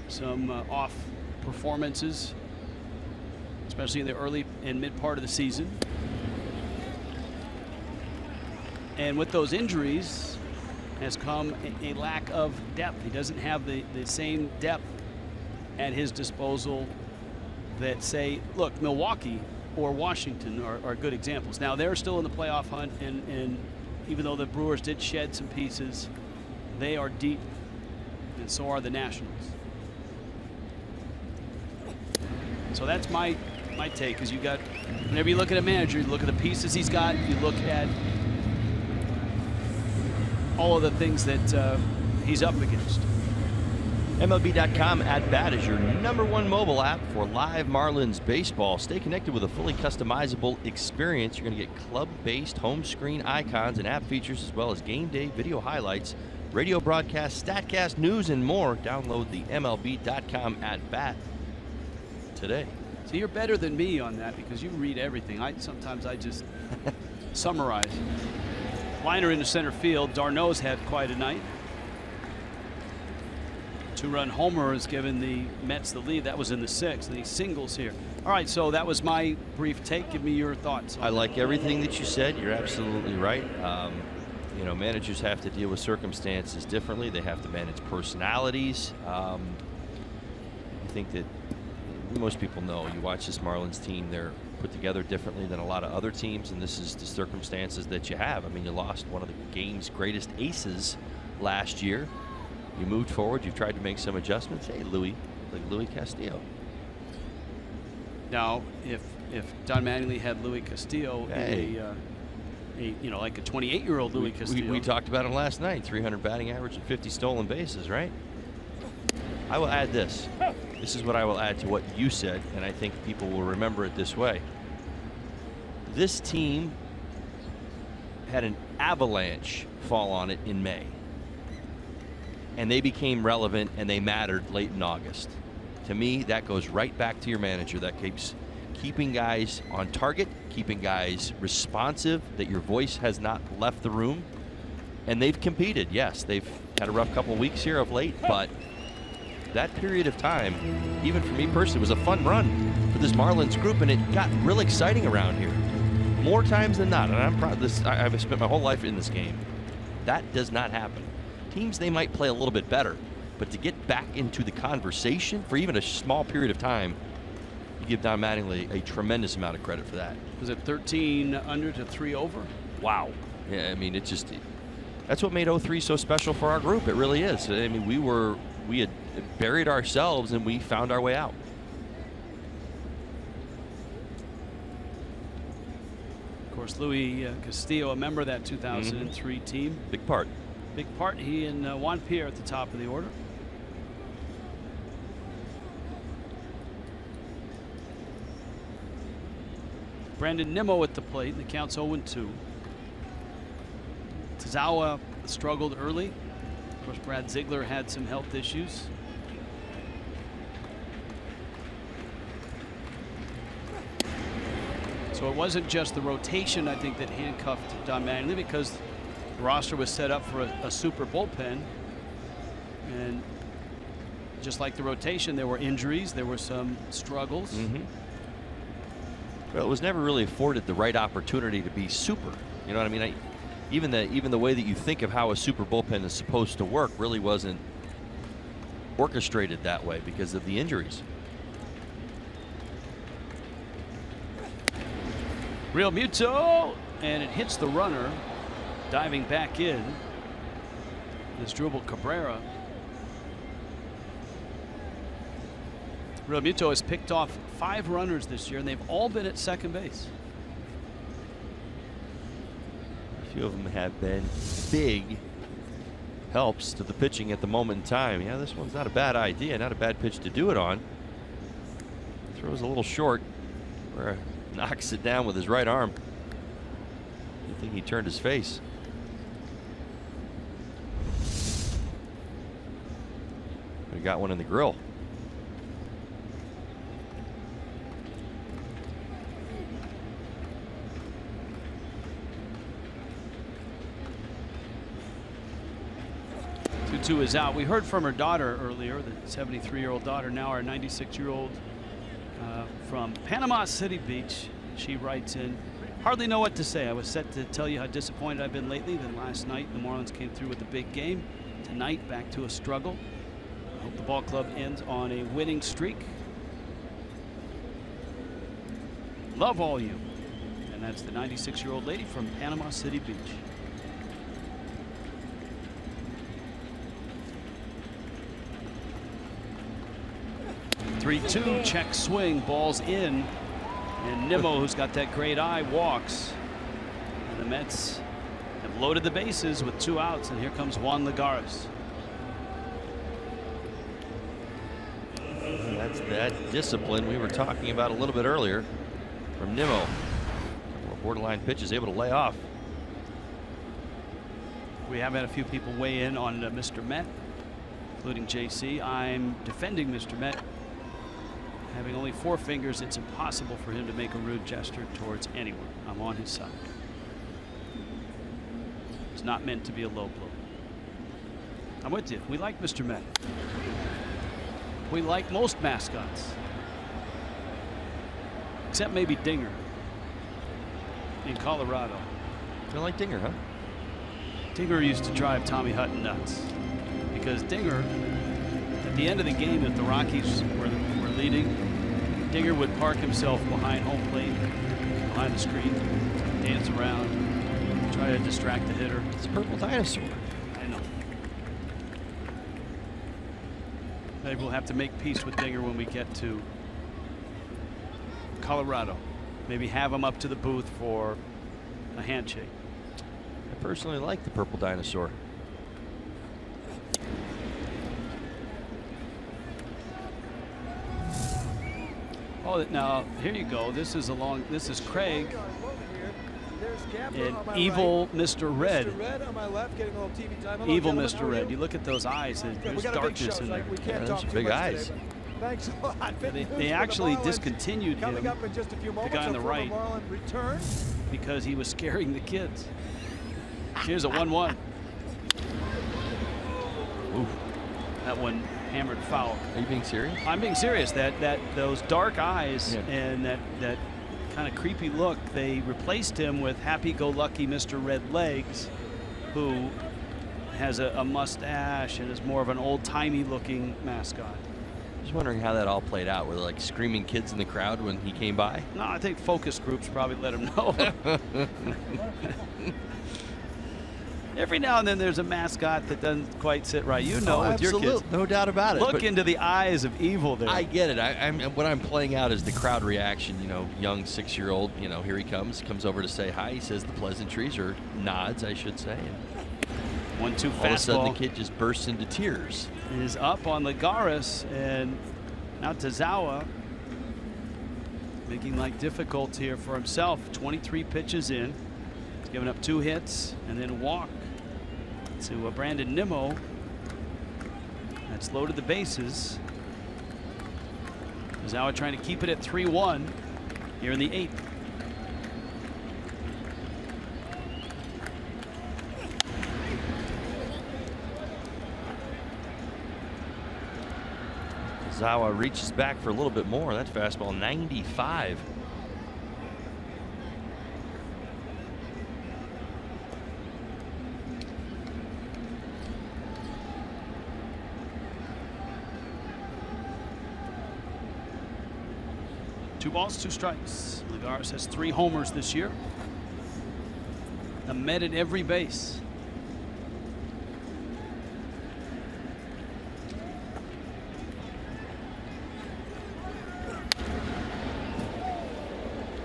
some off performances, especially in the early and mid part of the season. And with those injuries has come a lack of depth. He doesn't have the same depth at his disposal that, say, look, Milwaukee or Washington are good examples. Now they're still in the playoff hunt, and even though the Brewers did shed some pieces, they are deep, and so are the Nationals. So that's my take, is you got, whenever you look at a manager, you look at the pieces he's got, you look at all of the things that he's up against. MLB.com At Bat is your #1 mobile app for live Marlins baseball. Stay connected with a fully customizable experience. You're going to get club-based home screen icons and app features, as well as game day video highlights, radio broadcast, StatCast, news, and more. Download the MLB.com At Bat today. So you're better than me on that because you read everything. Sometimes I just summarize. Liner into center field. d'Arnaud's had quite a night. 2-run homer has given the Mets the lead. That was in the 6th, and he singles here. All right, so that was my brief take. Give me your thoughts. I like everything that you said. You're absolutely right. You know, managers have to deal with circumstances differently. They have to manage personalities. I think that most people know, you watch this Marlins team, they're put together differently than a lot of other teams, and this is the circumstances that you have. I mean, you lost one of the game's greatest aces last year. You moved forward. You've tried to make some adjustments. Hey, Louis Castillo. Now, if Don Mattingly had Louis Castillo, hey, like a 28-year-old Louis Castillo. We talked about him last night. 300 batting average and 50 stolen bases, right? I will add this. This is what I will add to what you said, and I think people will remember it this way. This team had an avalanche fall on it in May, and they became relevant and they mattered late in August. To me, that goes right back to your manager. That keeps keeping guys on target, keeping guys responsive, that your voice has not left the room. And they've competed. Yes, they've had a rough couple of weeks here of late, but that period of time, even for me personally, was a fun run for this Marlins group, and it got real exciting around here. More times than not, and I'm proud of this. I've spent my whole life in this game. That does not happen. Teams, they might play a little bit better, But to get back into the conversation for even a small period of time, you give Don Mattingly a tremendous amount of credit for that. Was it 13 under to 3 over? Wow. Yeah, I mean, that's what made 03 so special for our group. It really is. I mean, we had buried ourselves and we found our way out. Of course, Louis Castillo, a member of that 2003 team. Big part. Big part. He and Juan Pierre at the top of the order. Brandon Nimmo at the plate. The count's 0-2. Tazawa struggled early. Of course, Brad Ziegler had some health issues. So it wasn't just the rotation, I think, that handcuffed Don Mattingly, because the roster was set up for a super bullpen. And just like the rotation, there were injuries, there were some struggles. Well, it was never really afforded the right opportunity to be super. You know what I mean? Even the way that you think of how a super bullpen is supposed to work really wasn't orchestrated that way because of the injuries. Real Muto, and it hits the runner, diving back in. This Drupal Cabrera. Real Muto has picked off 5 runners this year, and they've all been at second base. A few of them have been big helps to the pitching at the moment in time. Yeah, this one's not a bad idea, not a bad pitch to do it on. Throws a little short, where knocks it down with his right arm. I think he turned his face. He got one in the grill. Two is out. We heard from her daughter earlier, the 73-year-old daughter, now our 96-year-old from Panama City Beach. She writes in, hardly know what to say. I was set to tell you how disappointed I've been lately. Then last night the Marlins came through with a big game. Tonight back to a struggle. I hope the ball club ends on a winning streak. Love all you. And that's the 96-year-old lady from Panama City Beach. 3-2, check swing, ball's in, and Nimmo, who's got that great eye, walks. And the Mets have loaded the bases with 2 outs, and here comes Juan Lagares. That's that discipline we were talking about a little bit earlier from Nimmo. A couple of borderline pitches able to lay off. We have had a few people weigh in on Mr. Met, including JC. I'm defending Mr. Met. Having only 4 fingers, it's impossible for him to make a rude gesture towards anyone. I'm on his side. It's not meant to be a low blow. I'm with you. We like Mr. Met. We like most mascots. Except maybe Dinger in Colorado. You don't like Dinger, huh? Dinger used to drive Tommy Hutton nuts. Because Dinger, at the end of the game, if the Rockies were leading, Dinger would park himself behind home plate, behind the screen, dance around, try to distract the hitter. It's a purple dinosaur. I know. Maybe we'll have to make peace with Dinger when we get to Colorado. Maybe have him up to the booth for a handshake. I personally like the purple dinosaur. Oh, now here you go. This is Craig and evil Mr. Red. Mr. Red on my left, getting a little TV time. Evil Mr. Red. You look at those eyes. There's darkness in there. Yeah, those are big eyes. Today, thanks a lot. They actually discontinued him, Coming up in just a few moments, the guy on the right, return, because he was scaring the kids. Here's a 1-1. Ooh, that one hammered foul. Are you being serious? I'm being serious. Those dark eyes and that kind of creepy look, they replaced him with happy-go-lucky Mr. Red Legs, who has a mustache and is more of an old-timey looking mascot. Just wondering how that all played out. Were there like screaming kids in the crowd when he came by? No, I think focus groups probably let him know. Every now and then there's a mascot that doesn't quite sit right. You know, with your kids. No doubt about it. Look into the eyes of evil there. I get it. What I'm playing out is the crowd reaction. You know, young 6-year-old, you know, here he comes over to say hi. He says the pleasantries, or nods, I should say. And 1-2 fastball. All of a sudden the kid just bursts into tears. Is up on Lagares, and now Tazawa making life difficult here for himself. 23 pitches in. He's given up 2 hits and then a walk to Brandon Nimmo. That's loaded the bases. Tazawa trying to keep it at 3-1 here in the 8th. Tazawa reaches back for a little bit more. That fastball 95. Two balls, 2 strikes. Lagares has 3 homers this year. A met at every base.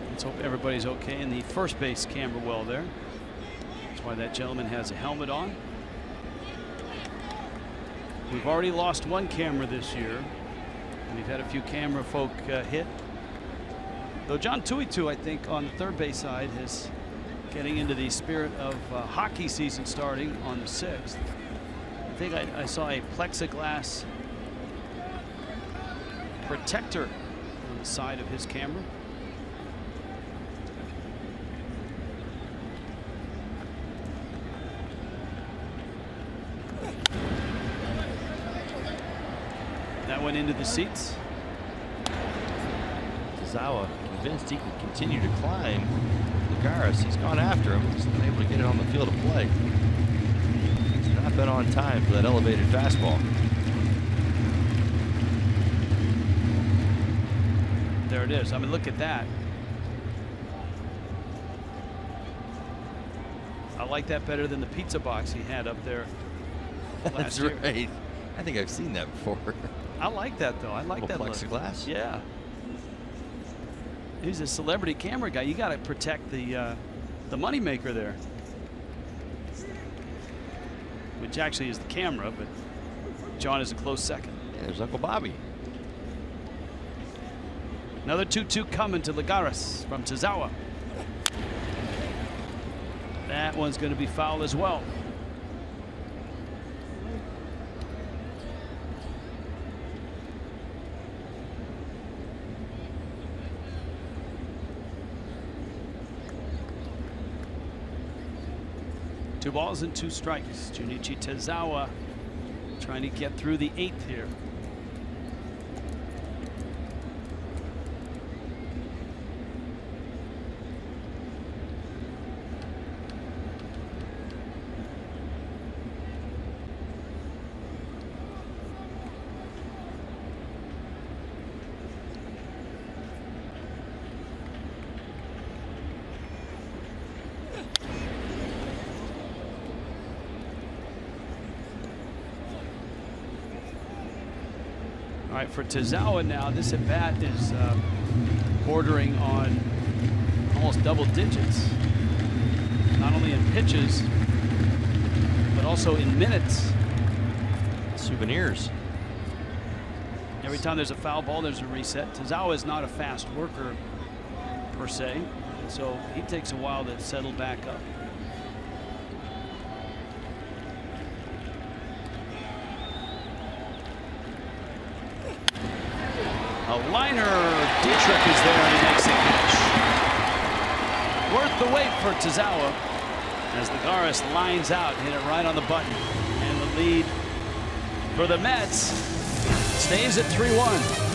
Let's hope everybody's okay in the first base camera well there. That's why that gentleman has a helmet on. We've already lost 1 camera this year. We've had a few camera folk hit. Though John Tuitu, I think, on the third base side is getting into the spirit of hockey season starting on the 6th. I think I saw a plexiglass protector on the side of his camera. That went into the seats. Tazawa convinced he can continue to climb Lagares. He's gone after him. He's not able to get it on the field of play. He's not been on time for that elevated fastball. There it is. I mean, look at that. I like that better than the pizza box he had up there last That's year. right. I think I've seen that before. I like that, though. I like that plexiglass. Look. Yeah. He's a celebrity camera guy. You got to protect the moneymaker there, which actually is the camera, but John is a close second. Yeah, there's Uncle Bobby. Another 2-2 coming to Lagares from Tazawa. That one's going to be foul as well. Two balls and 2 strikes. Junichi Tazawa trying to get through the 8th here. All right, for Tazawa now, this at bat is bordering on almost double digits. Not only in pitches, but also in minutes. Souvenirs. Every time there's a foul ball, there's a reset. Tazawa is not a fast worker per se, so he takes a while to settle back up. A liner. Dietrich is there and he makes the catch. Worth the wait for Tazawa as Lagares lines out, hit it right on the button. And the lead for the Mets stays at 3-1.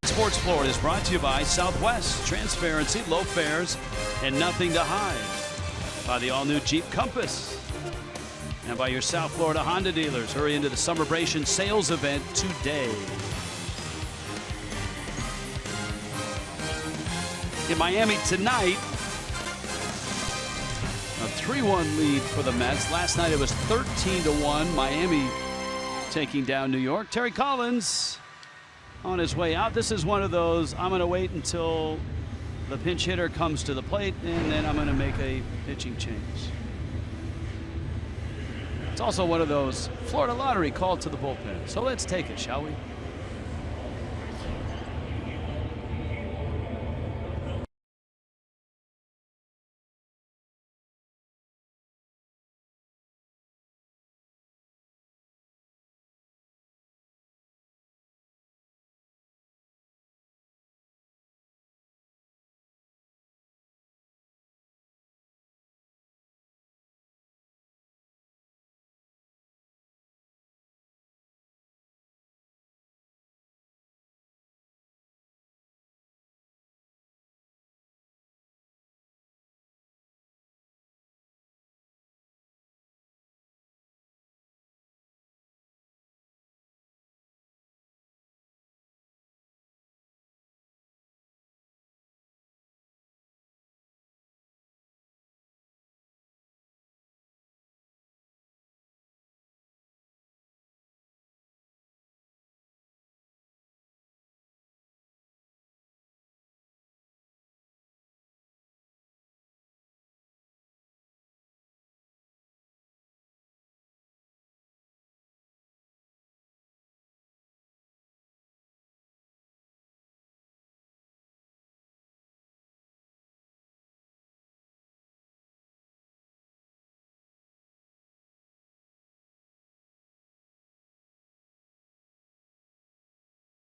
Fox Sports Florida is brought to you by Southwest. Transparency, low fares, and nothing to hide. By the all-new Jeep Compass. And by your South Florida Honda dealers. Hurry into the Summerbration sales event today. In Miami tonight, a 3-1 lead for the Mets. Last night it was 13-1. Miami taking down New York. Terry Collins on his way out. This is one of those, I'm going to wait until the pinch hitter comes to the plate, and then I'm going to make a pitching change. It's also one of those Florida lottery called to the bullpen. So let's take it, shall we?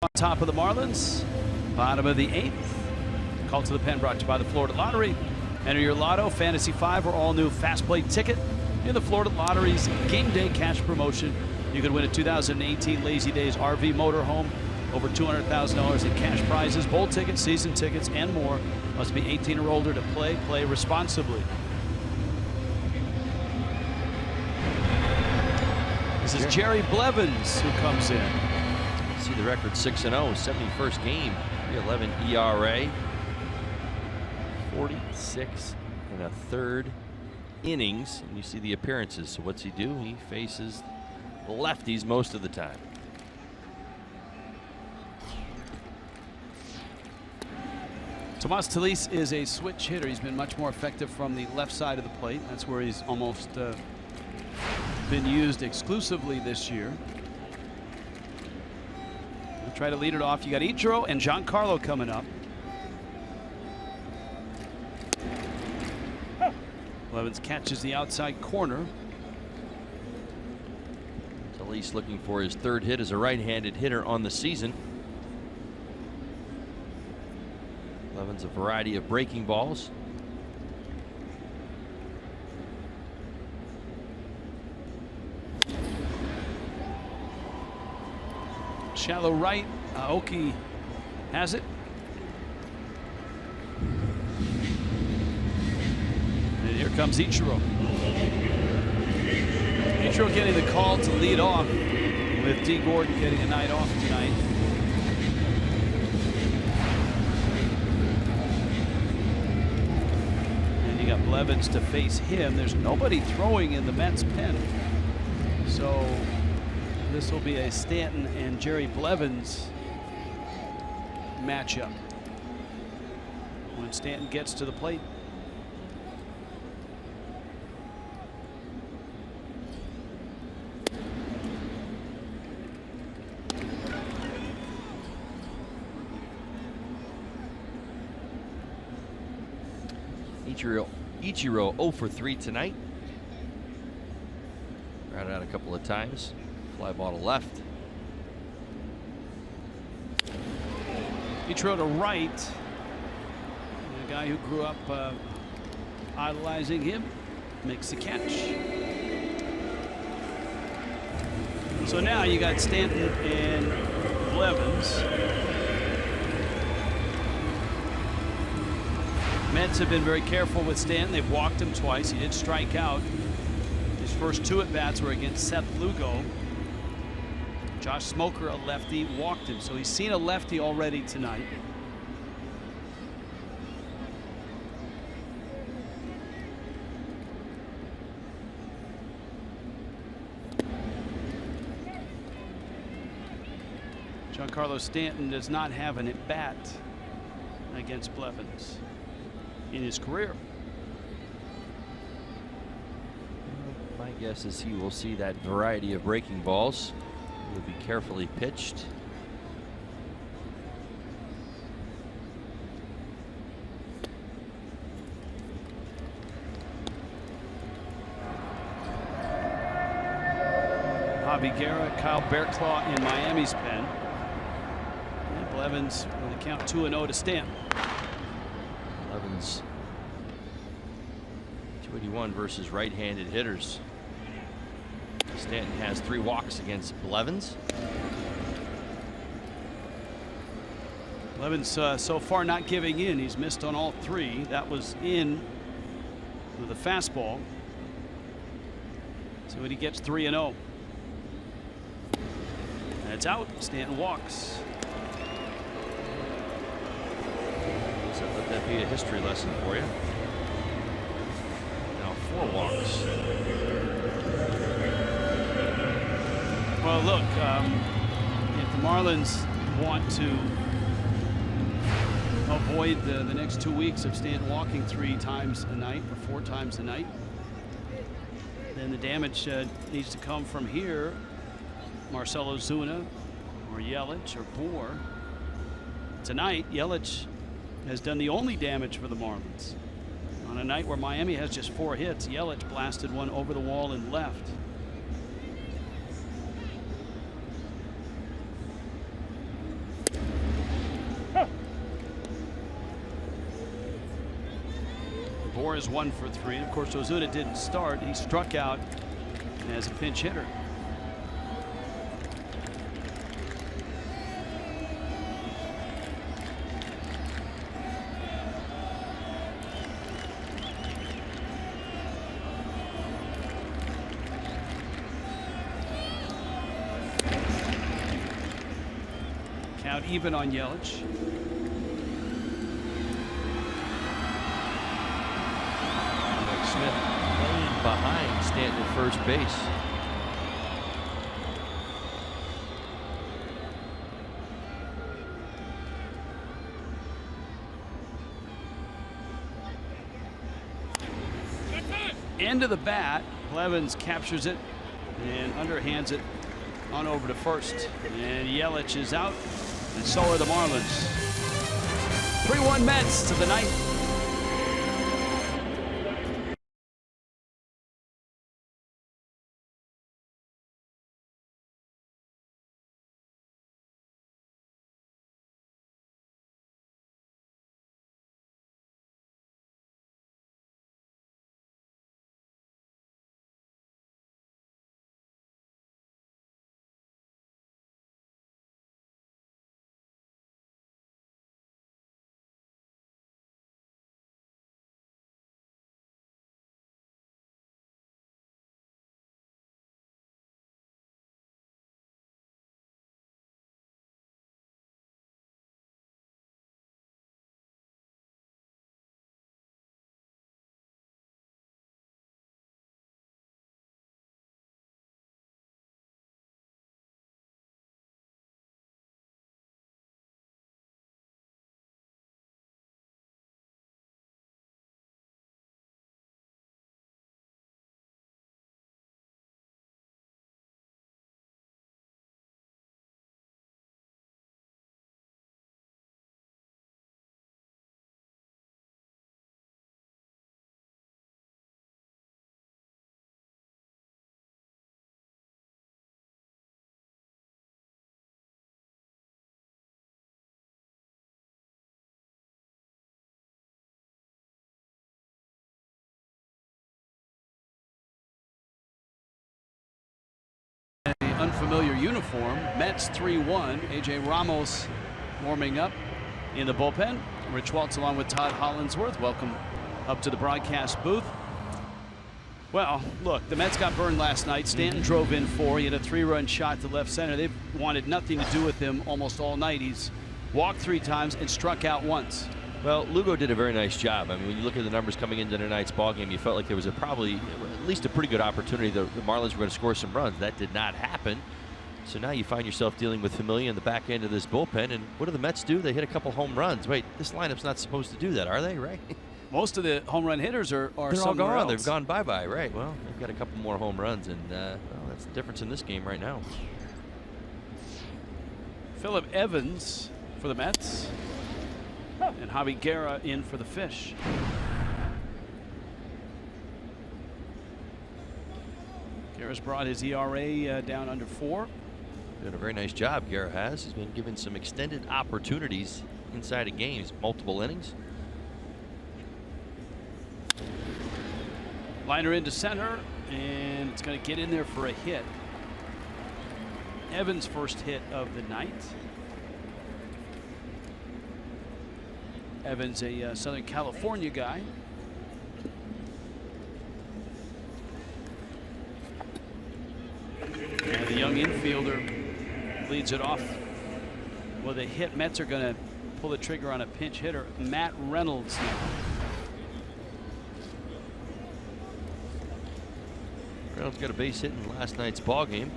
On top of the Marlins, bottom of the 8th. Call to the pen brought to you by the Florida Lottery. Enter your Lotto, Fantasy 5, or all-new Fast Play ticket in the Florida Lottery's Game Day Cash Promotion. You could win a 2018 Lazy Days RV motorhome, over $200,000 in cash prizes, bowl tickets, season tickets, and more. Must be 18 or older to play. Play responsibly. This is Jerry Blevins who comes in. See the record 6-0, 71st game, 3.11 ERA, 46 1/3 innings, and you see the appearances. So what's he do? He faces lefties most of the time. Tomas Talise is a switch hitter. He's been much more effective from the left side of the plate. That's where he's almost been used exclusively this year. Try to lead it off. You got Ichiro and Giancarlo coming up. Blevins catches the outside corner. Talise looking for his 3rd hit as a right-handed hitter on the season. Blevins a variety of breaking balls. Shallow right. Aoki has it. And here comes Ichiro. Ichiro getting the call to lead off, with D. Gordon getting a night off tonight. And you got Blevins to face him. There's nobody throwing in the Mets pen. So this will be a Stanton and Jerry Blevins matchup. When Stanton gets to the plate. Ichiro 0 for 3 tonight. Grounded out a couple of times. Fly ball to left. Ichiro to right. The guy who grew up idolizing him makes the catch. So now you got Stanton and Blevins. Mets have been very careful with Stanton. They've walked him twice. He did strike out. His first 2 at-bats were against Seth Lugo. Josh Smoker, a lefty, walked him. So he's seen a lefty already tonight. Giancarlo Stanton does not have an at-bat against Blevins in his career. My guess is he will see that variety of breaking balls. Will be carefully pitched. Javi Guerra, Kyle Bearclaw in Miami's pen. And Blevins with a count 2-0 to Stanton. Blevins 281 versus right-handed hitters. Stanton has 3 walks against Blevins. Blevins so far not giving in. He's missed on all 3. That was in with a fastball. So when he gets 3-0. And it's out. Stanton walks. So let that be a history lesson for you. Now 4 walks. Well, look, if the Marlins want to avoid the next 2 weeks of Stanton walking 3 times a night or 4 times a night, then the damage needs to come from here. Marcell Ozuna or Yelich or Bour. Tonight, Yelich has done the only damage for the Marlins. On a night where Miami has just 4 hits, Yelich blasted one over the wall and left. Bour is 1 for 3. Of course, Ozuna didn't start. He struck out as a pinch hitter. Count even on Yelich. Smith playing behind Stanton at first base. End of the bat. Blevins captures it and underhands it on over to first. And Yelich is out, and so are the Marlins. 3-1 Mets to the ninth. Unfamiliar uniform. Mets 3-1. AJ Ramos warming up in the bullpen. Rich Waltz along with Todd Hollinsworth. Welcome up to the broadcast booth. Well, look, the Mets got burned last night. Stanton drove in 4. He had a 3-run shot to left center. They've wanted nothing to do with him almost all night. He's walked 3 times and struck out once. Well, Lugo did a very nice job. I mean, when you look at the numbers coming into tonight's ballgame, you felt like there was probably at least a pretty good opportunity that the Marlins were going to score some runs. That did not happen. So now you find yourself dealing with Familia in the back end of this bullpen. And what do the Mets do? They hit a couple home runs. Wait, this lineup's not supposed to do that, are they? Right? Most of the home run hitters are They're all somewhere gone. else. They've gone bye-bye. Right. Well, they've got a couple more home runs, and well, that's the difference in this game right now. Phillip Evans for the Mets. And Javi Guerra in for the Fish. Guerra's brought his ERA down under 4. Did a very nice job, Guerra has. He's been given some extended opportunities inside of games, multiple innings. Liner into center, and it's going to get in there for a hit. Evans' first hit of the night. Evans, a Southern California guy. And the young infielder leads it off with a hit. Mets are going to pull the trigger on a pinch hitter, Matt Reynolds. Reynolds got a base hit in last night's ball game.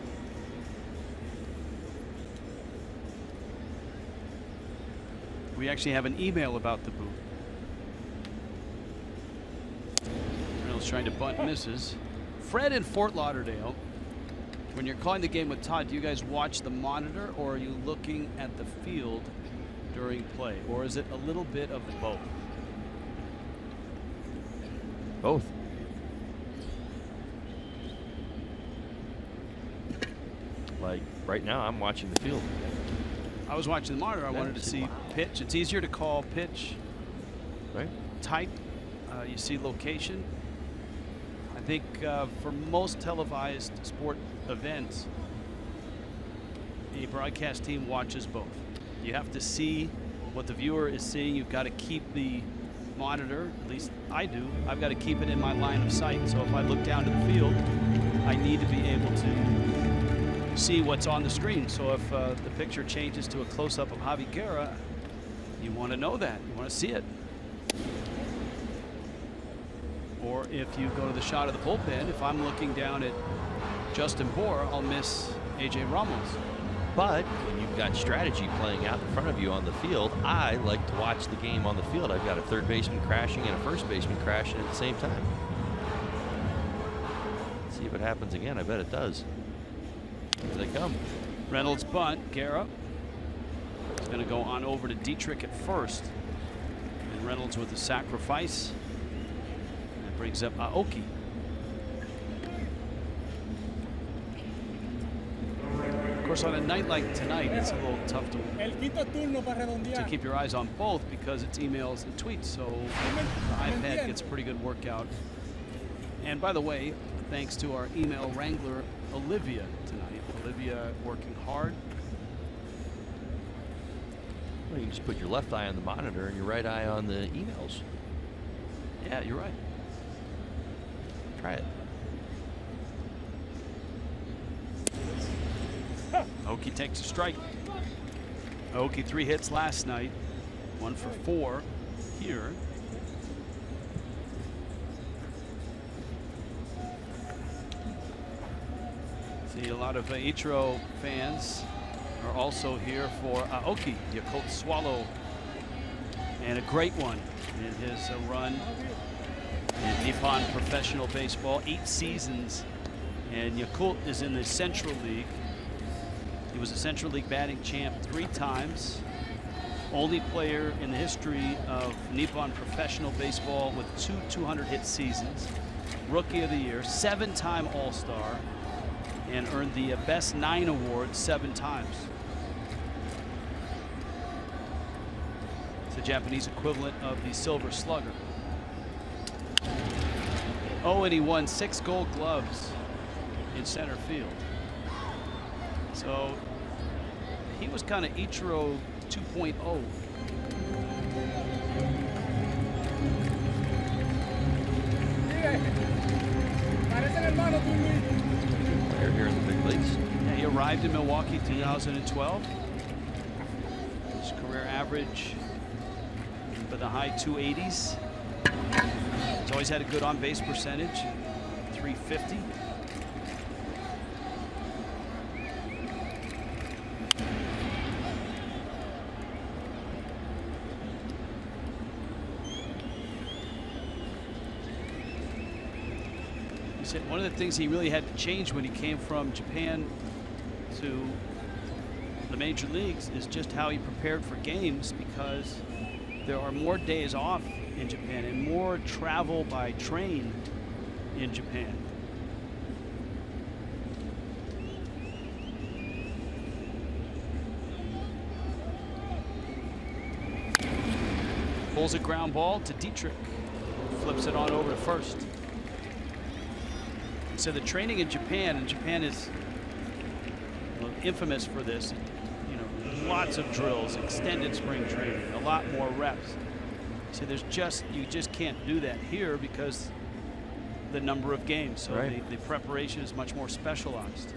We actually have an email about the booth. Reynolds trying to bunt, misses. Fred in Fort Lauderdale. When you're calling the game with Todd, do you guys watch the monitor, or are you looking at the field during play, or is it a little bit of both? Both. Like right now, I'm watching the field. I was watching the monitor. I wanted to see pitch. It's easier to call pitch. Right. Type. You see location. I think for most televised sport events, a broadcast team watches both. You have to see what the viewer is seeing. You've got to keep the monitor, at least I do. I've got to keep it in my line of sight. So if I look down to the field, I need to be able to see what's on the screen. So if the picture changes to a close-up of Javi Guerra, you want to know that. You want to see it. Or if you go to the shot of the bullpen, if I'm looking down at Justin Bour, I'll miss AJ Ramos. But when you've got strategy playing out in front of you on the field, I like to watch the game on the field. I've got a third baseman crashing and a first baseman crashing at the same time. Let's see if it happens again. I bet it does. Here they come. Reynolds bunt. Guerra is going to go on over to Dietrich at first. And Reynolds with the sacrifice. And brings up Aoki. Of course, on a night like tonight, it's a little tough to keep your eyes on both because it's emails and tweets. So the iPad gets a pretty good workout. And by the way, thanks to our email wrangler, Olivia, tonight. Olivia working hard. Well, you can just put your left eye on the monitor and your right eye on the emails. Yeah, you're right. Try it. Aoki takes a strike. Aoki 3 hits last night. 1 for 4 here. See a lot of Ichiro fans are also here for Aoki, Yakult Swallow, and a great one in his run in Nippon Professional Baseball. 8 seasons, and Yakult is in the Central League. He was a Central League batting champ 3 times. Only player in the history of Nippon Professional Baseball with 2 200-hit seasons. Rookie of the Year, 7-time All-Star, and earned the Best 9 award 7 times. It's the Japanese equivalent of the Silver Slugger. Oh, and he won 6 Gold Gloves in center field. So he was kind of Ichiro 2.0. Player here in the big leagues. Yeah, he arrived in Milwaukee 2012. His career average for the high 280s. He's always had a good on-base percentage, 350. He said one of the things he really had to change when he came from Japan to the major leagues is just how he prepared for games, because there are more days off in Japan and more travel by train in Japan. Pulls a ground ball to Dietrich, flips it on over to first. So the training in Japan, and Japan is infamous for this, you know, lots of drills, extended spring training, a lot more reps. So there's just, you just can't do that here because the number of games. So the preparation is much more specialized,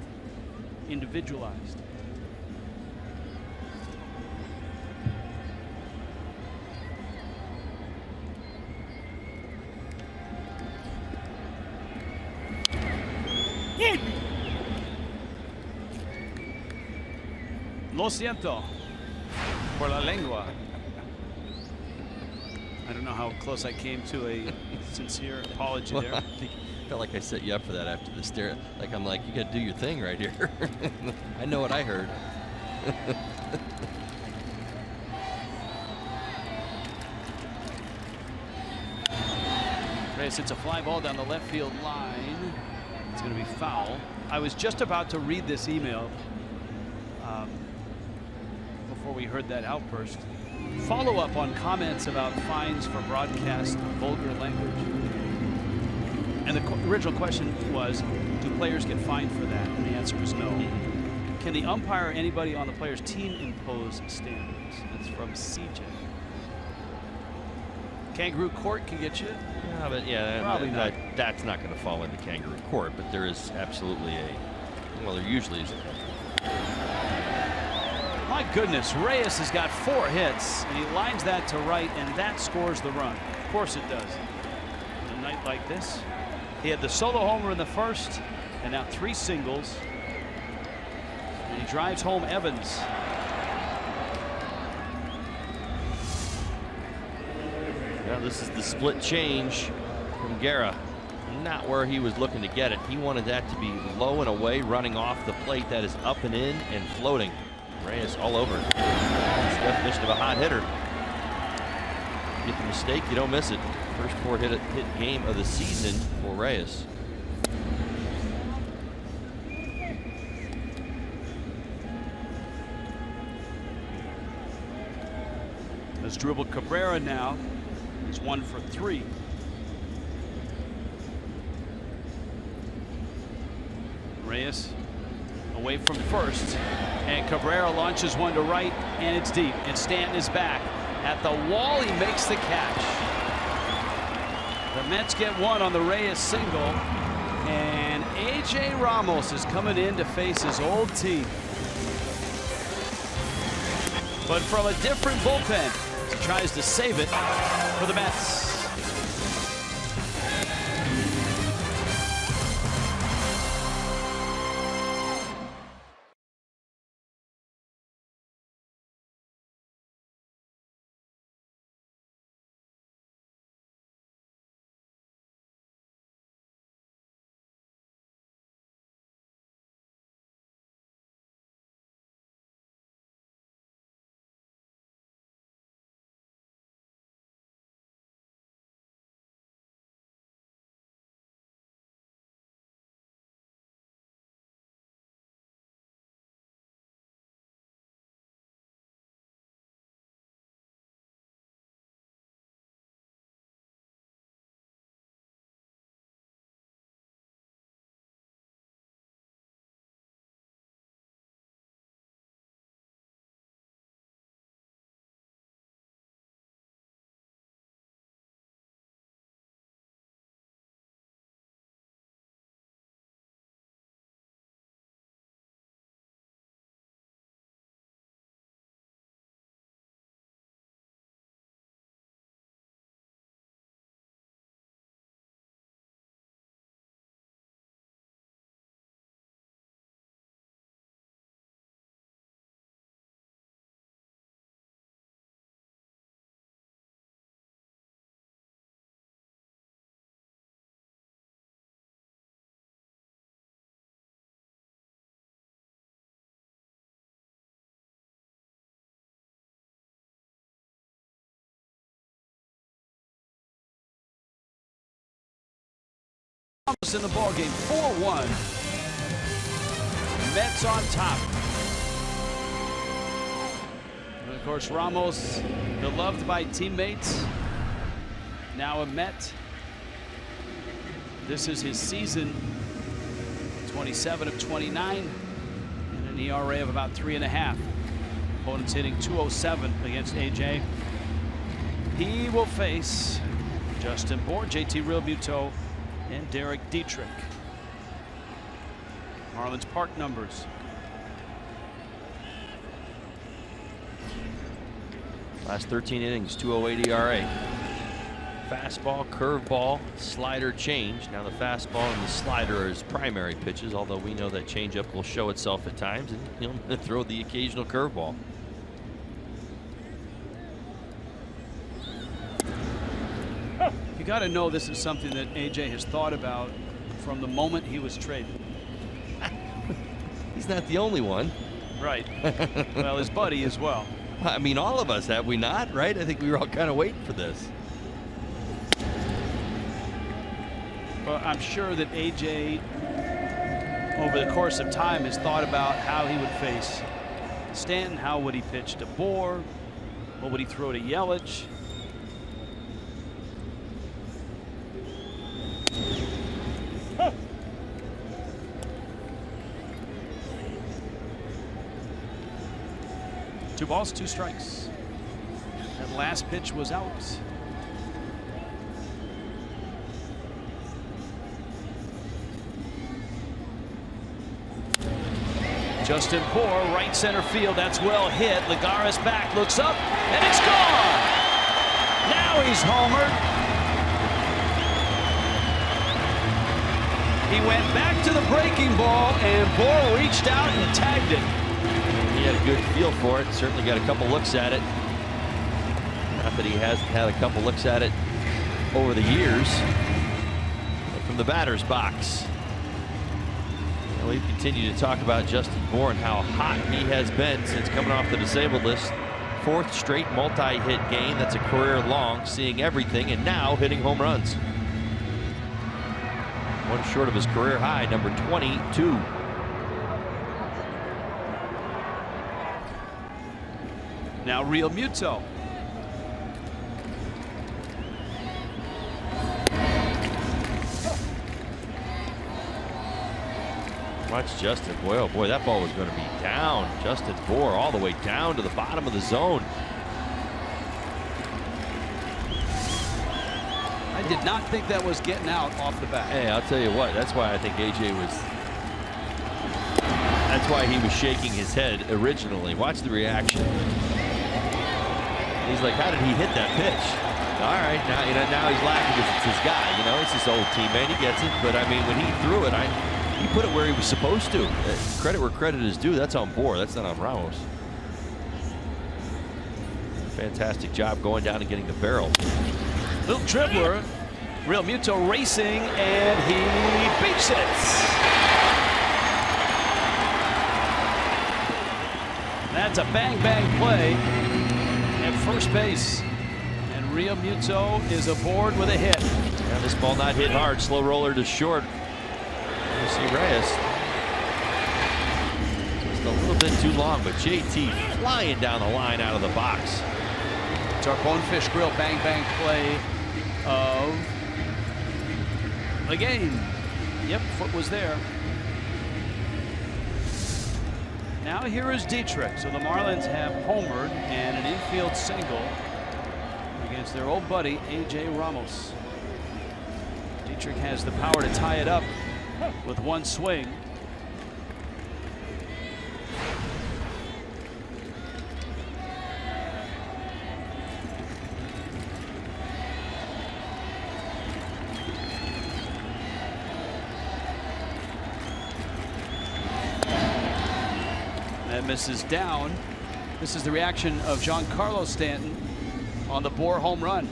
individualized. Lo siento por la lengua. I don't know how close I came to a sincere apology there. I felt like I set you up for that after the stare. Like I'm like, you got to do your thing right here. I know what I heard. Reyes hits a fly ball down the left field line. It's going to be foul. I was just about to read this email before we heard that outburst. Follow up on comments about fines for broadcast vulgar language. And the original question was, do players get fined for that? And the answer was no. Can the umpire or anybody on the player's team impose standards? That's from CJ. Kangaroo court can get you. Yeah, but yeah, probably not. That's not going to fall into kangaroo court, but there is absolutely well, there usually is a. My goodness, Reyes has got 4 hits, and he lines that to right, and that scores the run. Of course it does. On a night like this, he had the solo homer in the first, and now 3 singles. And he drives home Evans. Now this is the split change from Guerra. Not where he was looking to get it. He wanted that to be low and away, running off the plate. That is up and in and floating. Reyes all over it. That's the definition of a hot hitter. Get the mistake, you don't miss it. First 4 hit game of the season for Reyes. Asdrubal Cabrera now is 1 for 3. Reyes away from first, and Cabrera launches one to right, and it's deep, and Stanton is back at the wall. He makes the catch. The Mets get 1 on the Reyes single, and A.J. Ramos is coming in to face his old team, but from a different bullpen. He tries to save it for the Mets. Ramos in the ballgame, 4-1. Mets on top. And of course, Ramos, beloved by teammates, now a Met. This is his season, 27 of 29, and an ERA of about 3.5. Opponents hitting .207 against AJ. He will face Justin Bour, JT Realmuto, and Derek Dietrich. Marlins park numbers. Last 13 innings, 2.08 ERA. Fastball, curveball, slider change. Now the fastball and the slider are his primary pitches, although we know that changeup will show itself at times, and he'll throw the occasional curveball. You got to know this is something that AJ has thought about from the moment he was traded. He's not the only one. Right. Well, his buddy as well. I mean, all of us, have we not? Right? I think we were all kind of waiting for this. Well, I'm sure that AJ, over the course of time, has thought about how he would face Stanton. How would he pitch to Bour? What would he throw to Yelich? Two balls, 2 strikes. That last pitch was out. Justin Bour, right center field. That's well hit. Lagares back, looks up, and it's gone. Now he's homered. He went back to the breaking ball, and Bour reached out and tagged it. He had a good feel for it. Certainly got a couple looks at it. Not that he hasn't had a couple looks at it over the years. But from the batter's box. And we continue to talk about Justin Bour and how hot he has been since coming off the disabled list. 4th straight multi-hit game. That's a career long, seeing everything, and now hitting home runs. One short of his career high, number 22. Now Realmuto. Watch Justin. Boy, oh boy, that ball was going to be down. Justin Bour all the way down to the bottom of the zone. I did not think that was getting out off the bat. Hey, I'll tell you what. That's why I think AJ was. That's why he was shaking his head originally. Watch the reaction. He's like, how did he hit that pitch? All right, now he's laughing because it's his guy. It's his old teammate. He gets it. But I mean, when he threw it, he put it where he was supposed to. Credit where credit is due. That's on Bour. That's not on Ramos. Fantastic job going down and getting the barrel. Little dribbler. Realmuto racing, and he beats it. That's a bang-bang play at first base. And Realmuto is aboard with a hit. Yeah, this ball not hit hard. Slow roller to short. You see Reyes. Just a little bit too long, but JT flying down the line out of the box. It's our Bonefish Grill bang-bang play of the game. Yep, foot was there. Now here is Dietrich. So the Marlins have homered and an infield single against their old buddy AJ Ramos. Dietrich has the power to tie it up with one swing. That misses down. This is the reaction of Giancarlo Stanton on the Bour home run.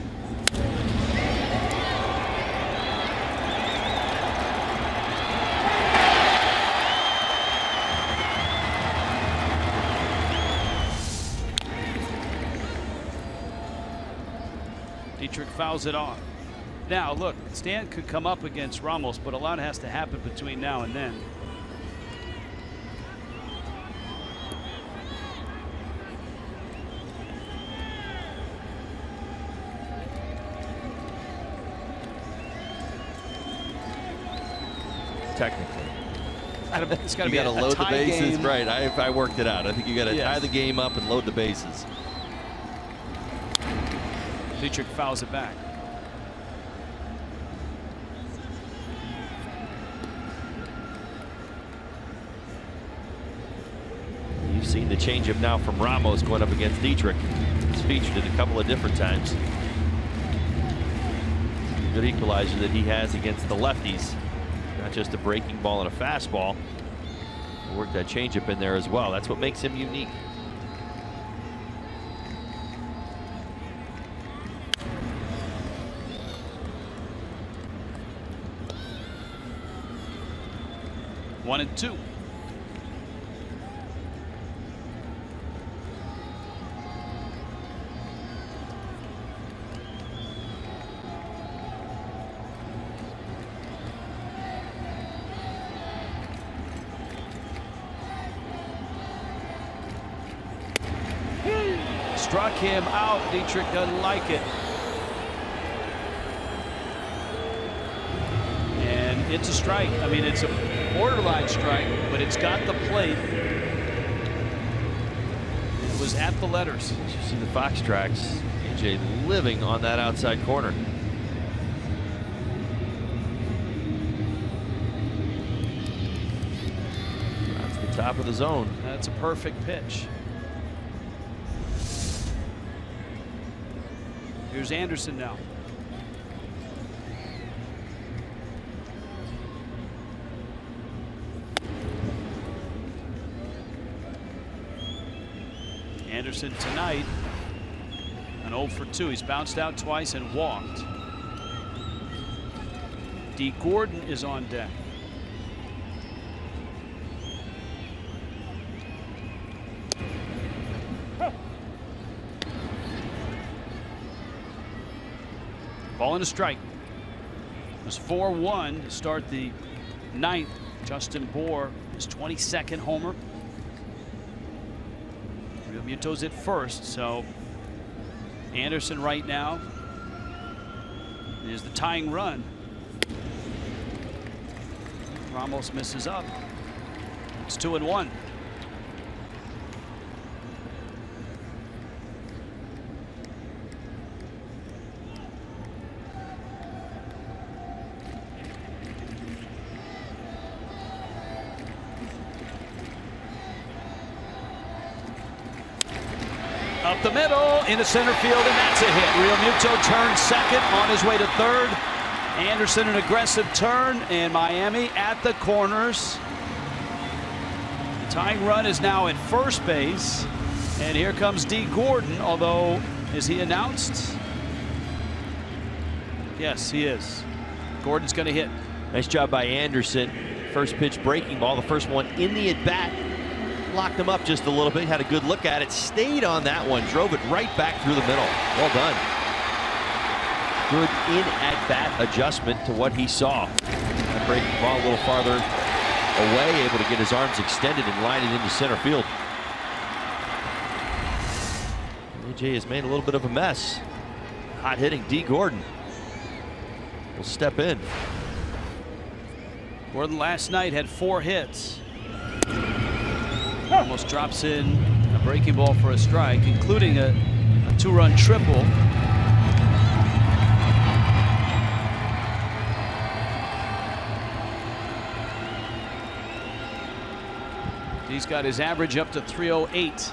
Dietrich fouls it off. Now, look, Stan could come up against Ramos, but a lot has to happen between now and then. Technically. It's got to be you a load the tie bases, game. right? I worked it out. I think you got to Yes. tie the game up and load the bases. Dietrich fouls it back. You've seen the changeup now from Ramos going up against Dietrich. He's featured it a couple of different times. Good equalizer that he has against the lefties. Not just a breaking ball and a fastball. Work that changeup in there as well. That's what makes him unique. One and two. Struck him out. Dietrich doesn't like it. And it's a strike. I mean, it's a borderline strike, but it's got the plate. It was at the letters. You see the Fox tracks. AJ living on that outside corner. That's the top of the zone. That's a perfect pitch. Here's Anderson now. Anderson tonight, an 0 for 2. He's bounced out twice and walked. D. Gordon is on deck. Ball and a strike. It was 4-1 to start the ninth. Justin Bour, his 22nd homer. Real Muto's at first, so Anderson right now is the tying run. Ramos misses up. It's 2-1. Up the middle into center field, and that's a hit. Real Muto turns second on his way to third. Anderson an aggressive turn, and Miami at the corners. The tying run is now at first base, and here comes D. Gordon, although is he announced? Yes, he is. Gordon's going to hit. Nice job by Anderson. First pitch breaking ball, the first one in the at-bat. Locked him up just a little bit, had a good look at it, stayed on that one, drove it right back through the middle. Well done. Good in-at-bat adjustment to what he saw. That breaking ball a little farther away, able to get his arms extended and line it into center field. AJ has made a little bit of a mess. Hot hitting D. Gordon will step in. Gordon last night had 4 hits. Almost drops in a breaking ball for a strike, including a 2-run triple. He's got his average up to 308.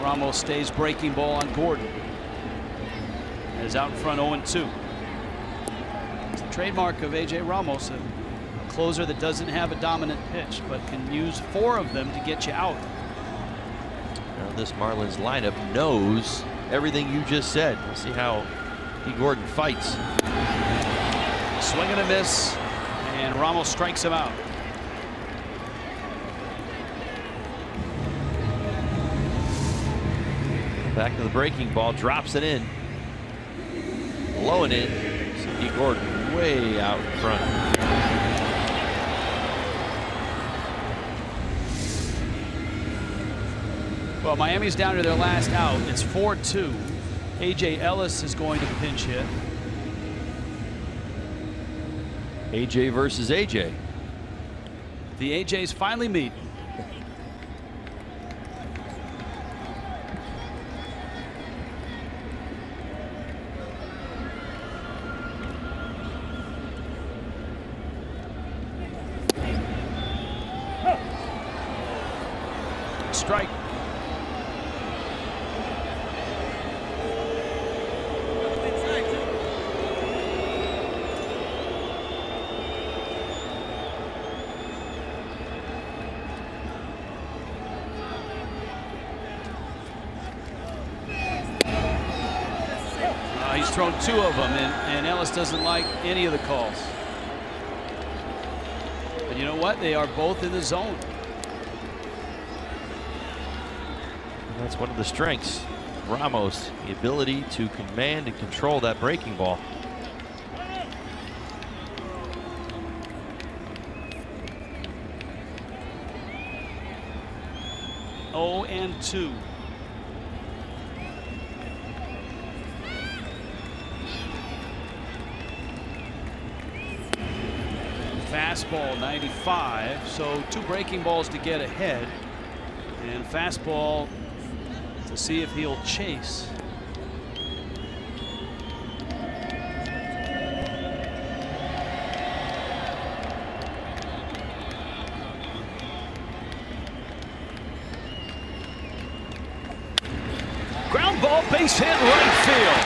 Ramos stays breaking ball on Gordon. Is out in front 0-2. It's the trademark of AJ Ramos, a closer that doesn't have a dominant pitch, but can use 4 of them to get you out. Now this Marlins lineup knows everything you just said. We'll see how D. Gordon fights. Swing and a miss, and Ramos strikes him out. Back to the breaking ball, drops it in. Blowing it. C.D. Gordon way out in front. Well, Miami's down to their last out. It's 4-2. A.J. Ellis is going to pinch hit. A.J. versus A.J. The A.J.'s finally meet. Strike. He's thrown 2 of them, and Ellis doesn't like any of the calls. But you know what? They are both in the zone. That's one of the strengths. Ramos, the ability to command and control that breaking ball. Oh, and 2. Fastball 95, so 2 breaking balls to get ahead, and fastball to see if he'll chase. Ground ball, base hit, right field.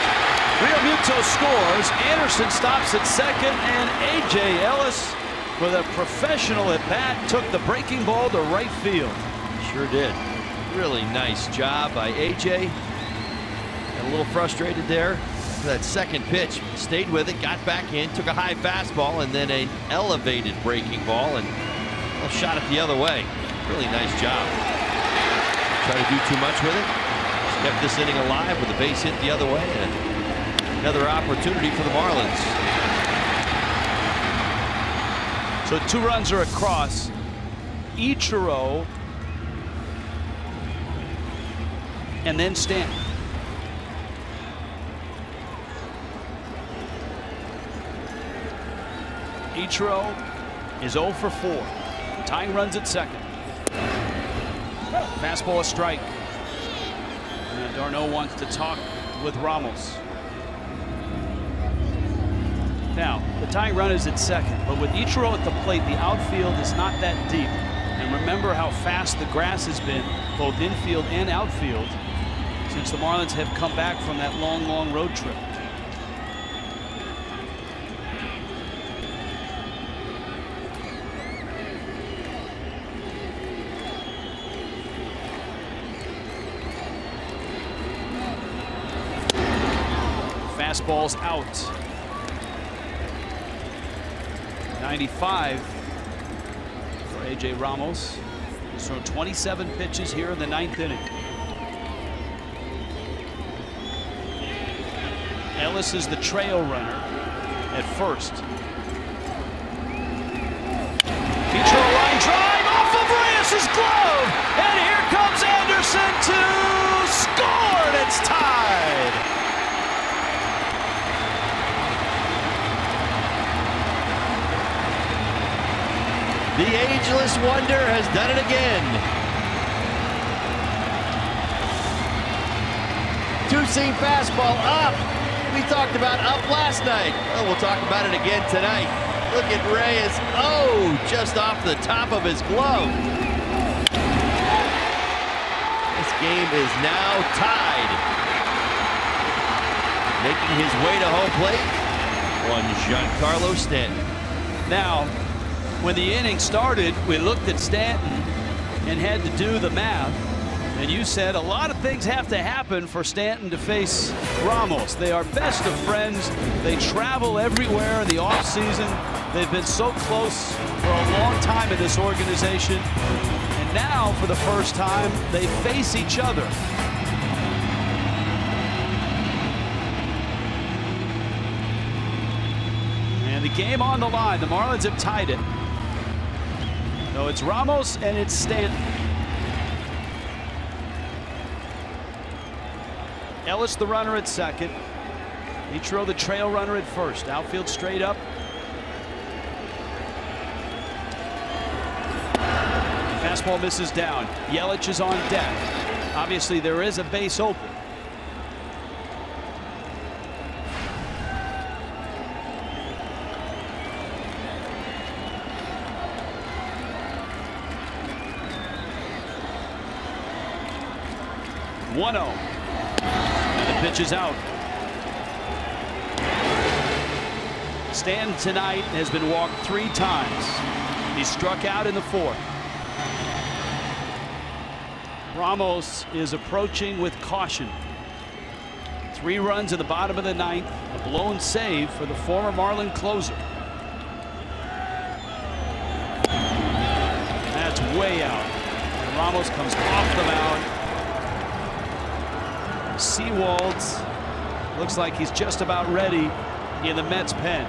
Realmuto scores. Anderson stops at second, and A.J. Ellis, with a professional at bat, took the breaking ball to right field. Sure did. Really nice job by A.J. Got a little frustrated there. That second pitch, stayed with it, got back in, took a high fastball, and then an elevated breaking ball, and shot it the other way. Really nice job. Try to do too much with it. Just kept this inning alive with a base hit the other way, and another opportunity for the Marlins. So 2 runs are across. Ichiro and then Stanton. Ichiro is 0 for 4. Tying runs at second. Fastball a strike. And Darno wants to talk with Ramos. Now, the tying run is at second, but with Ichiro at the plate, the outfield is not that deep. And remember how fast the grass has been, both infield and outfield, since the Marlins have come back from that long road trip. Fastball's out. 95 for A.J. Ramos. He's thrown 27 pitches here in the 9th inning. Ellis is the trail runner at first. Ichiro line drive off of Reyes' glove, and here comes Anderson to score, and it's tied. The ageless wonder has done it again. Two-seam fastball up. We talked about up last night. Well, we'll talk about it again tonight. Look at Reyes. Oh, just off the top of his glove. This game is now tied. Making his way to home plate, one Giancarlo Stanton. Now, when the inning started, we looked at Stanton and had to do the math. And you said a lot of things have to happen for Stanton to face Ramos. They are best of friends. They travel everywhere in the offseason. They've been so close for a long time in this organization. And now, for the first time, they face each other. The game on the line. The Marlins have tied it. So it's Ramos and it's Stanton. Ellis the runner at second. Ichiro the trail runner at first. Outfield straight up. Fastball misses down. Yelich is on deck. Obviously there is a base open. And the pitch is out. Stanton tonight has been walked 3 times. He struck out in the 4th. Ramos is approaching with caution. 3 runs in the bottom of the 9th. A blown save for the former Marlin closer. That's way out. And Ramos comes off the mound. Seawald's looks like he's just about ready in the Mets pen.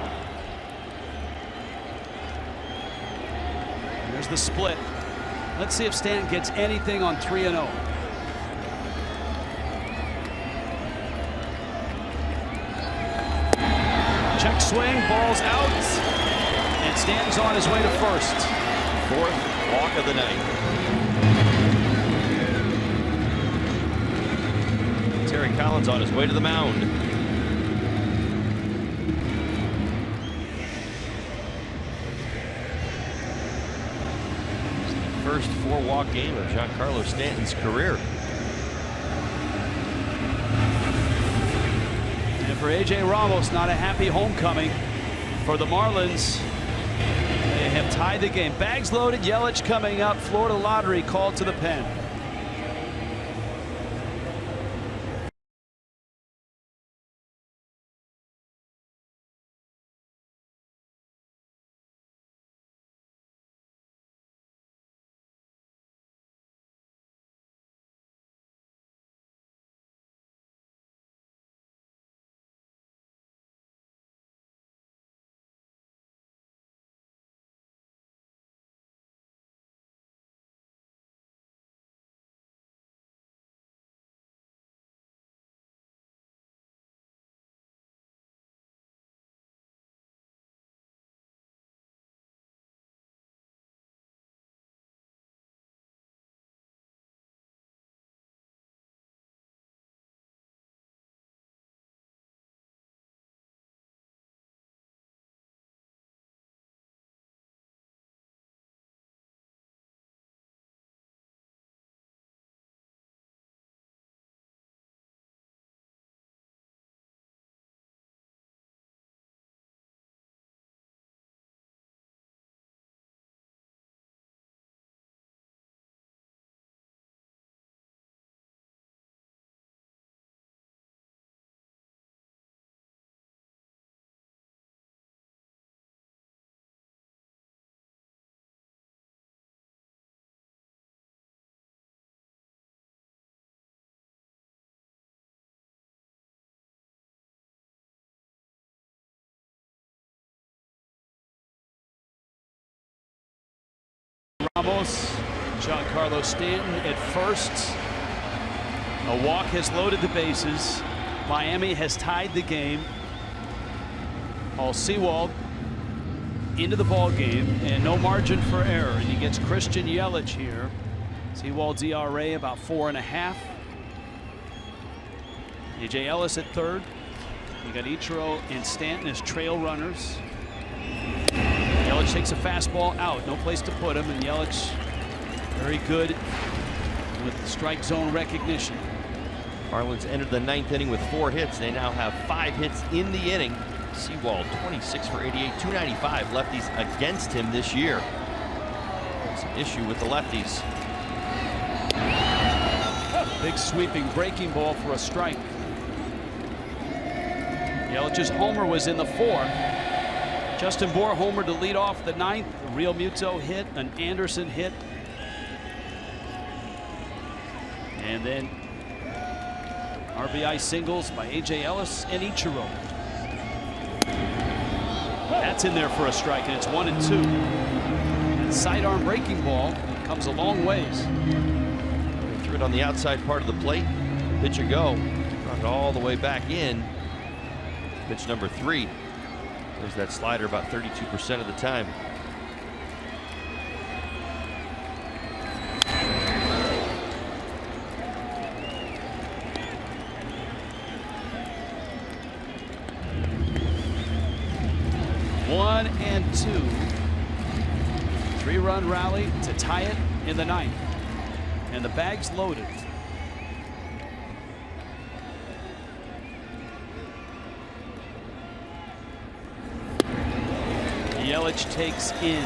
There's the split. Let's see if Stanton gets anything on 3-0. Check swing, ball's out, and Stanton's on his way to first. 4th walk of the night. Terry Collins on his way to the mound. First 4-walk game of Giancarlo Stanton's career. And for A.J. Ramos, not a happy homecoming for the Marlins. They have tied the game. Bags loaded, Yelich coming up. Florida lottery called to the pen. Ramos, Giancarlo Stanton at first. A walk has loaded the bases. Miami has tied the game. Paul Sewald into the ball game and no margin for error. And he gets Christian Yelich here. Sewald's ERA about 4.5. A.J. Ellis at third. You got Ichiro and Stanton as trail runners. Yelich takes a fastball out, no place to put him, and Yelich very good with strike zone recognition. Marlins entered the 9th inning with 4 hits. They now have 5 hits in the inning. Sewald 26 for 88, 295 lefties against him this year. That's an issue with the lefties. Big sweeping breaking ball for a strike. Yelich's homer was in the 4th. Justin Bour homer to lead off the 9th. A Real Muto hit, an Anderson hit. And then RBI singles by A.J. Ellis and Ichiro. That's in there for a strike, and it's 1-2. That sidearm breaking ball comes a long ways. They threw it on the outside part of the plate. Pitch a go. Brought it all the way back in. Pitch number 3. There's that slider about 32% of the time. One and 2. 3-run rally to tie it in the 9th. And the bag's loaded. Yelich takes in.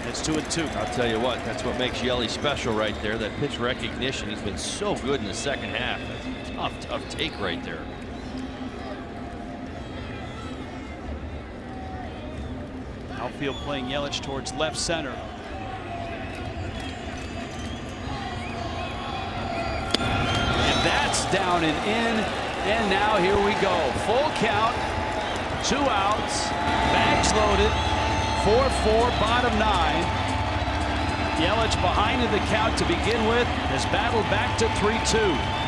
It's 2-2. I'll tell you what, that's what makes Yelich special right there. That pitch recognition. He's been so good in the second half. That's a tough take right there. Outfield playing Yelich towards left center. And that's down and in. And now here we go. Full count. 2 outs. Bags loaded. 4-4, bottom 9. Yelich behind in the count to begin with. Has battled back to 3-2.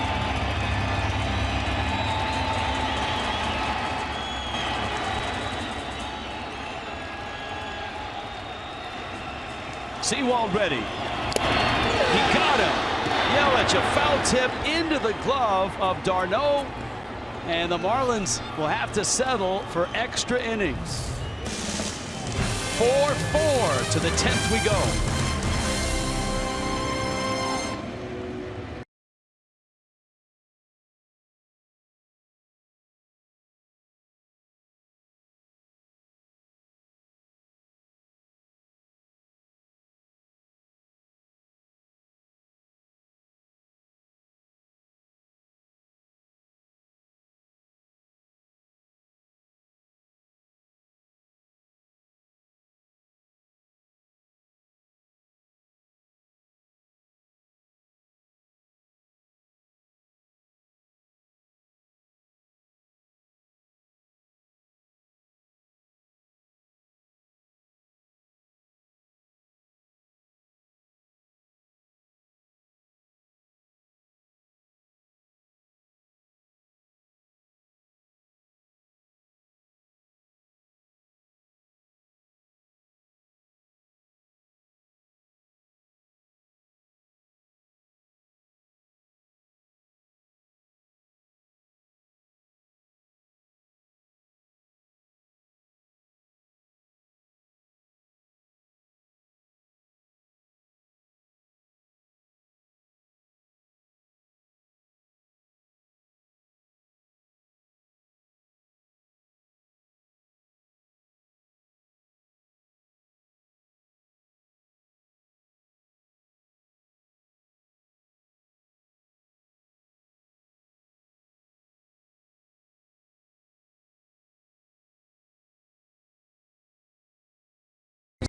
Sewald ready. He got him. Yelich, a foul tip into the glove of d'Arnaud. And the Marlins will have to settle for extra innings. 4-4 to the 10th we go.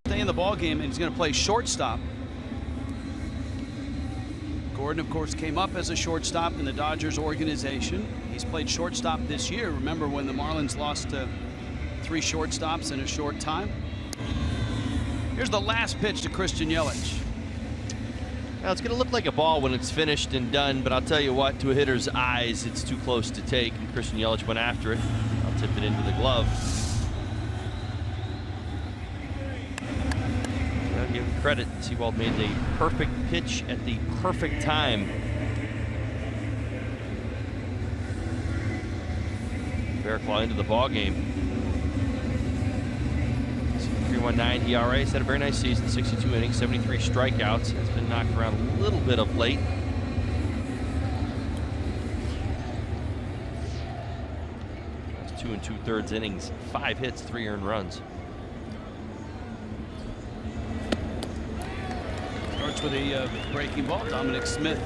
Stay in the ball game, and he's going to play shortstop. Gordon, of course, came up as a shortstop in the Dodgers organization. He's played shortstop this year. Remember when the Marlins lost to 3 shortstops in a short time? Here's the last pitch to Christian Yelich. Now it's going to look like a ball when it's finished and done, but I'll tell you what, to a hitter's eyes, it's too close to take. And Christian Yelich went after it. I'll tip it into the glove. I'll give him credit. Sewald made the perfect pitch at the perfect time. Bearclaw into the ball game. 3.19 ERA. He's had a very nice season. 62 innings, 73 strikeouts. Has been knocked around a little bit of late. That's 2 2/3 innings, 5 hits, 3 earned runs. Starts with a breaking ball. Dominic Smith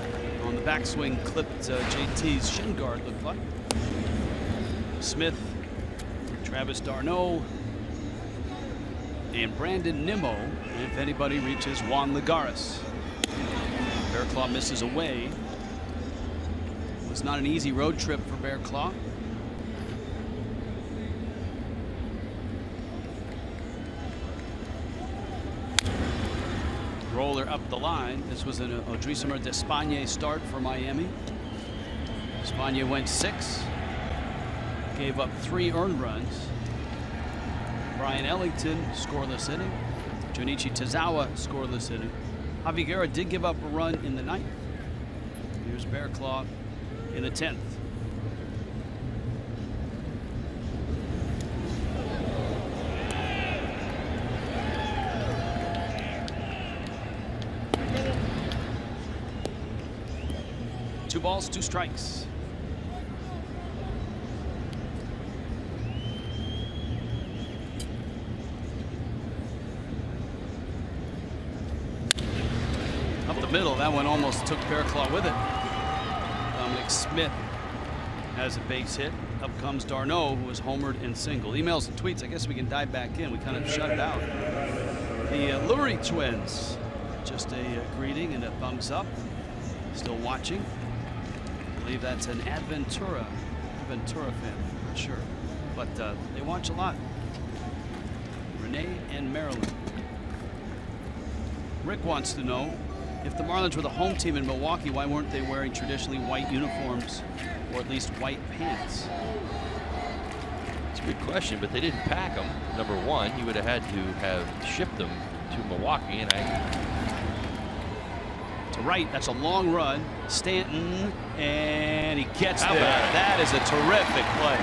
on the backswing clipped JT's shin guard, looked like. Smith, Travis d'Arnaud, and Brandon Nimmo, if anybody reaches Juan Lagares. Bearclaw misses away. It was not an easy road trip for Bearclaw. roller up the line. This was an Odrisamer Despaigne start for Miami. Despaigne went 6, gave up 3 earned runs. Brian Ellington scoreless inning. Junichi Tazawa scoreless inning. Javi Guerra did give up a run in the 9th. Here's Bearclaw in the 10th. Two balls, 2 strikes. Up the middle, that one almost took Bearclaw with it. Dominic Smith has a base hit. Up comes Darno, who was homered and single. Emails and tweets, I guess we can dive back in. We kind of shut it out. The Lurie twins, just a greeting and a thumbs up. Still watching. I believe that's an Adventura fan, not sure, but they watch a lot. Renee and Marilyn. Rick wants to know, if the Marlins were the home team in Milwaukee, why weren't they wearing traditionally white uniforms, or at least white pants? It's a good question, but they didn't pack them. Number one, you would have had to have shipped them to Milwaukee, and to right, that's a long run. Stanton, and he gets there. That is a terrific play.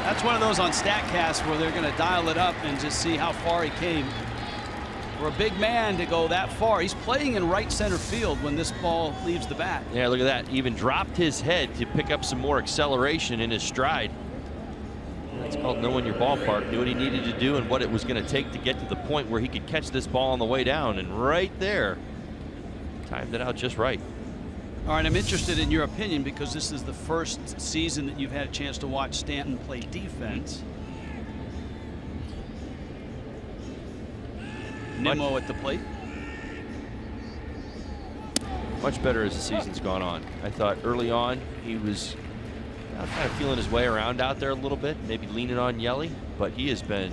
That's one of those on StatCast where they're going to dial it up and just see how far he came. For a big man to go that far, he's playing in right center field when this ball leaves the bat. yeah, look at that. Even dropped his head to pick up some more acceleration in his stride. That's called knowing your ballpark. Knew what he needed to do and what it was going to take to get to the point where he could catch this ball on the way down. And right there, timed it out just right. All right, I'm interested in your opinion because this is the first season that you've had a chance to watch Stanton play defense. Nimmo at the plate. Much better as the season's gone on. I thought early on he was kind of feeling his way around out there a little bit, maybe leaning on Yelly, but he has been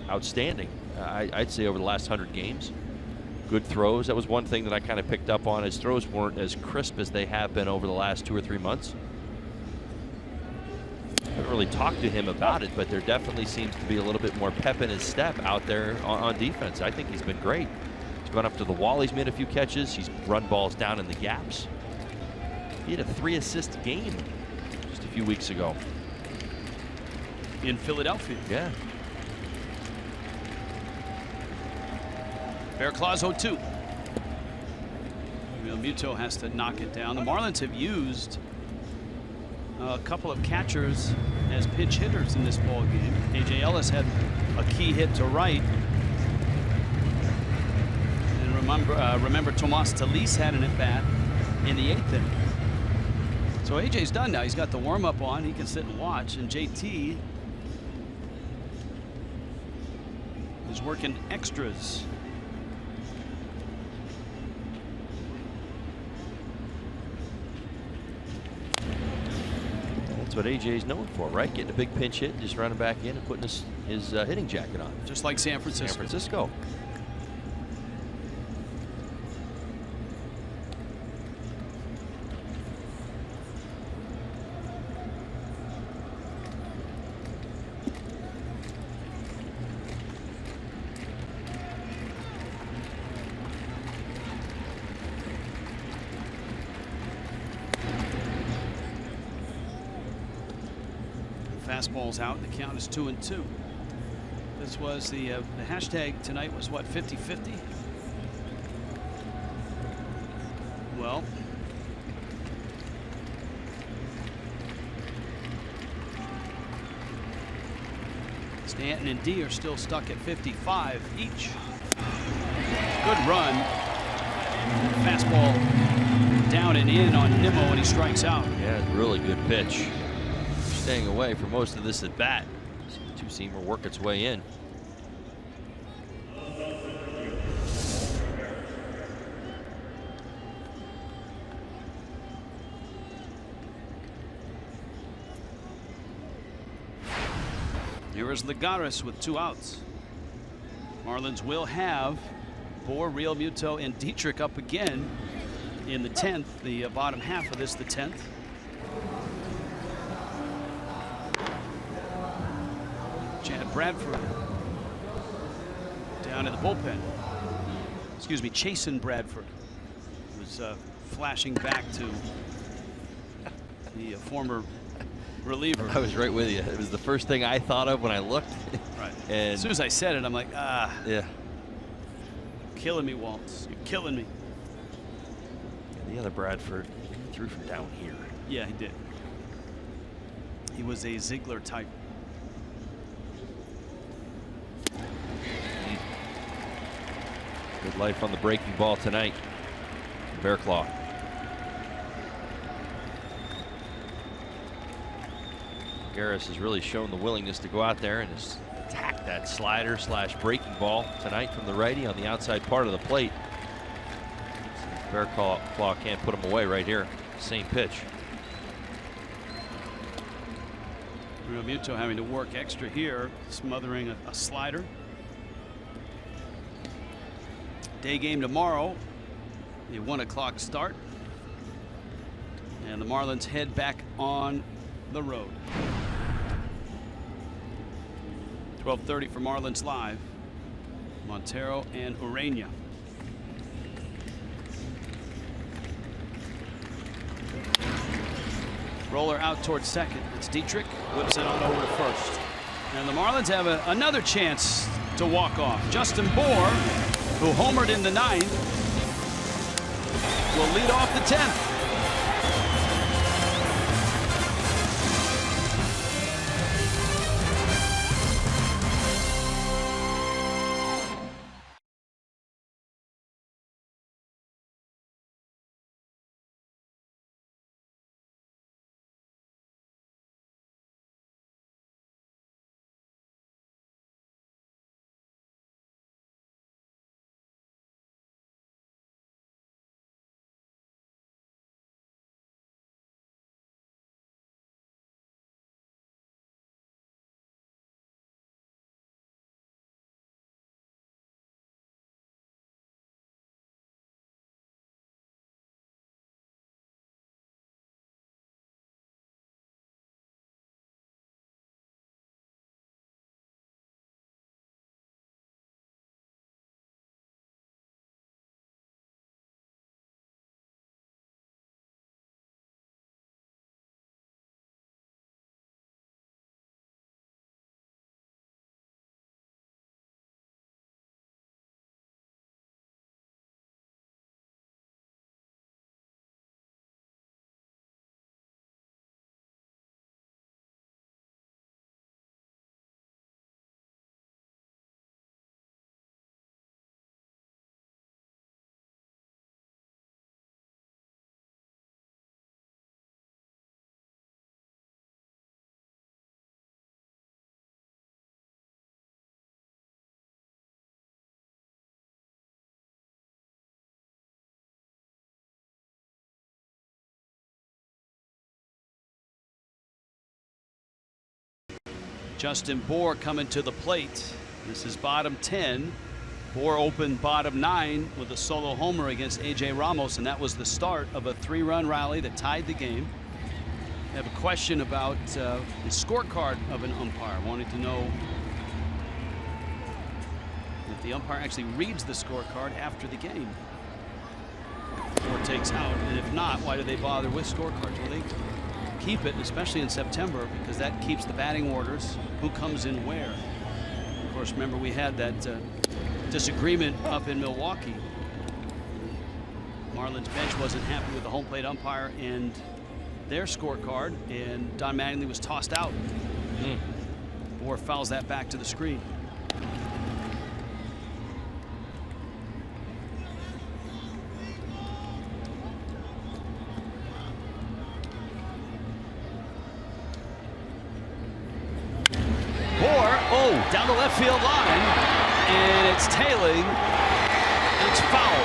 outstanding. I'd say over the last 100 games. Good throws. That was one thing that I kind of picked up on. His throws weren't as crisp as they have been over the last 2 or 3 months. I haven't really talked to him about it, but there definitely seems to be a little bit more pep in his step out there on defense. I think he's been great. He's gone up to the wall. He's made a few catches. He's run balls down in the gaps. He had a 3-assist game just a few weeks ago in Philadelphia. Yeah. Bearclaws 0-2. Realmuto has to knock it down. The Marlins have used a couple of catchers as pinch hitters in this ball game. A.J. Ellis had a key hit to right. And remember Tomas Talis had an at-bat in the 8th inning. So A.J.'s done now. He's got the warm-up on. He can sit and watch. And J.T. is working extras. That's what AJ's known for, right? Getting a big pinch hit, just running back in and putting his hitting jacket on. Just like San Francisco. San Francisco. Fastball's out. The count is 2-2. This was the hashtag tonight was what, 50-50? Well, Stanton and D are still stuck at 55 each. Good run. Fastball down and in on Nimmo, and he strikes out. Yeah, really good pitch. Staying away for most of this at bat. Two-seamer work its way in. Here is Ligares with 2 outs. Marlins will have Bohr, Real Muto, and Dietrich up again in the 10th, the bottom half of this, the 10th. Chad Bradford down in the bullpen. Excuse me, Chasen Bradford was flashing back to the former reliever. I was right with you. It was the first thing I thought of when I looked. Right. And as soon as I said it, I'm like, yeah. Killing me, Waltz. You're killing me. The other Bradford threw from down here. Yeah, he did. He was a Ziegler type. Good life on the breaking ball tonight. Bear Claw. Garris has really shown the willingness to go out there and just attack that slider / breaking ball tonight from the righty on the outside part of the plate. Bear Claw can't put him away right here. Same pitch. Real Muto having to work extra here, smothering a slider. Day game tomorrow, a 1 o'clock start, and the Marlins head back on the road. 12:30 for Marlins Live. Montero and Urena. Roller out towards second. It's Dietrich, whips it on over to first. And the Marlins have another chance to walk off. Justin Bohr, who homered in the 9th, will lead off the 10th. Justin Bohr coming to the plate. This is bottom 10. Bohr opened bottom 9 with a solo homer against A.J. Ramos, and that was the start of a 3-run rally that tied the game. I have a question about the scorecard of an umpire. Wanting to know if the umpire actually reads the scorecard after the game or takes out, and if not, why do they bother with scorecards? Well, they keep it, especially in September, because that keeps the batting orders, who comes in where. Of course, remember we had that disagreement up in Milwaukee. Marlins bench wasn't happy with the home plate umpire and their scorecard, and Don Mattingly was tossed out. Bohr fouls that back to the screen. Down the left field line, and it's tailing, and it's foul.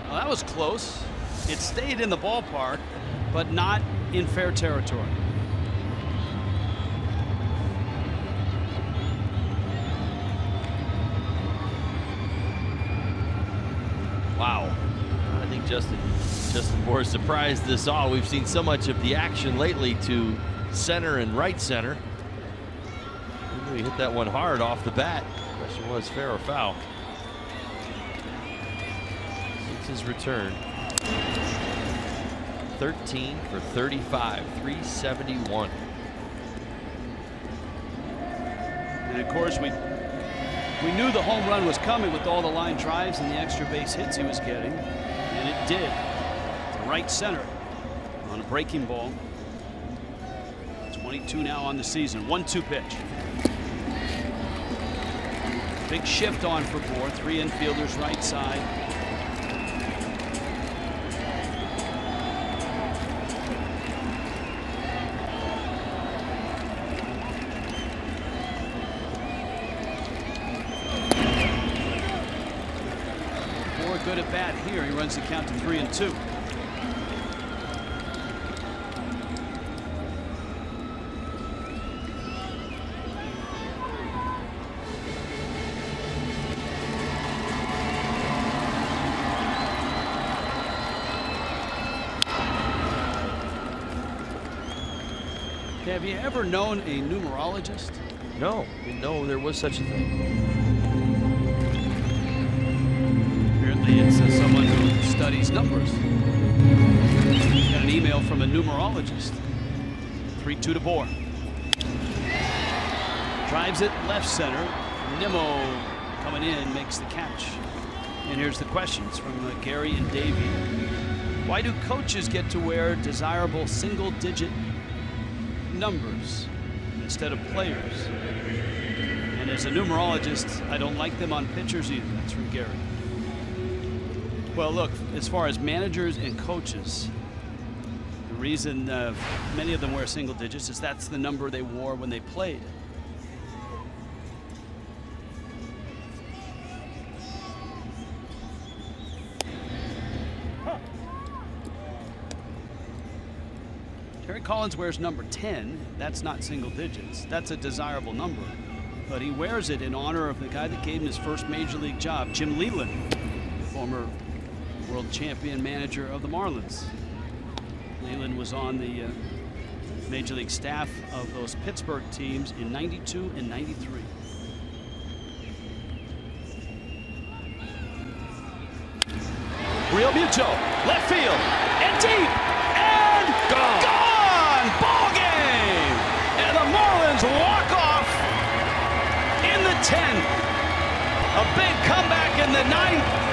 Well, that was close. It stayed in the ballpark, but not in fair territory. think Justin more surprised us all. We've seen so much of the action lately to center and right center. He hit that one hard off the bat. Question was fair or foul. It's his return. 13 for 35, 371. And of course, we knew the home run was coming with all the line drives and the extra base hits he was getting, and it did. To right center on a breaking ball. 22 now on the season. 1-2 pitch. Big shift on for Bohr. 3 infielders right side. Good at bat here. He runs the count to 3-2. Have you ever known a numerologist? No, didn't know there was such a thing. It's someone who studies numbers. Got an email from a numerologist. 3-2 to Bohr. Drives it left center. Nimmo coming in makes the catch. And here's the questions from Gary and Davey. Why do coaches get to wear desirable single-digit numbers instead of players? And as a numerologist, I don't like them on pitchers either. That's from Gary. Well, look, as far as managers and coaches, the reason many of them wear single digits is that's the number they wore when they played. Terry Collins wears number 10. That's not single digits. That's a desirable number. But he wears it in honor of the guy that gave him his first major league job, Jim Leyland, former world champion manager of the Marlins. Leyland was on the major league staff of those Pittsburgh teams in '92 and '93. Real Muto, left field, and deep, and gone! Ball game! And the Marlins walk off in the 10th. A big comeback in the 9th.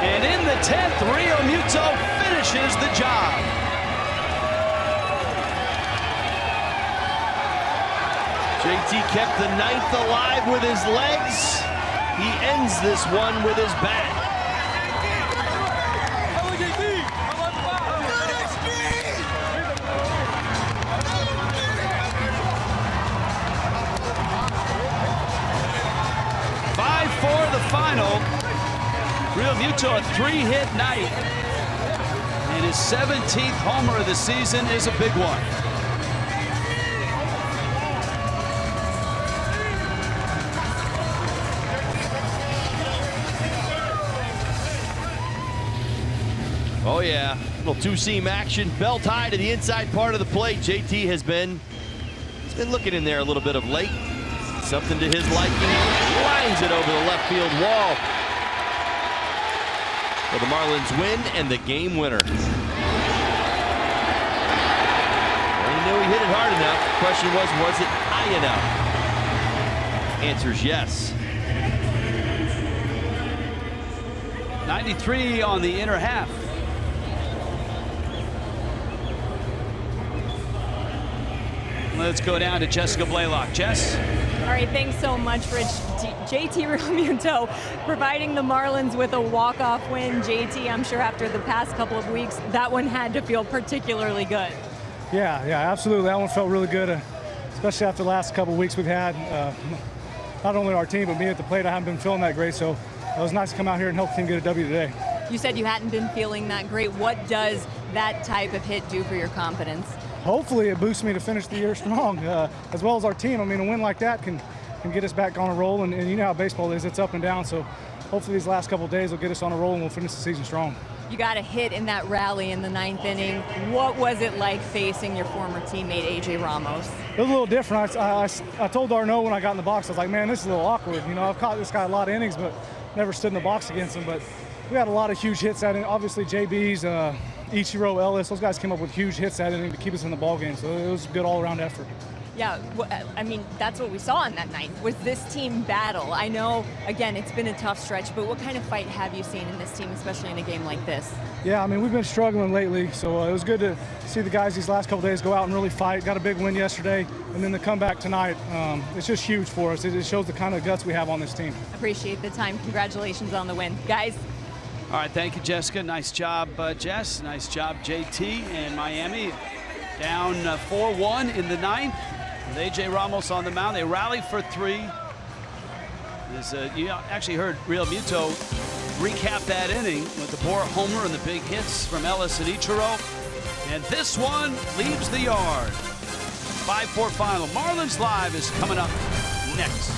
And in the 10th, Real Muto finishes the job. JT kept the 9th alive with his legs. He ends this one with his bat. The final. Real Muto, a 3-hit night. And his 17th homer of the season is a big one. Oh yeah, little two-seam action, belt high to the inside part of the plate. JT has been looking in there a little bit of late. Something to his liking. Lines it over the left field wall. Well, the Marlins win and the game winner. Well, he knew he hit it hard enough. The question was it high enough? Answer's yes. 93 on the inner half. Let's go down to Jessica Blaylock. Jess? All right, thanks so much, Rich. JT Realmuto providing the Marlins with a walk-off win. JT, I'm sure after the past couple of weeks, that one had to feel particularly good. Yeah, absolutely. That one felt really good, especially after the last couple of weeks we've had. Not only our team, but me at the plate, I haven't been feeling that great, so it was nice to come out here and help the team get a W today. You said you hadn't been feeling that great. What does that type of hit do for your confidence? Hopefully it boosts me to finish the year strong, as well as our team. I mean, a win like that can get us back on a roll, and you know how baseball is, it's up and down, so hopefully these last couple of days will get us on a roll and we'll finish the season strong. You got a hit in that rally in the 9th inning. What was it like facing your former teammate, A.J. Ramos? It was a little different. I told Darno when I got in the box, I was like, man, this is a little awkward. You know, I've caught this guy a lot of innings, but never stood in the box against him. But we had a lot of huge hits that inning. Obviously, JB's, Ichiro, Ellis, those guys came up with huge hits that inning to keep us in the ball game. So it was a good all-around effort. Yeah, I mean, that's what we saw in that ninth, was this team battle. I know, again, it's been a tough stretch, but what kind of fight have you seen in this team, especially in a game like this? Yeah, I mean, we've been struggling lately, so it was good to see the guys these last couple days go out and really fight. Got a big win yesterday, and then the comeback tonight. It's just huge for us. It shows the kind of guts we have on this team. Appreciate the time. Congratulations on the win. Guys. All right, thank you, Jessica. Nice job, Jess. Nice job, JT and Miami. Down 4-1 in the ninth. With A.J. Ramos on the mound, they rallied for 3. You actually heard Real Muto recap that inning with the Bohr homer and the big hits from Ellis and Ichiro. And this one leaves the yard. 5-4 final. Marlins Live is coming up next.